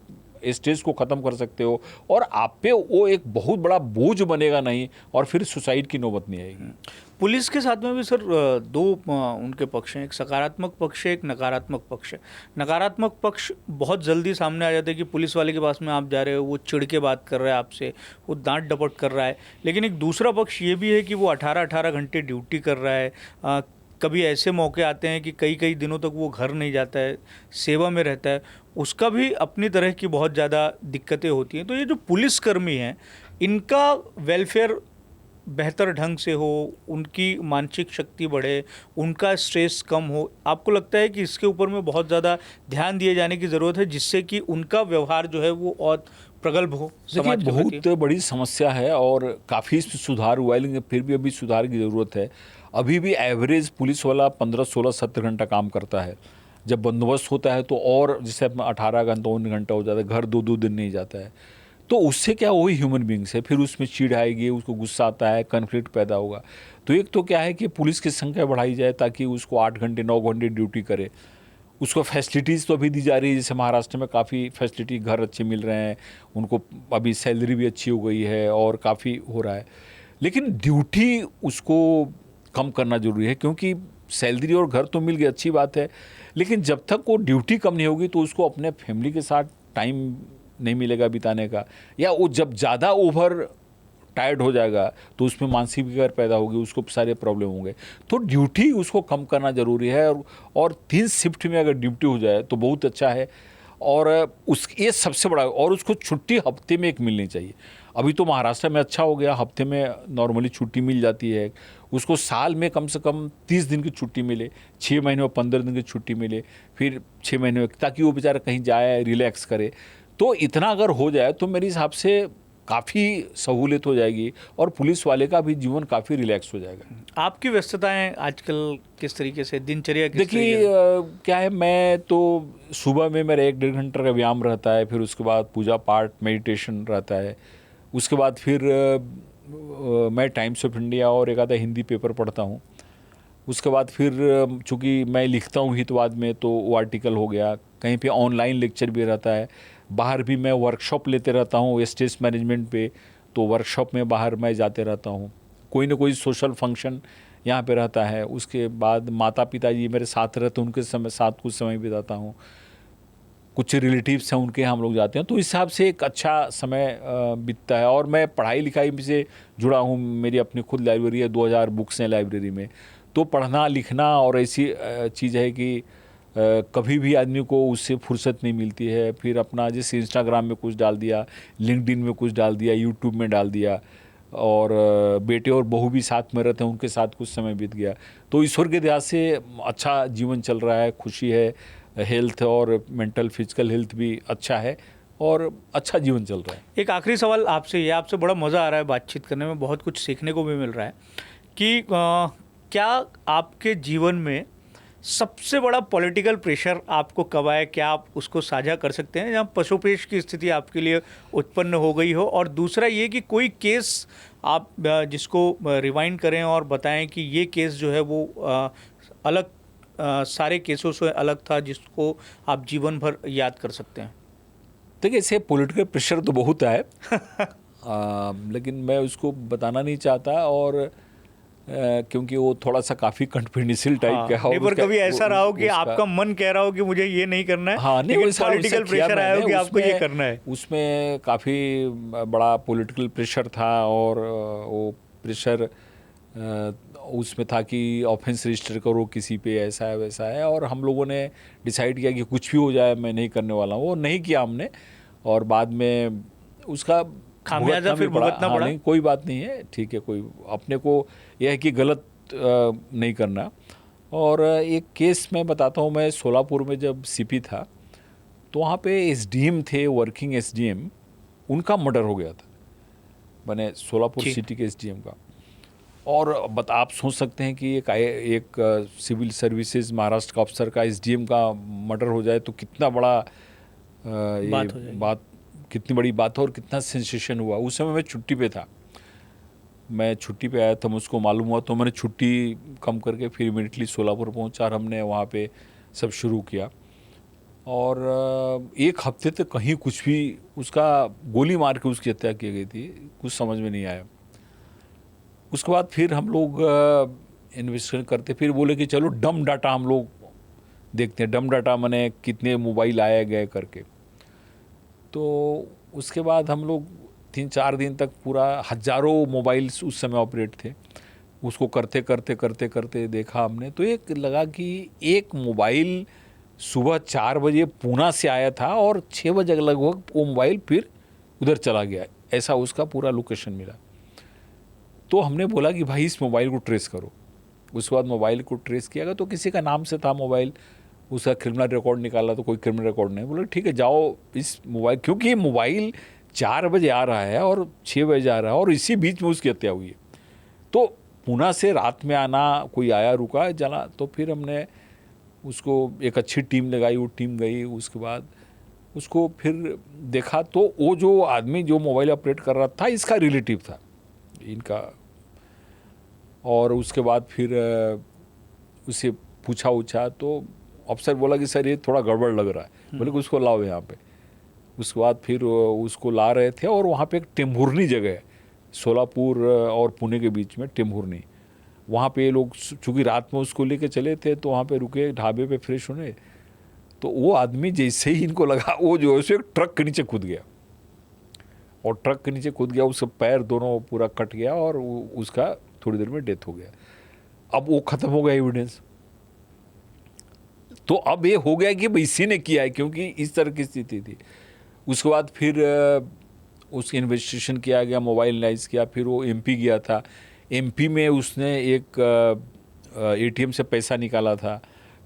स्ट्रेस को ख़त्म कर सकते हो, और आप पे वो एक बहुत बड़ा बोझ बनेगा नहीं, और फिर सुसाइड की नौबत नहीं आएगी। पुलिस के साथ में भी सर दो उनके पक्ष हैं, एक सकारात्मक पक्ष है, एक नकारात्मक पक्ष है। नकारात्मक पक्ष बहुत जल्दी सामने आ जाता है कि पुलिस वाले के पास में आप जा रहे हो, वो चिढ़ के बात कर रहा है आपसे, वो डांट डपट कर रहा है। लेकिन एक दूसरा पक्ष ये भी है कि वो 18-18 घंटे ड्यूटी कर रहा है। कभी ऐसे मौके आते हैं कि कई कई दिनों तक वो घर नहीं जाता है, सेवा में रहता है, उसका भी अपनी तरह की बहुत ज़्यादा दिक्कतें होती हैं। तो ये जो पुलिसकर्मी हैं, इनका वेलफेयर बेहतर ढंग से हो, उनकी मानसिक शक्ति बढ़े, उनका स्ट्रेस कम हो, आपको लगता है कि इसके ऊपर में बहुत ज़्यादा ध्यान दिए जाने की ज़रूरत है, जिससे कि उनका व्यवहार जो है वो और प्रगल्भ हो समाज के प्रति? बहुत बड़ी समस्या है और काफ़ी इसमें सुधार हुआ है, लेकिन फिर भी अभी सुधार की ज़रूरत है। अभी भी एवरेज पुलिस वाला 15, 16, 17 घंटा काम करता है। जब बंदोबस्त होता है तो और जैसे 18 घंटा 19 घंटा हो जाता है, घर 2-2 दिन नहीं जाता है। तो उससे क्या, वही ह्यूमन बींग्स है, फिर उसमें चिढ़ आएगी, उसको गुस्सा आता है, कन्फ्लिक्ट पैदा होगा। तो एक तो क्या है कि पुलिस की संख्या बढ़ाई जाए ताकि उसको 8 घंटे 9 घंटे ड्यूटी करे। उसको फैसिलिटीज़ तो अभी दी जा रही है, जैसे महाराष्ट्र में काफ़ी फैसिलिटी, घर अच्छे मिल रहे हैं उनको, अभी सैलरी भी अच्छी हो गई है और काफ़ी हो रहा है। लेकिन ड्यूटी उसको कम करना ज़रूरी है, क्योंकि सैलरी और घर तो मिल गई, अच्छी बात है, लेकिन जब तक वो ड्यूटी कम नहीं होगी तो उसको अपने फैमिली के साथ टाइम नहीं मिलेगा बिताने का, या वो जब ज़्यादा ओवर टायर्ड हो जाएगा तो उसमें मानसिक विकार पैदा होगी, उसको सारे प्रॉब्लम होंगे। तो ड्यूटी उसको कम करना ज़रूरी है, और 3 शिफ्ट में अगर ड्यूटी हो जाए तो बहुत अच्छा है। और ये सबसे बड़ा, और उसको छुट्टी हफ्ते में एक मिलनी चाहिए। अभी तो महाराष्ट्र में अच्छा हो गया, हफ्ते में नॉर्मली छुट्टी मिल जाती है। उसको साल में कम से कम 30 दिन की छुट्टी मिले, 6 महीने में 15 दिन की छुट्टी मिले, फिर 6 महीने में, ताकि वो बेचारा कहीं जाए, रिलैक्स करे। तो इतना अगर हो जाए तो मेरे हिसाब से काफ़ी सहूलियत हो जाएगी, और पुलिस वाले का भी जीवन काफ़ी रिलैक्स हो जाएगा। आपकी व्यस्तताएं आजकल किस तरीके से, दिनचर्या किस देखिए, तरीके से? क्या है, मैं तो सुबह में मेरा 1-1.5 घंटे का व्यायाम रहता है, फिर उसके बाद पूजा पाठ मेडिटेशन रहता है, उसके बाद फिर मैं टाइम्स ऑफ इंडिया और एक आधा हिंदी पेपर पढ़ता हूँ। उसके बाद फिर चूँकि मैं लिखता हूँ हितवाद में, तो वो आर्टिकल हो गया, कहीं पे ऑनलाइन लेक्चर भी रहता है, बाहर भी मैं वर्कशॉप लेते रहता हूँ स्ट्रेस मैनेजमेंट पे, तो वर्कशॉप में बाहर मैं जाते रहता हूँ। कोई ना कोई सोशल फंक्शन यहाँ पे रहता है। उसके बाद माता पिता जी मेरे साथ रहते हैं, उनके साथ कुछ समय बिताता हूँ। कुछ रिलेटिव्स हैं, उनके यहाँ हम लोग जाते हैं, तो इस हिसाब से एक अच्छा समय बीतता है। और मैं पढ़ाई लिखाई से जुड़ा हूँ, मेरी अपनी खुद लाइब्रेरी है, 2000 बुक्स हैं लाइब्रेरी में। तो पढ़ना लिखना और ऐसी चीज़ है कि कभी भी आदमी को उससे फुर्सत नहीं मिलती है। फिर अपना जैसे इंस्टाग्राम में कुछ डाल दिया, लिंक्डइन में कुछ डाल दिया, यूट्यूब में डाल दिया, और बेटे और बहू भी साथ में रहते हैं, उनके साथ कुछ समय बीत गया। तो ईश्वर के दया से अच्छा जीवन चल रहा है, खुशी है, हेल्थ और मेंटल फिजिकल हेल्थ भी अच्छा है, और अच्छा जीवन चल रहा है। एक आखिरी सवाल आपसे, ये आपसे बड़ा मज़ा आ रहा है बातचीत करने में, बहुत कुछ सीखने को भी मिल रहा है कि क्या आपके जीवन में सबसे बड़ा पॉलिटिकल प्रेशर आपको कब आया, क्या आप उसको साझा कर सकते हैं जहाँ पशुपेश की स्थिति आपके लिए उत्पन्न हो गई हो? और दूसरा ये कि कोई केस आप जिसको रिवाइंड करें और बताएं कि ये केस जो है वो अलग सारे केसों से अलग था, जिसको आप जीवन भर याद कर सकते हैं। देखिए, ऐसे पॉलिटिकल प्रेशर तो बहुत है लेकिन मैं उसको बताना नहीं चाहता, और क्योंकि वो थोड़ा सा काफ़ी कॉन्फिडेंशियल टाइप का है। नहीं, पर कभी ऐसा रहा हो कि आपका मन कह रहा हो कि मुझे ये नहीं करना है, हाँ, नहीं, लेकिन पॉलिटिकल प्रेशर आया हो कि आपको ये करना है? उसमें काफ़ी बड़ा पॉलिटिकल प्रेशर था, और वो प्रेशर उसमें था कि ऑफेंस रजिस्टर करो किसी पे, ऐसा है वैसा है, और हम लोगों ने डिसाइड किया कि कुछ भी हो जाए मैं नहीं करने वाला हूँ, वो नहीं किया हमने, और बाद में उसका खामियाजा फिर भुगतना पड़ा। नहीं, कोई बात नहीं है, ठीक है, कोई अपने को यह है कि गलत नहीं करना। और एक केस मैं बताता हूँ, मैं सोलापुर में जब सीपी था तो वहाँ पे एसडीएम थे, वर्किंग एसडीएम, उनका मर्डर हो गया था, मैंने सोलापुर सिटी के एसडीएम का। और आप सोच सकते हैं कि एक सिविल सर्विसेज महाराष्ट्र का अफसर का एसडीएम का मर्डर हो जाए तो कितना बड़ा बात कितनी बड़ी बात है, और कितना सेंसेशन हुआ। उस समय मैं छुट्टी पे था, मैं छुट्टी पे आया था, मुझको मालूम हुआ तो मैंने छुट्टी कम करके फिर इमीडिएटली सोलापुर पहुंचा, और हमने वहाँ पे सब शुरू किया। और एक हफ्ते तक कहीं कुछ भी, उसका गोली मार के उसकी हत्या की गई थी, कुछ समझ में नहीं आया। उसके बाद फिर हम लोग इन्वेस्टिगेशन करते, फिर बोले कि चलो डम डाटा हम लोग देखते हैं, डम डाटा माने कितने मोबाइल आए गए करके। तो उसके बाद हम लोग 3-4 दिन तक पूरा हज़ारों मोबाइल्स उस समय ऑपरेट थे, उसको करते करते करते करते देखा हमने, तो एक लगा कि एक मोबाइल सुबह 4 बजे पूना से आया था और 6 बजे लगभग वो मोबाइल फिर उधर चला गया, ऐसा उसका पूरा लोकेशन मिला। तो हमने बोला कि भाई इस मोबाइल को ट्रेस करो। उसके बाद मोबाइल को ट्रेस किया गया तो किसी का नाम से था मोबाइल, उसका क्रिमिनल रिकॉर्ड निकाला तो कोई क्रिमिनल रिकॉर्ड नहीं। बोले ठीक है जाओ इस मोबाइल, क्योंकि ये मोबाइल 4 बजे आ रहा है और 6 बजे आ रहा है और इसी बीच में उसकी हत्या हुई है। तो पुणे से रात में आना, कोई आया रुका जाना, तो फिर हमने उसको एक अच्छी टीम लगाई, वो टीम गई, उसके बाद उसको फिर देखा तो वो जो आदमी जो मोबाइल ऑपरेट कर रहा था इसका रिलेटिव था इनका। और उसके बाद फिर उसे पूछा तो अफसर बोला कि सर ये थोड़ा गड़बड़ लग रहा है, बोले कि उसको लाओ यहाँ पे। उसके बाद फिर उसको ला रहे थे और वहाँ पे एक टेम्हुरनी जगह है सोलापुर और पुणे के बीच में, टेम्हुरनी, वहाँ पे ये लोग चूँकि रात में उसको लेके चले थे तो वहाँ पे रुके ढाबे पे फ्रेश होने। तो वो आदमी जैसे ही इनको लगा वो जो है एक ट्रक के नीचे कूद गया, और ट्रक के नीचे कूद गया, उसका पैर दोनों पूरा कट गया और उसका थोड़ी देर में डेथ हो गया। अब वो ख़त्म हो गया एविडेंस। तो अब ये हो गया कि इसी ने किया है, क्योंकि इस तरह की स्थिति थी। उसके बाद फिर उसकी इन्वेस्टिगेशन किया गया, मोबाइल एनालाइज किया, फिर वो एमपी गया था। एमपी में उसने एक एटीएम से पैसा निकाला था,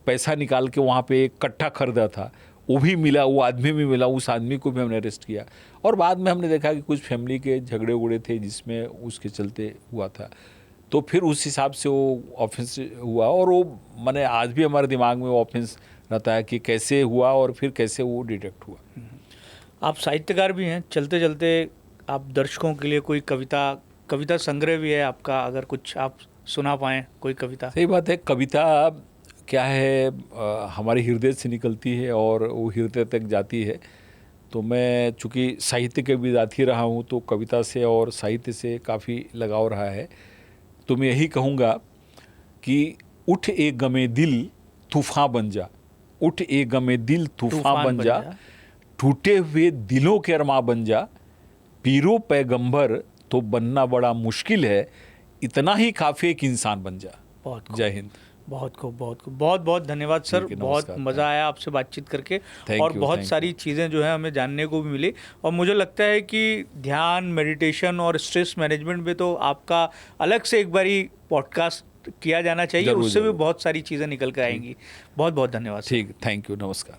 पैसा निकाल के वहाँ पे एक कट्टा खरीदा था, वो भी मिला, वो आदमी भी मिला, उस आदमी को भी हमने अरेस्ट किया। और बाद में हमने देखा कि कुछ फैमिली के झगड़े उगड़े थे जिसमें उसके चलते हुआ था, तो फिर उस हिसाब से वो ऑफेंस हुआ। और वो मैंने आज भी हमारे दिमाग में वो ऑफेंस रहता है कि कैसे हुआ और फिर कैसे वो डिटेक्ट हुआ। आप साहित्यकार भी हैं, चलते चलते आप दर्शकों के लिए कोई कविता संग्रह भी है आपका, अगर कुछ आप सुना पाएँ कोई कविता? सही बात है, कविता क्या है, हमारे हृदय से निकलती है और वो हृदय तक जाती है। तो मैं चूँकि साहित्य के विद्यार्थी रहा हूँ तो कविता से और साहित्य से काफ़ी लगाव रहा है। तो मैं यही कहूँगा कि उठ ए गमे दिल तूफ़ान बन जा, उठ ए गमे दिल तूफ़ान बन जा, टूटे हुए दिलों के अरमा बन जा, पीरो पैगंबर तो बनना बड़ा मुश्किल है, इतना ही काफ़ी एक इंसान बन जा। बहुत जय हिंद। बहुत बहुत धन्यवाद सर, बहुत मज़ा आया आपसे बातचीत करके, और बहुत सारी चीज़ें जो है हमें जानने को भी मिली। और मुझे लगता है कि ध्यान, मेडिटेशन और स्ट्रेस मैनेजमेंट पे तो आपका अलग से एक बारी पॉडकास्ट किया जाना चाहिए, उससे भी बहुत सारी चीज़ें निकल कर आएंगी। बहुत बहुत धन्यवाद। ठीक, थैंक यू, नमस्कार।